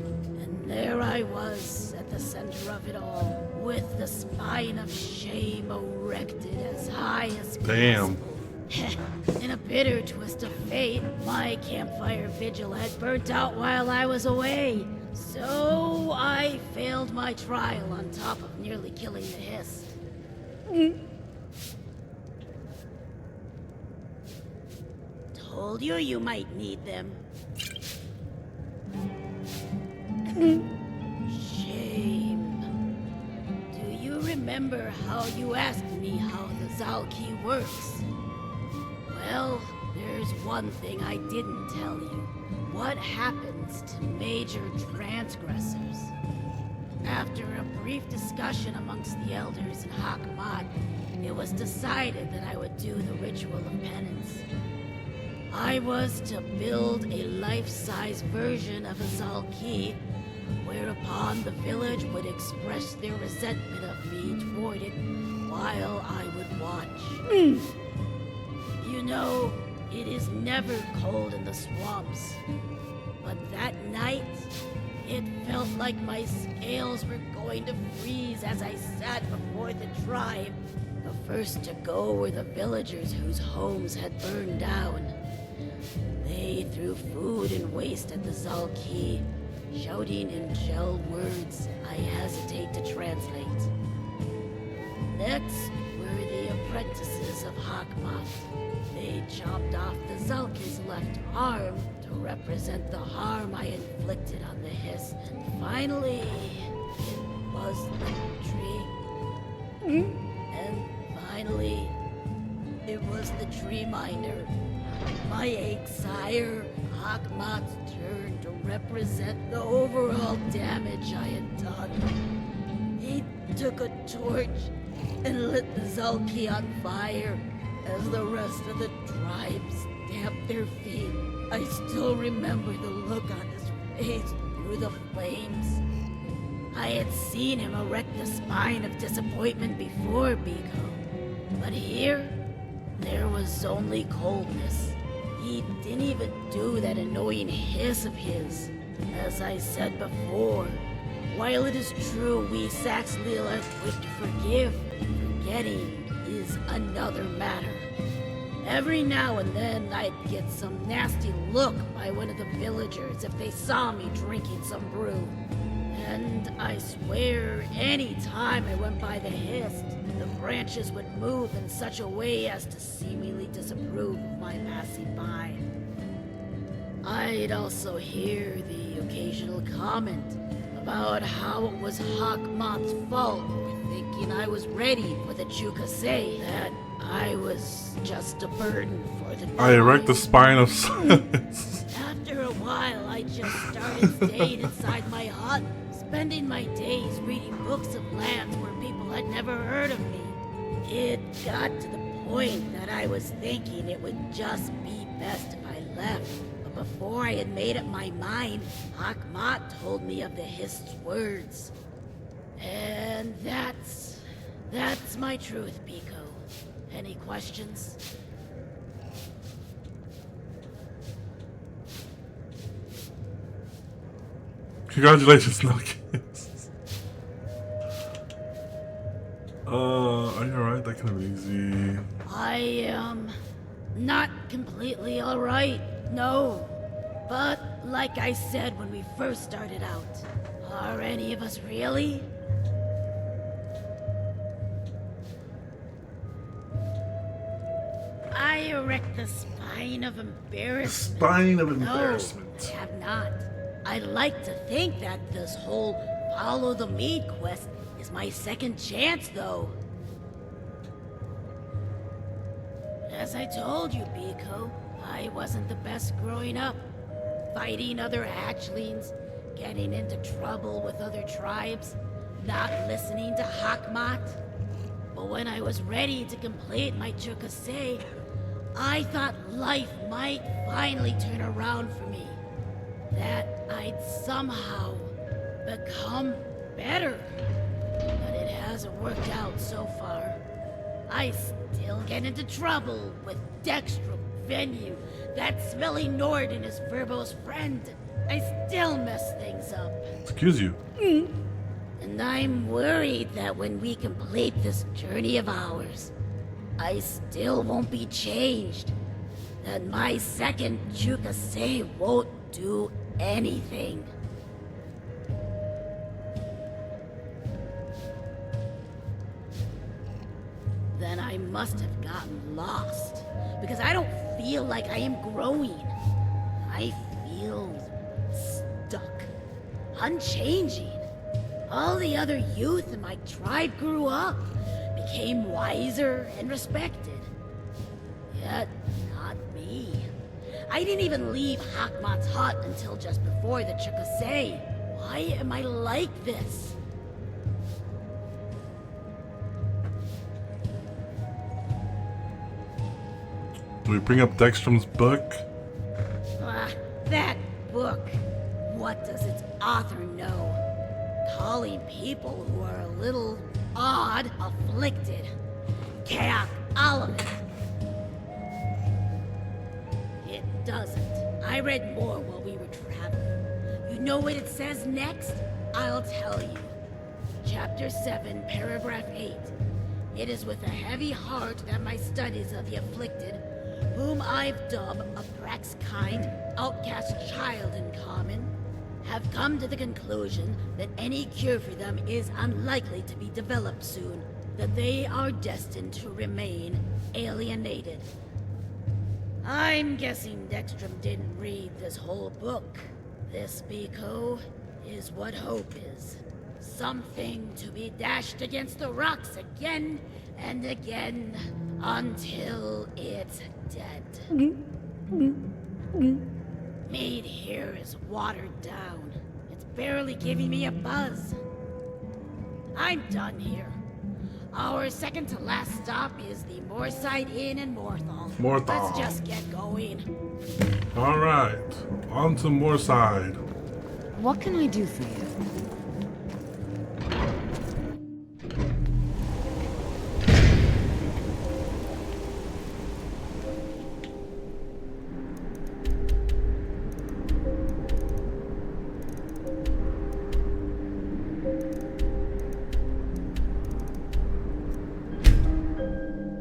And there I was, at the center of it all, with the spine of shame erected as high as Damn. In a bitter twist of fate, my campfire vigil had burnt out while I was away, so I failed my trial on top of nearly killing the hist. Told you you might need them. Shame. Do you remember how you asked me how the Zalki works? Well, there's one thing I didn't tell you. What happens to major transgressors? After a brief discussion amongst the elders in Hakmat, it was decided that I would do the ritual of penance. I was to build a life-size version of a Zalki, whereupon the village would express their resentment of me toward it while I would watch. You know, it is never cold in the swamps, but that night, it felt like my scales were going to freeze as I sat before the tribe. The first to go were the villagers whose homes had burned down. They threw food and waste at the Zalki, shouting in gel words I hesitate to translate. Next were the apprentices of Hakmat. They chopped off the Zalki's left arm to represent the harm I inflicted on the hist. And finally, it was the tree. And finally, it was the tree minder. My sire, Hakmat's turn to represent the overall damage I had done. He took a torch and lit the Zalki on fire, As the rest of the tribe stamped their feet, I still remember the look on his face through the flames. I had seen him erect the spine of disappointment before, Beeko. But here, there was only coldness. He didn't even do that annoying hiss of his. As I said before, while it is true we Saxleel are quick to forgive, forgetting is another matter. Every now and then I'd get some nasty look by one of the villagers if they saw me drinking some brew. And I swear, any time I went by the hist, the branches would move in such a way as to seemingly disapprove of my passing by. I'd also hear the occasional comment about how it was Hawkmoth's fault for thinking I was ready for the Chukase, that I was just a burden for the I erect the spine of silence. After a while, I just started staying inside my hut, spending my days reading books of lands where people had never heard of me. It got to the point that I was thinking it would just be best if I left. But before I had made up my mind, Hawkmoth told me of the hist's words. And that's my truth, Beeko. Any questions? Congratulations, no kids. Are you alright? That could have been easy. I am not completely alright, no. But like I said when we first started out, are any of us really? I erect the spine of embarrassment. Spine of embarrassment. No, I have not. I'd like to think that this whole follow the mead quest is my second chance, though. As I told you, Beeko, I wasn't the best growing up. Fighting other hatchlings, getting into trouble with other tribes, not listening to Hawkmoth. But when I was ready to complete my Chukase, I thought life might finally turn around for me. That I'd somehow become better. But it hasn't worked out so far. I still get into trouble with Dextrum, Venue, that smelly Nord and his verbose friend. I still mess things up. Excuse you. And I'm worried that when we complete this journey of ours, I still won't be changed. That my second Chukase won't do anything. Then I must have gotten lost, because I don't feel like I am growing. I feel stuck, unchanging. All the other youth in my tribe grew up, became wiser and respected. Yet, not me. I didn't even leave Hawkmoth's hut until just before the Chukase. Why am I like this? Do we bring up Dextrum's book? That book. What does its author know? Calling people who are a little odd afflicted. Chaos, all of it. It doesn't. I read more while we were traveling. You know what it says next? I'll tell you. Chapter 7, paragraph 8. It is with a heavy heart that my studies of the afflicted, whom I've dubbed a Brax-kind, outcast child in common, have come to the conclusion that any cure for them is unlikely to be developed soon, that they are destined to remain alienated. I'm guessing Dextrum didn't read this whole book. This, Beeko, is what hope is. Something to be dashed against the rocks again and again until it's dead. Mead here is watered down. It's barely giving me a buzz. I'm done here. Our second to last stop is the Moorside Inn in Morthal. Morthal. Let's just get going. All right, on to Moorside. What can I do for you?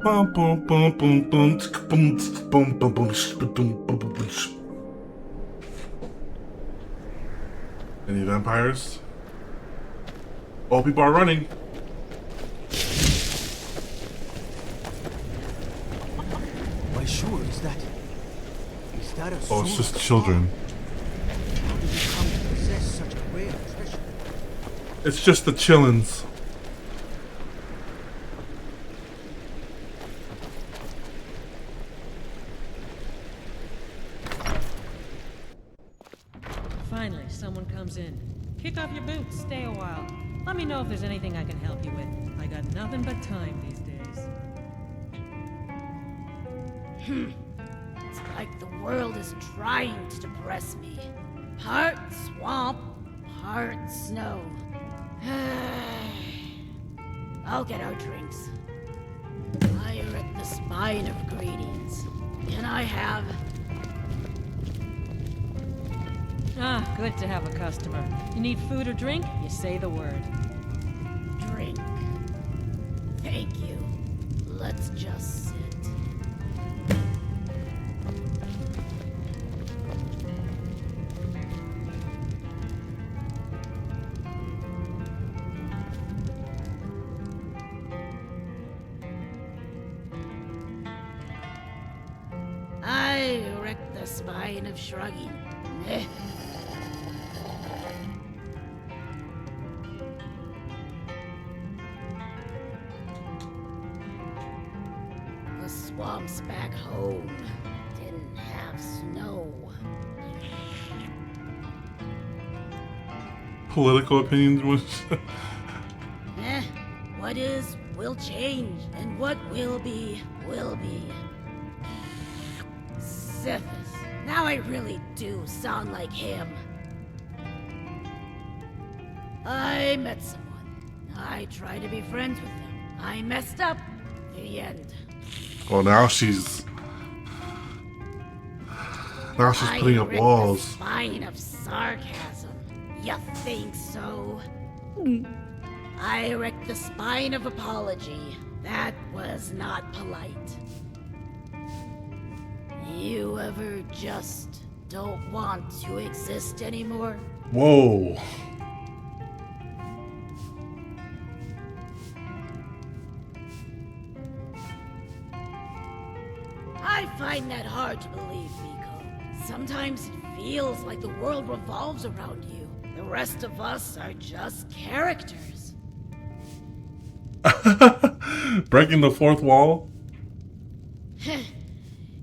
Bum, bum, bum, bum, bum, tsk, bum, tsk, bum, bum, bum, sh, bum, bum, bum, bum, sh. Any vampires? All people are running. Why, sure, is that a Oh, it's sword? just children. How did you come to possess such rare treasure? It's just the chillins. Finally, someone comes in. Kick off your boots, stay a while. Let me know if there's anything I can help you with. I got nothing but time these days. It's like the world is trying to depress me. Part swamp, part snow. I'll get our drinks. I erect the spine of greetings. Can I have... Ah, good to have a customer. You need food or drink? You say the word. drink? Thank you. Let's just sit. I erect the spine of shrugging. The swamps back home didn't have snow. Political opinions was. What is will change, and what will be, will be. Sithis. Now I really do sound like him. I met someone. I tried to be friends with them. I messed up. The end. Well, now she's putting up walls. The spine of sarcasm. You think so? I erect the spine of apology. That was not polite. You ever just don't want to exist anymore? Whoa. I find that hard to believe, Beeko. Sometimes it feels like the world revolves around you. The rest of us are just characters. Breaking the fourth wall?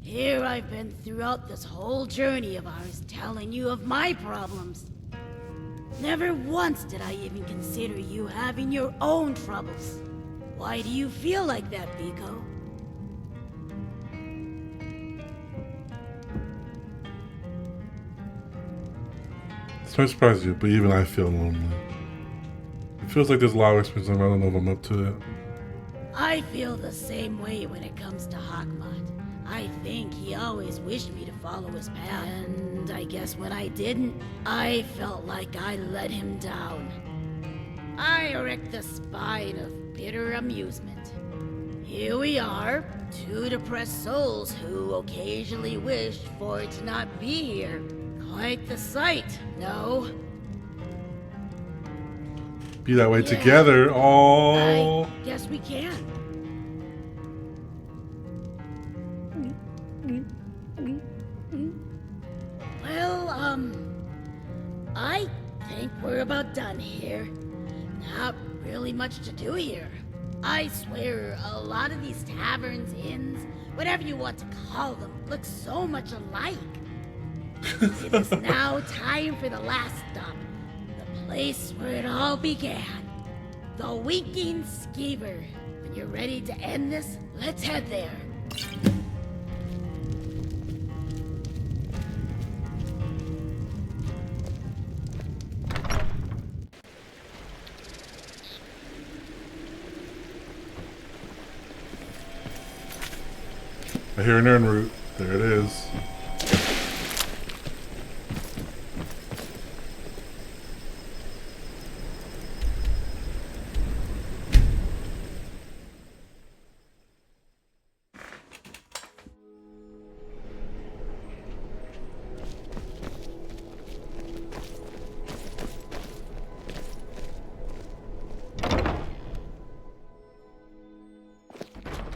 Here I've been throughout this whole journey of ours telling you of my problems. Never once did I even consider you having your own troubles. Why do you feel like that, Beeko? So I surprised you, but even I feel lonely. It feels like there's a lot of experience, and I don't know if I'm up to it. I feel the same way when it comes to Hakmat. I think he always wished me to follow his path, and I guess when I didn't, I felt like I let him down. I erect the spine of bitter amusement. Here we are, two depressed souls who occasionally wished for it to not be here. Quite the sight, no? Be that way together. Oh. I guess we can. Well, I think we're about done here. Not really much to do here. I swear, a lot of these taverns, inns, whatever you want to call them, look so much alike. It is now time for the last stop. The place where it all began. The Winking Skeever. When you're ready to end this, let's head there. I hear an en route. There it is.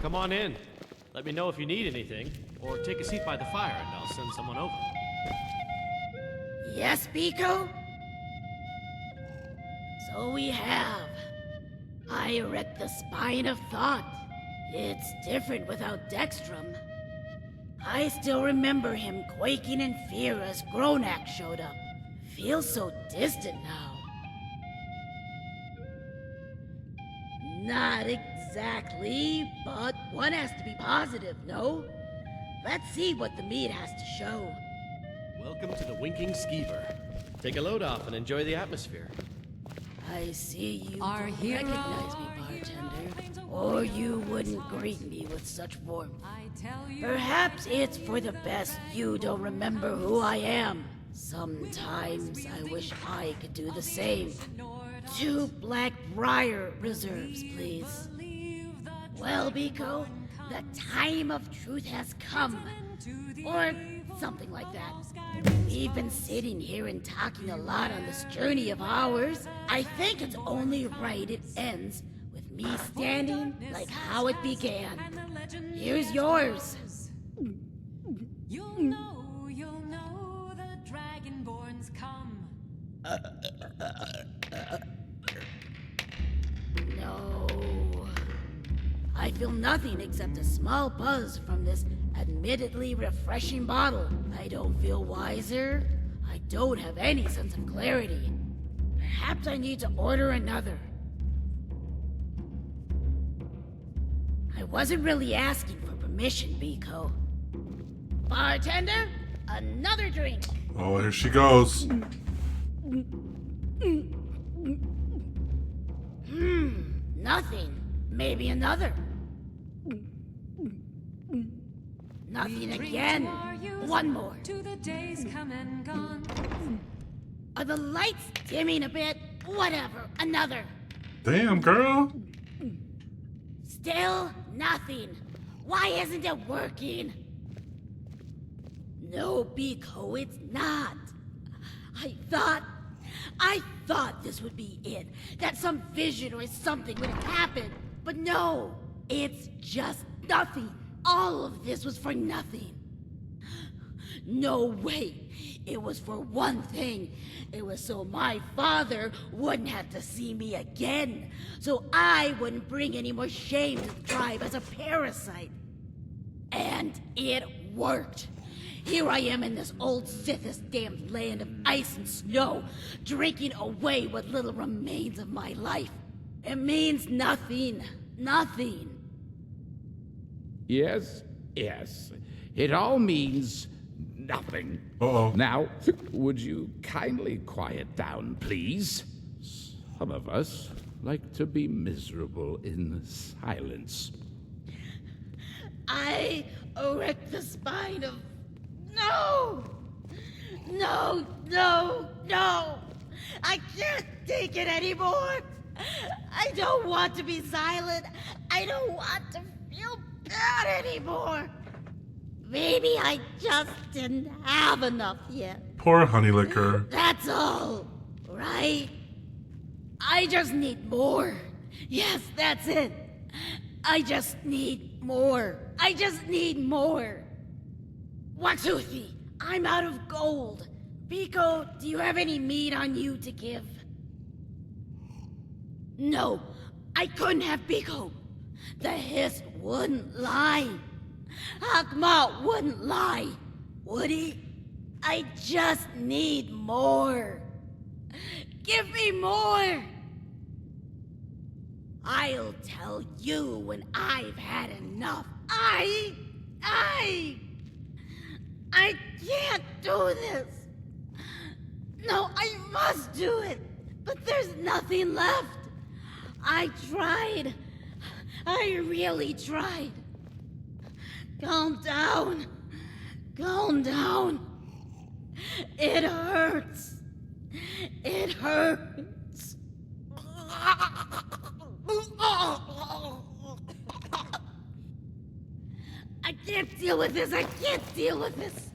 Come on in. Let me know if you need anything, or take a seat by the fire and I'll send someone over. Yes, Beeko? So we have. I erect the spine of thought. It's different without Dextrum. I still remember him quaking in fear as Gronak showed up. Feels so distant now. Not exactly, but one has to be positive, no? Let's see what the meat has to show. Welcome to the Winking Skeever. Take a load off and enjoy the atmosphere. I see you Our don't hero, recognize me, bartender. Or you wouldn't greet me with such warmth. Perhaps it's for the best you don't remember who I am. Sometimes I wish I could do the same. 2 Black Briar reserves, please. Well, Beeko, the time of truth has come. Or something like that. We've been sitting here and talking a lot on this journey of ours. I think it's only right it ends with me standing like how it began. Here's yours. You'll know the Dragonborn's come. No. I feel nothing except a small buzz from this admittedly refreshing bottle. I don't feel wiser. I don't have any sense of clarity. Perhaps I need to order another. I wasn't really asking for permission, Beeko. Bartender, another drink. Oh, here she goes. Nothing. Maybe another. Nothing again. One more. To the days come and gone. Are the lights dimming a bit? Whatever. Another. Damn, girl. Still nothing. Why isn't it working? No, Beeko, it's not. I thought this would be it. That some vision or something would have happened. But no, it's just nothing. All of this was for nothing. No, wait. It was for one thing. It was so my father wouldn't have to see me again. So I wouldn't bring any more shame to the tribe as a parasite. And it worked. Here I am in this old Sithis damned land of ice and snow, drinking away what little remains of my life. It means nothing. Nothing. Yes. It all means nothing. Uh-oh. Now, would you kindly quiet down, please? Some of us like to be miserable in silence. I erect the spine of... No! No! I can't take it anymore! I don't want to be silent. I don't want to feel bad anymore. Maybe I just didn't have enough yet. Poor Honey Licker. That's all, right? I just need more. Yes, that's it. I just need more. Watsuthi, I'm out of gold. Beeko, do you have any meat on you to give? No, I couldn't have Beeko. The Hiss wouldn't lie. Hakma wouldn't lie, would he? I just need more. Give me more. I'll tell you when I've had enough. I can't do this. No, I must do it. But there's nothing left. I tried. I really tried. Calm down. Calm down. It hurts. It hurts. I can't deal with this. I can't deal with this.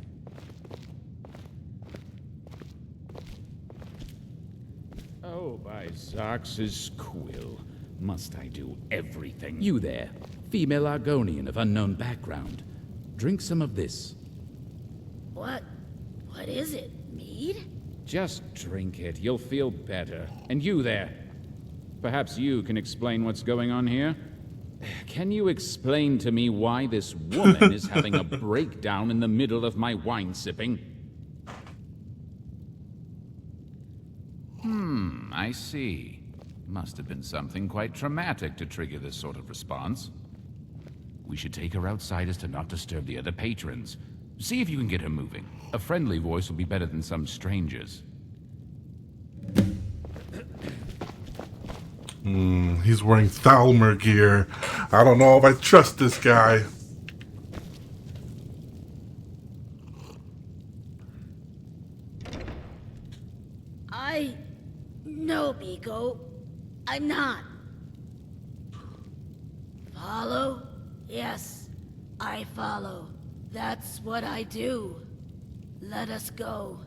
Oh, by Zox's quill. Must I do everything? You there, female Argonian of unknown background. Drink some of this. What is it? Mead? Just drink it. You'll feel better. And you there. Perhaps you can explain what's going on here? Can you explain to me why this woman is having a breakdown in the middle of my wine sipping? I see. Must have been something quite traumatic to trigger this sort of response. We should take her outside as to not disturb the other patrons. See if you can get her moving. A friendly voice will be better than some strangers. He's wearing Thalmer gear. I don't know if I trust this guy. No, Beeko. I'm not. Follow? Yes, I follow. That's what I do. Let us go.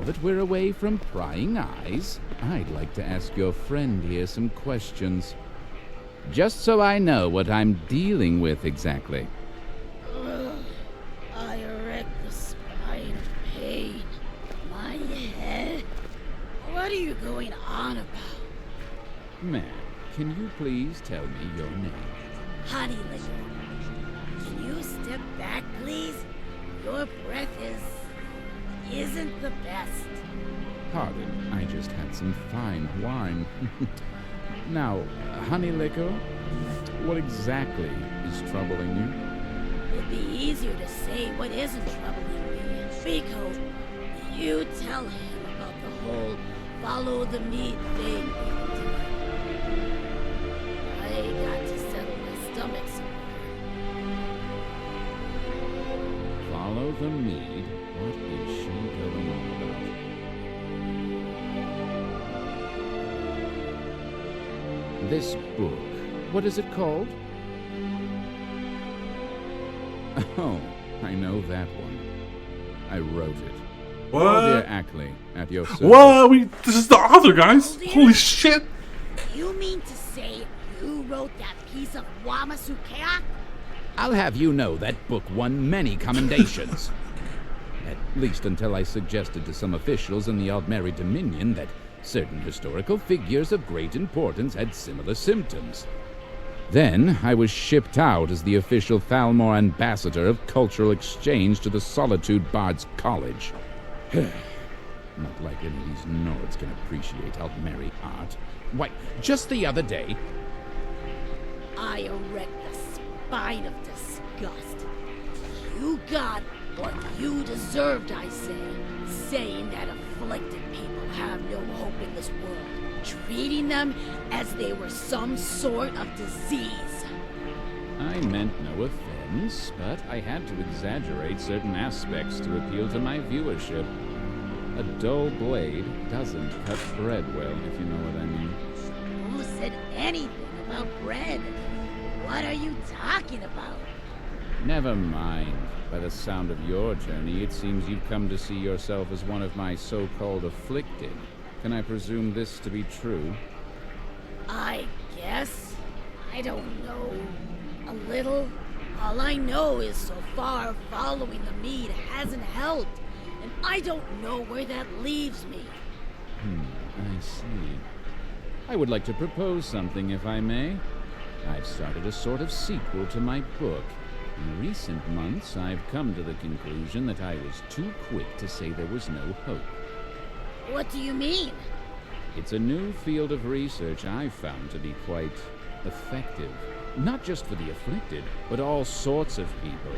That we're away from prying eyes, I'd like to ask your friend here some questions. Just so I know what I'm dealing with exactly. I wreck the spine of pain. My head. What are you going on about? Ma'am, can you please tell me your name? Honey Licker. Can you step back, please? Your breath isn't the best. Pardon, I just had some fine wine. Now, Honey Licker, what exactly is troubling you? It'd be easier to say what isn't troubling me. Beeko, you tell him about the whole follow the meat thing. I got to settle my stomach somewhere. Follow the mead? What is she going on about? This book, what is it called? Oh, I know that one. I wrote it. What? Oh, dear Ackley, at your service. What? This is the author, guys. Holy shit. You mean to say you wrote that piece of Wamasukea? I'll have you know that book won many commendations. At least until I suggested to some officials in the Aldmeri Dominion that certain historical figures of great importance had similar symptoms. Then I was shipped out as the official Thalmor ambassador of cultural exchange to the Solitude Bards College. Not like any of these Nords can appreciate Aldmeri art. Why, just the other day... I erect the spine of disgust. You got what you deserved, I say. Saying that afflicted people have no hope in this world. Treating them as they were some sort of disease. I meant no offense, but I had to exaggerate certain aspects to appeal to my viewership. A dull blade doesn't cut bread well, if you know what I mean. Who said anything about bread? What are you talking about? Never mind. By the sound of your journey, it seems you've come to see yourself as one of my so-called afflicted. Can I presume this to be true? I guess. I don't know. A little. All I know is so far following the mead hasn't helped, and I don't know where that leaves me. I see. I would like to propose something, if I may. I've started a sort of sequel to my book. In recent months, I've come to the conclusion that I was too quick to say there was no hope. What do you mean? It's a new field of research I've found to be quite effective. Not just for the afflicted, but all sorts of people.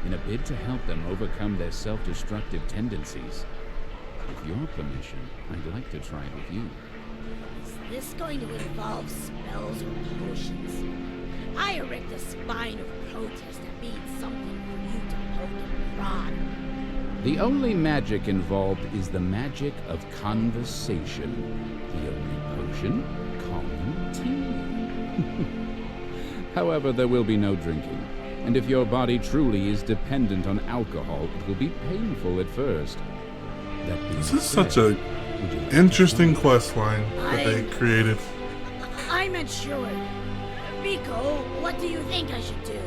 In a bid to help them overcome their self-destructive tendencies. With your permission, I'd like to try it with you. Is this going to involve spells or potions? I erect a spine of protest that means something for you to poke and prod. The only magic involved is the magic of conversation. The only potion, calming tea. However, there will be no drinking. And if your body truly is dependent on alcohol, it will be painful at first. This is such a interesting quest line that they created. I'm unsure. Beeko, what do you think I should do?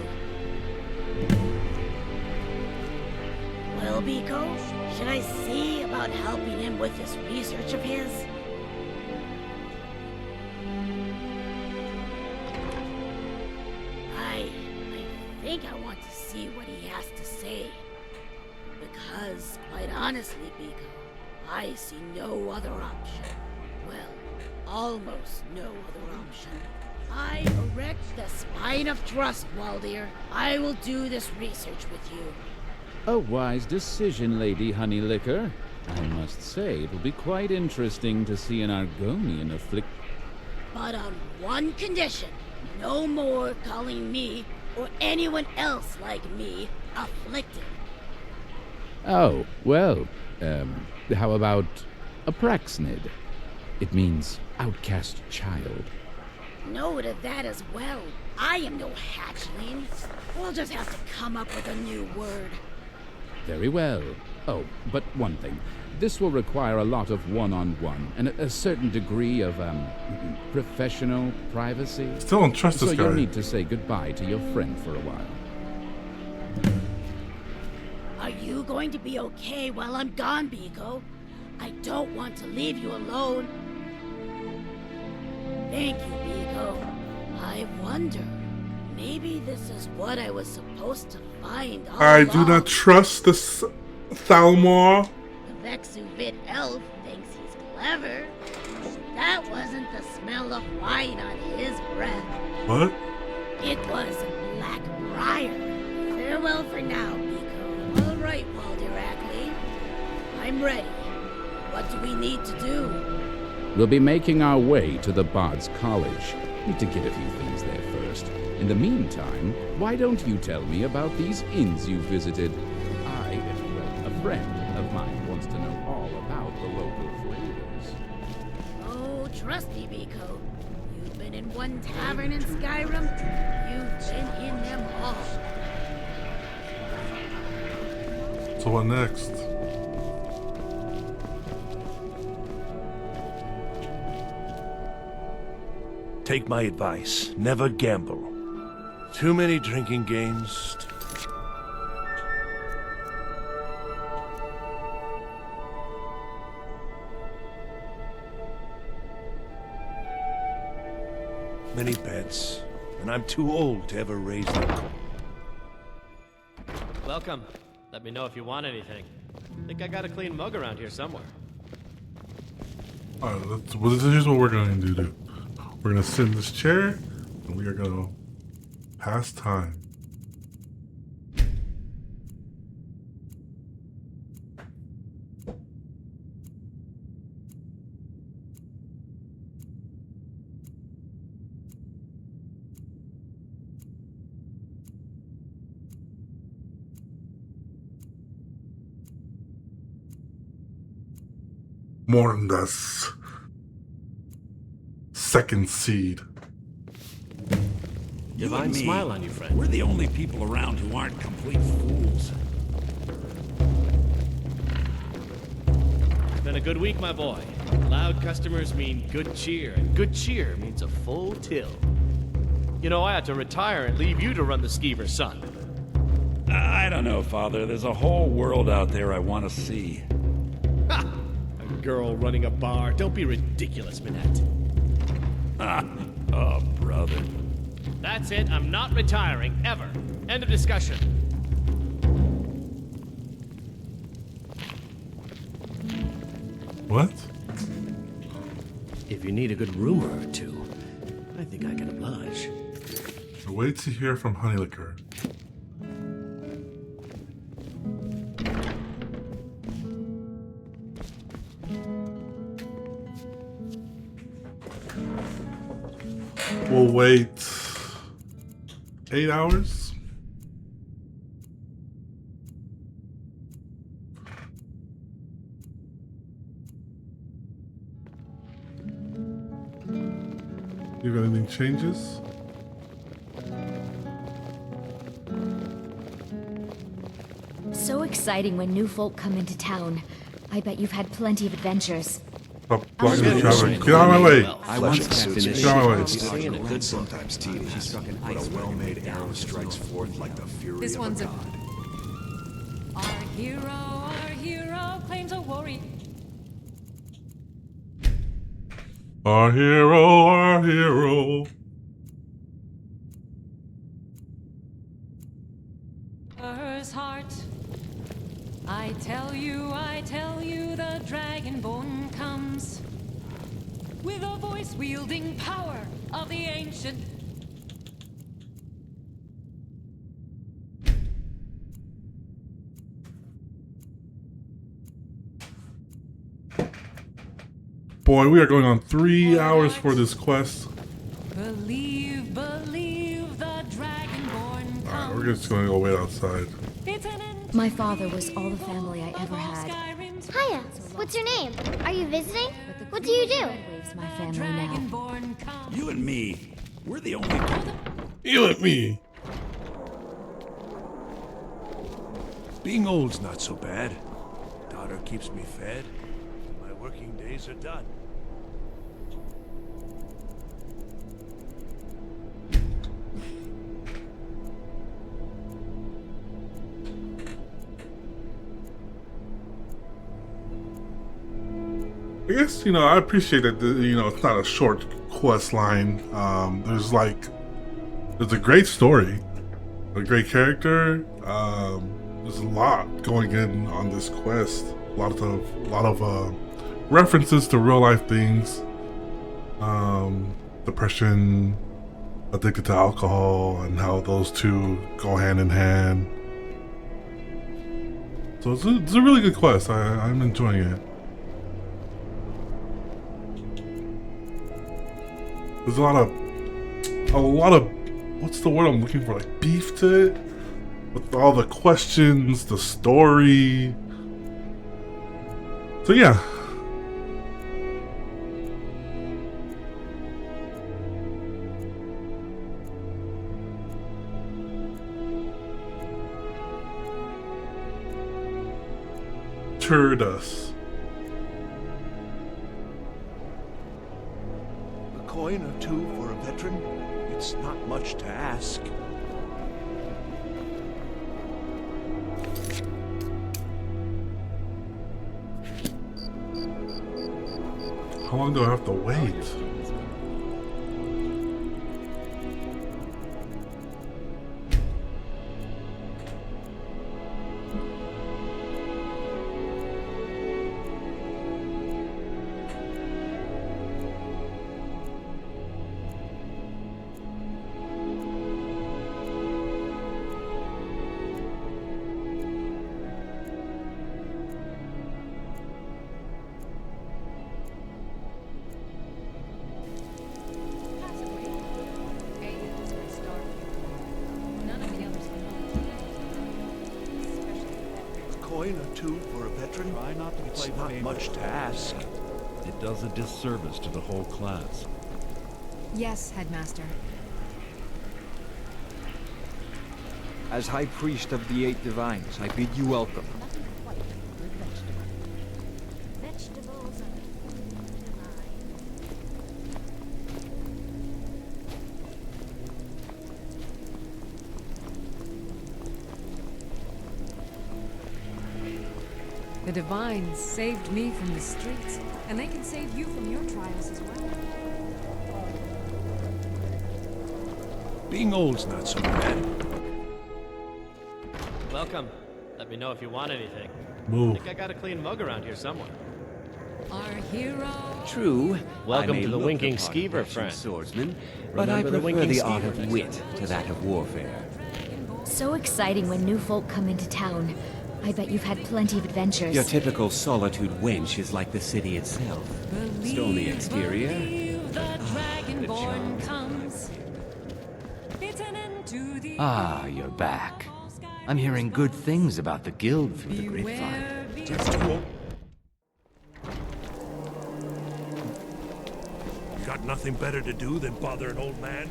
Well, Beeko, should I see about helping him with this research of his? I think I want to see what he has to say. Because, quite honestly, Beeko, I see no other option. Well, almost no other option. I erect the spine of trust, Waldir. I will do this research with you. A wise decision, Lady Honey Licker. I must say, it will be quite interesting to see an Argonian afflict... But on one condition. No more calling me, or anyone else like me, afflicted. Oh, well, how about a Praxnid? It means outcast child. No to that as well. I am no hatchling. We'll just have to come up with a new word. Very well. Oh, but one thing. This will require a lot of one-on-one and a certain degree of, professional privacy. Still don't trust this guy. So you'll need to say goodbye to your friend for a while. Are you going to be okay while I'm gone, Beeko? I don't want to leave you alone. Thank you, Beeko. I wonder, maybe this is what I was supposed to find all I along. do not trust this Thalmor. The Vexuvit elf thinks he's clever. That wasn't the smell of wine on his breath. What? It was black briar. Farewell for now, Beeko. All right, Waldirackley. I'm ready. What do we need to do? We'll be making our way to the Bard's College. Need to get a few things there first. In the meantime, why don't you tell me about these inns you visited? A friend of mine wants to know all about the local flavors. Oh, trust me, Beeko. You've been in one tavern in Skyrim. You've been in them all. So what next? Take my advice. Never gamble. Too many drinking games. Many pets, and I'm too old to ever raise them. Welcome. Let me know if you want anything. Think I got a clean mug around here somewhere. Alright, well, here's what we're going to do. We're going to sit in this chair, and we are going to pass time. Morndas. Second seed. Divine smile on you, friend. We're the only people around who aren't complete fools. Been a good week, my boy. Loud customers mean good cheer, and good cheer means a full till. You know, I had to retire and leave you to run the skeever, son. I don't know, Father. There's a whole world out there I want to see. Ha! A girl running a bar. Don't be ridiculous, Minette. Oh, brother. That's it. I'm not retiring, ever. End of discussion. What? If you need a good rumor or two, I think I can oblige. Wait to hear from Honey Licker. We'll wait 8 hours. If anything changes. So exciting when new folk come into town. I bet you've had plenty of adventures. Stop blocking the traffic. Get out of my way. I watched Captain Get out of my way. Sometimes tedious, but a well-made arrow strikes forth like the fury This of one's a a... god. Our hero claims a warrior. Our hero, our hero. Her's heart. I tell you, the dragonborn comes with a voice wielding power of the ancient. Boy, we are going on 3 hours for this quest. Believe the dragonborn comes. Alright, we're just gonna go wait outside. My father was all the family I ever had. Hiya, what's your name? Are you visiting? What do you do? My family now. You and me, we're the only people. You and me. Being old's not so bad. Daughter keeps me fed. My working days are done. I guess, I appreciate that, it's not a short quest line. There's a great story, a great character. There's a lot going in on this quest. A lot of references to real life things. Depression, addicted to alcohol, and how those two go hand in hand. So it's a really good quest. I'm enjoying it. There's a lot of, what's the word I'm looking for? Like beef to it, with all the questions, the story. So yeah. Turd us. Coin or two for a veteran? It's not much to ask. How long do I have to wait? Coin or two for a veteran? Try not to It's play not favorites. much to ask. It does a disservice to the whole class. Yes, Headmaster. As High Priest of the Eight Divines, I bid you welcome. Vegetables are The Divines saved me from the streets, and they can save you from your trials as well. Being old's not so bad. Welcome. Let me know if you want anything. Move. I think I got a clean mug around here somewhere. Our hero. True. Welcome I may to the look Winking the part Skeever, of a friend. swordsman, but I Remember the prefer Winking the art Skeever of next wit time. to that of warfare. So exciting when new folk come into town. I bet you've had plenty of adventures. Your typical solitude wench is like the city itself. Stony exterior. The Dragonborn comes. It's an end to the Ah, you're back. I'm hearing good things about the guild through the grapevine. You got nothing better to do than bother an old man?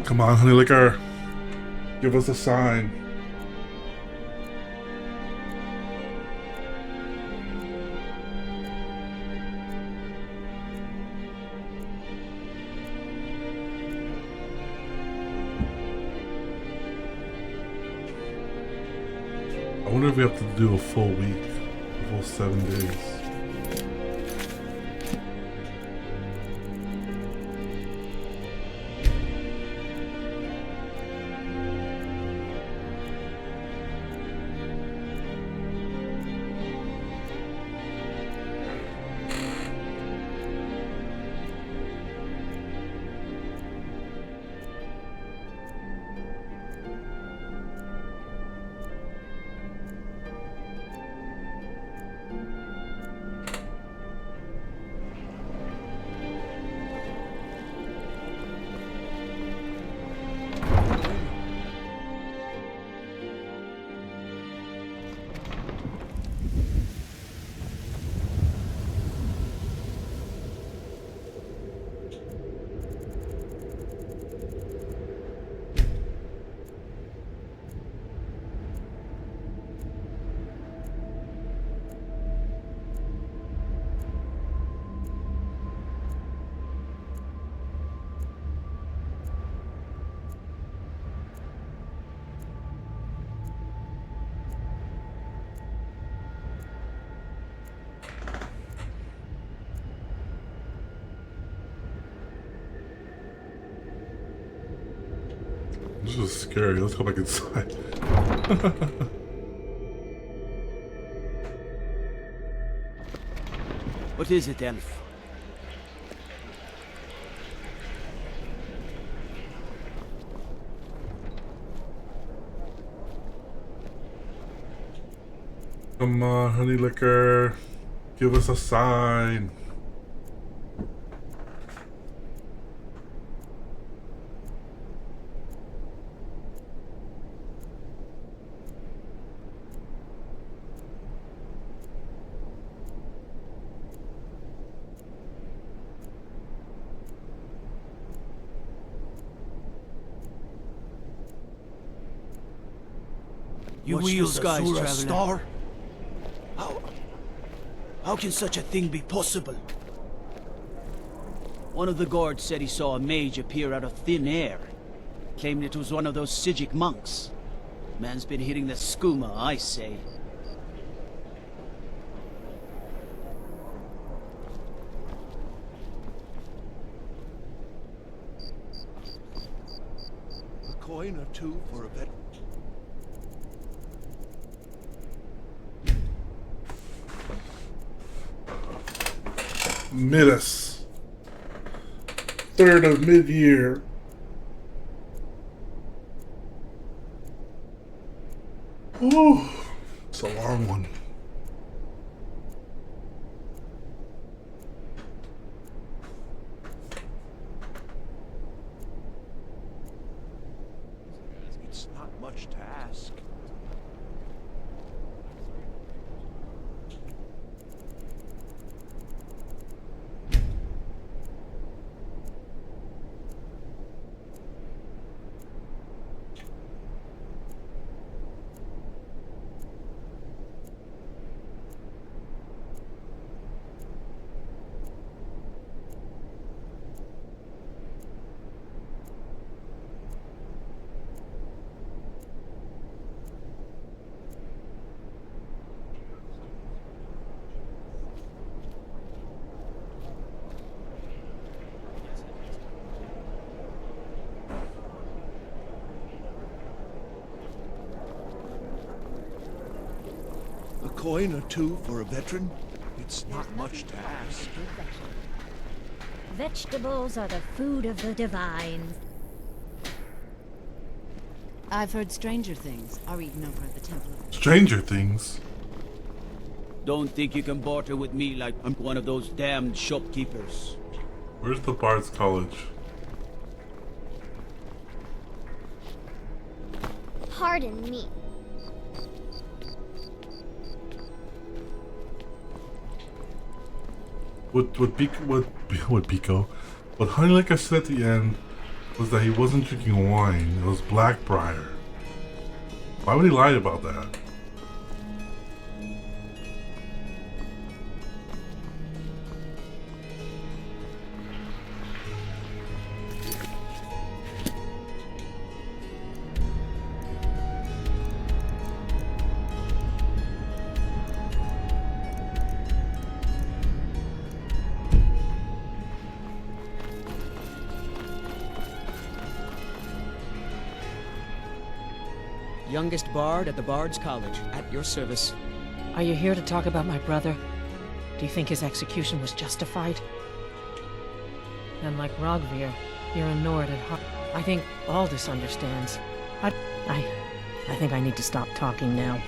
Come on, honey licker. Give us a sign. I wonder if we have to do a full week, a full 7 days. This is scary. Let's go back inside. What is it, Elf? Come on, honey licker. Give us a sign. You Watch the wield skies, a Sura traveler. star? How can such a thing be possible? One of the guards said he saw a mage appear out of thin air. Claimed it was one of those Sijic monks. Man's been hitting the skooma, I say. A coin or two for a vet. Midas. 3rd of mid-year. Ooh, it's a long one. It's not much to ask. coin or two for a veteran? It's not much to ask. Vegetables are the food of the divine. I've heard stranger things are eaten over at the Temple of... Stranger Things? Don't think you can barter with me like I'm one of those damned shopkeepers. Where's the Bard's College? Pardon me. What Beeko? What Honey Licker said at the end was that he wasn't drinking wine. It was Blackbriar. Why would he lie about that? Youngest bard at the Bard's College, at your service. Are you here to talk about my brother? Do you think his execution was justified? And like Rogvir, you're a Nord at heart. I think Aldous understands. I think I need to stop talking now.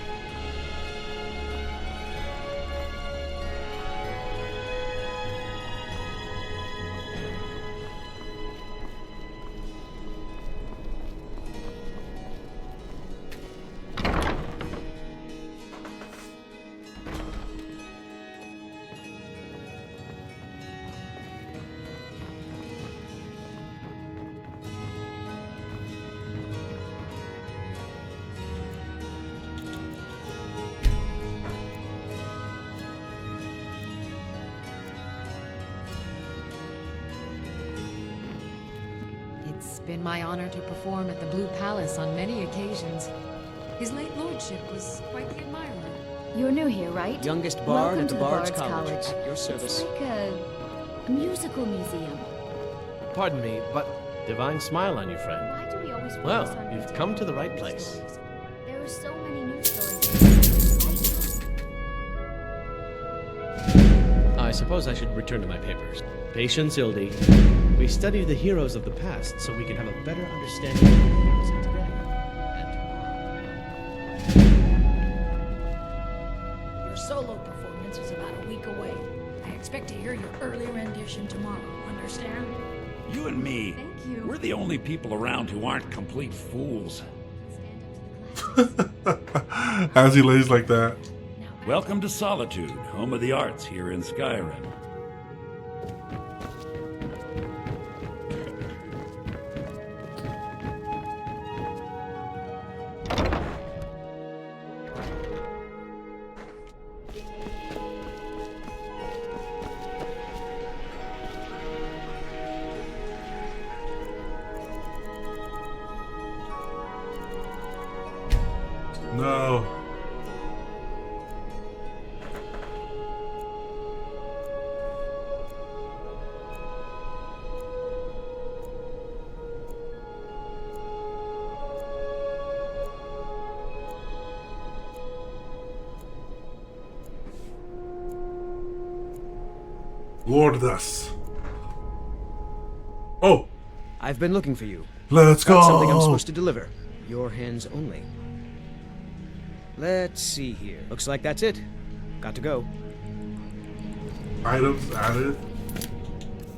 It's been my honor to perform at the Blue Palace on many occasions. His late lordship was quite the admirer. You're new here, right? Youngest bard Welcome at the to Bard's College, at your service. It's like a musical museum. Pardon me, but divine smile on you, friend. Why do we always focus Well, on you've retail come to the right place. stories? There are so many news stories. I suppose I should return to my papers. Patience, Ildi. We study the heroes of the past so we can have a better understanding of the heroes of today. Your solo performance is about a week away. I expect to hear your early rendition tomorrow, understand? You and me, we're the only people around who aren't complete fools. As he lays like that. Welcome to Solitude, home of the arts here in Skyrim. No. Lord Thus. Oh! I've been looking for you. Let's Got go! something I'm supposed to deliver. Your hands only. Let's see here. Looks like that's it. Got to go. Items added.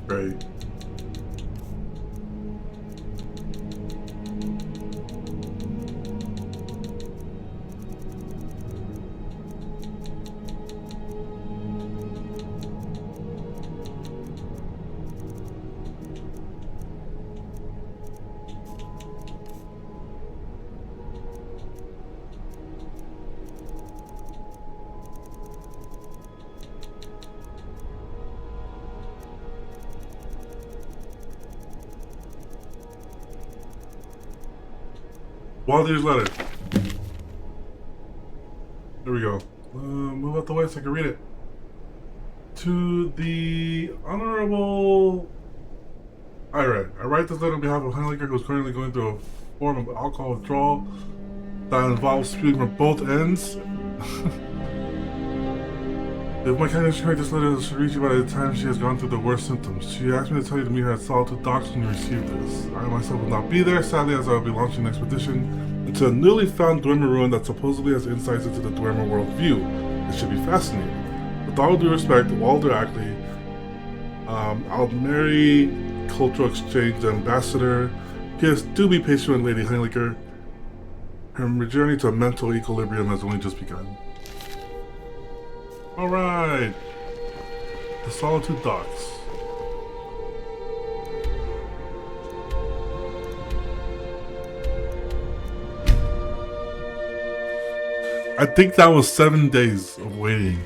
Great. Walter's letter. There we go. Move out the way so I can read it. To the Honorable Ira, I write this letter on behalf of Honey Licker, who is currently going through a form of alcohol withdrawal that involves spewing from both ends. If my character's correct, this letter should reach you by the time she has gone through the worst symptoms. She asked me to tell you to meet her at Solitude Docks when you receive this. I myself will not be there, sadly, as I will be launching an expedition into a newly found Dwemer ruin that supposedly has insights into the Dwemer worldview. It should be fascinating. With all due respect, Walder Ackley, Aldmeri Cultural Exchange Ambassador. P.S. Do be patient with Lady Honeylicker. Her journey to mental equilibrium has only just begun. Alright. The Solitude Docks. I think that was 7 days of waiting.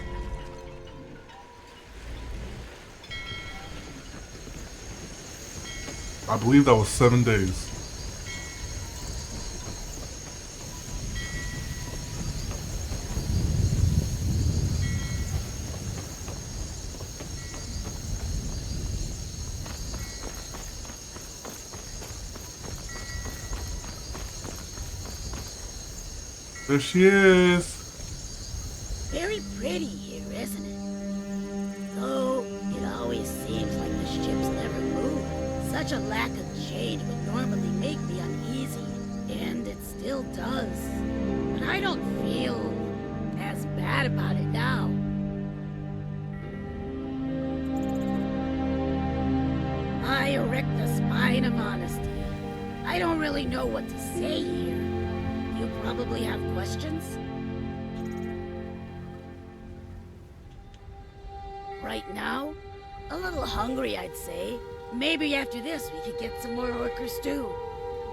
I believe that was 7 days. There she is. Very pretty here, isn't it? Though it always seems like the ships never move. Such a lack of change would normally make me uneasy, and it still does. But I don't feel as bad about it now. I erect the spine of honesty. I don't really know what to say here. You probably have questions? Right now? A little hungry, I'd say. Maybe after this we could get some more orker stew.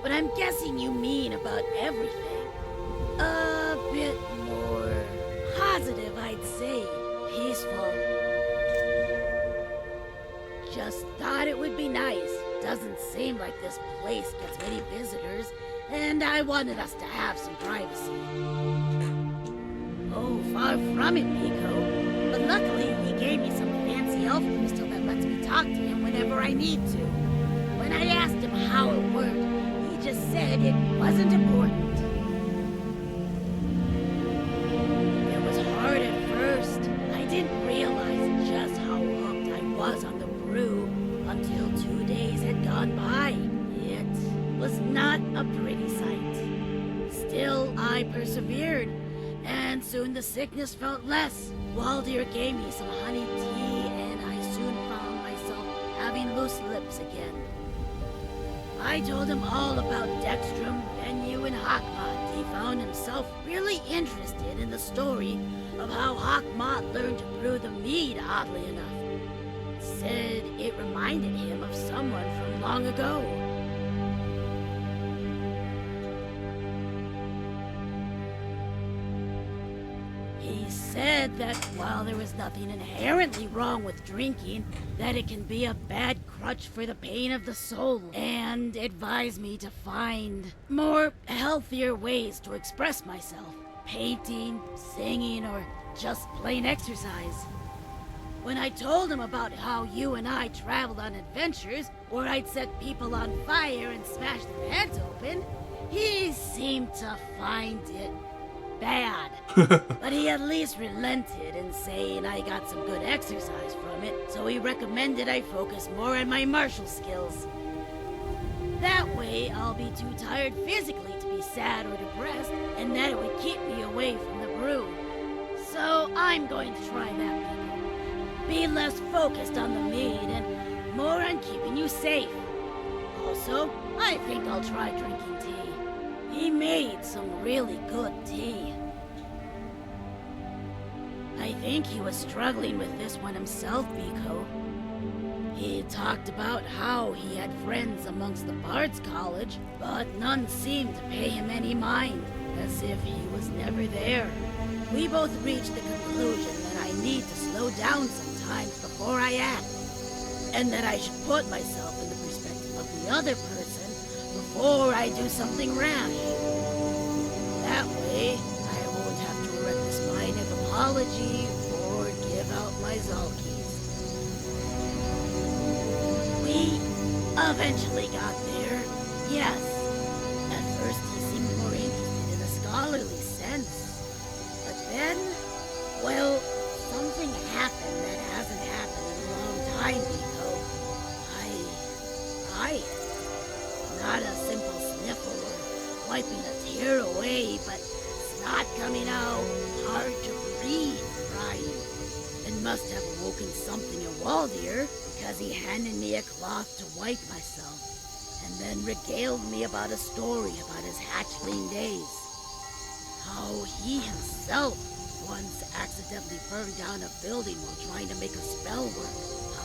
But I'm guessing you mean about everything. A bit more positive, I'd say. Peaceful. Just thought it would be nice. Doesn't seem like this place gets many visitors, and I wanted us to have some privacy. Oh, far from it, Beeko. But luckily, he gave me some fancy elf crystal that lets me talk to him whenever I need to. When I asked him how it worked, he just said it wasn't important. It was hard at first. I didn't realize just how hooked I was on the brew until 2 days had gone by. It was not a pretty sight. Still, I persevered, and soon the sickness felt less. Waldir gave me some honey tea, and I soon found myself having loose lips again. I told him all about Dextrum, Benyu, and Hawkmot. He found himself really interested in the story of how Hawkmot learned to brew the mead, oddly enough. Said it reminded him of someone from long ago. He said that while there was nothing inherently wrong with drinking, that it can be a bad crutch for the pain of the soul, and advised me to find more healthier ways to express myself. Painting, singing, or just plain exercise. When I told him about how you and I traveled on adventures where I'd set people on fire and smash their heads open, he seemed to find it bad. But he at least relented in saying I got some good exercise from it, so he recommended I focus more on my martial skills. That way, I'll be too tired physically to be sad or depressed, and that it would keep me away from the brew. So I'm going to try that, people. Be less focused on the mead and more on keeping you safe. Also, I think I'll try drinking tea. He made some really good tea. I think he was struggling with this one himself, Beeko. He talked about how he had friends amongst the Bard's College, but none seemed to pay him any mind, as if he was never there. We both reached the conclusion that I need to slow down sometimes before I act, and that I should put myself in the perspective of the other person before I do something rash. That way, I won't have to erect the spine of apology or give out my Zalkies. We eventually got there, yes. At first, he seemed more interested in a scholarly sense. But then, well, something happened. fine, Beeko. I... Not a simple sniffle or wiping a tear away, but snot coming out, hard to breathe, crying. It must have awoken something in Waldir, because he handed me a cloth to wipe myself, and then regaled me about a story about his hatchling days. How he himself once accidentally burned down a building while trying to make a spell work.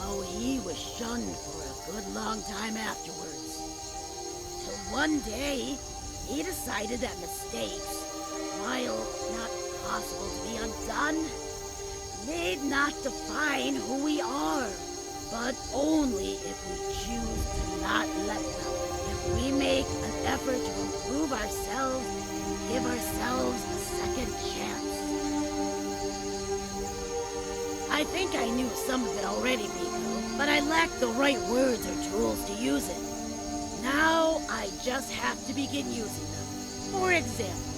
How he was shunned for a good long time afterwards. Till one day, he decided that mistakes, while not possible to be undone, need not define who we are, but only if we choose to not let them. If we make an effort to improve ourselves, give ourselves a second chance. I think I knew some of it already, Beeko, but I lacked the right words or tools to use it. Now, I just have to begin using them. For example,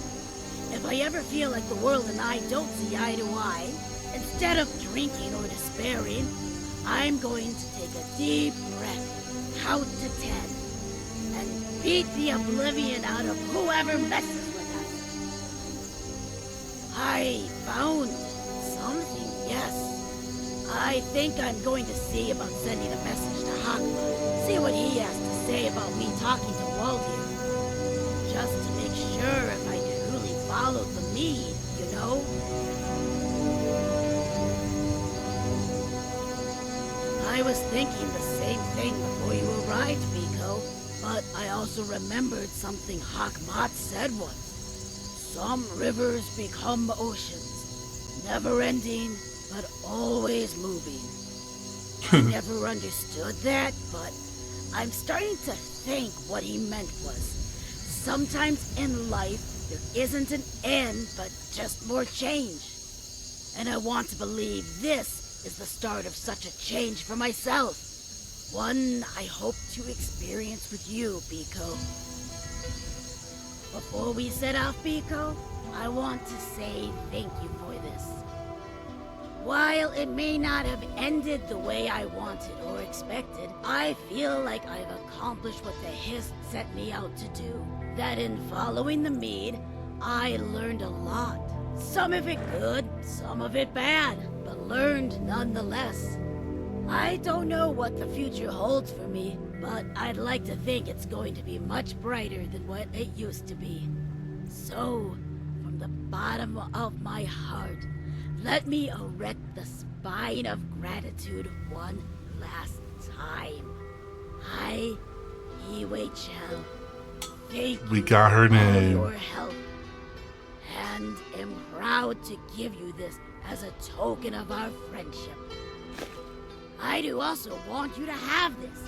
if I ever feel like the world and I don't see eye to eye, instead of drinking or despairing, I'm going to take a deep breath, count to 10, and beat the oblivion out of whoever messes with us. I found something, yes. I think I'm going to see about sending a message to Hakma, see what he has to say about me talking to Waldir. Just to make sure if I truly followed the lead, you know? I was thinking the same thing before you arrived, Beeko, but I also remembered something Hakmat said once. Some rivers become oceans, never ending, but always moving. I never understood that, but I'm starting to think what he meant was, sometimes in life, there isn't an end, but just more change. And I want to believe this is the start of such a change for myself. One I hope to experience with you, Beeko. Before we set off, Beeko, I want to say thank you for this. While it may not have ended the way I wanted or expected, I feel like I've accomplished what the Hist set me out to do. That in following the Mead, I learned a lot. Some of it good, some of it bad, but learned nonetheless. I don't know what the future holds for me, but I'd like to think it's going to be much brighter than what it used to be. So, from the bottom of my heart, let me erect the spine of gratitude one last time. I, Iwe-chan, thank We you got her for all name. your help, and am proud to give you this as a token of our friendship. I do also want you to have this.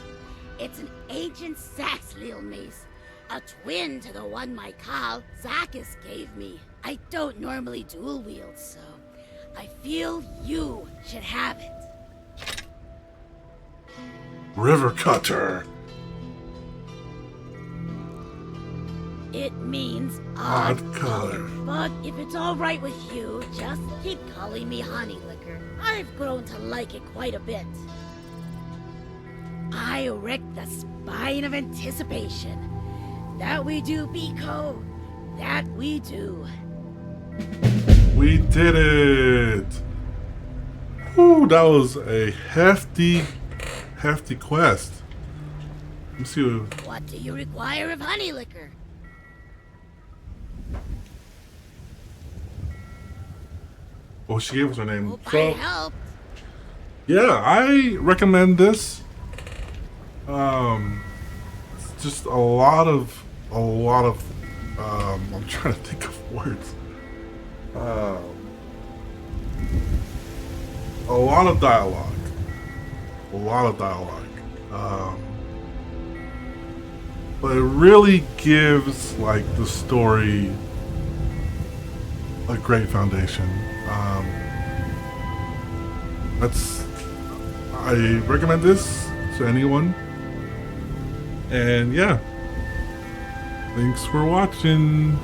It's an ancient Saxlil mace, a twin to the one my Khal, Zakis, gave me. I don't normally dual wield, so I feel you should have it. River Cutter. It means Odd odd color. But if it's all right with you, just keep calling me Honey Licker. I've grown to like it quite a bit. I erect the spine of anticipation. That we do, Beeko. That we do. We did it! Ooh, that was a hefty quest. Let me see what... What do you require of Honey Licker? Oh, she gave us her name. Hope I So, helped. yeah, I recommend this. It's just a lot of, I'm trying to think of words. A lot of dialogue. But it really gives, like, the story a great foundation. I recommend this to anyone. And yeah, thanks for watching.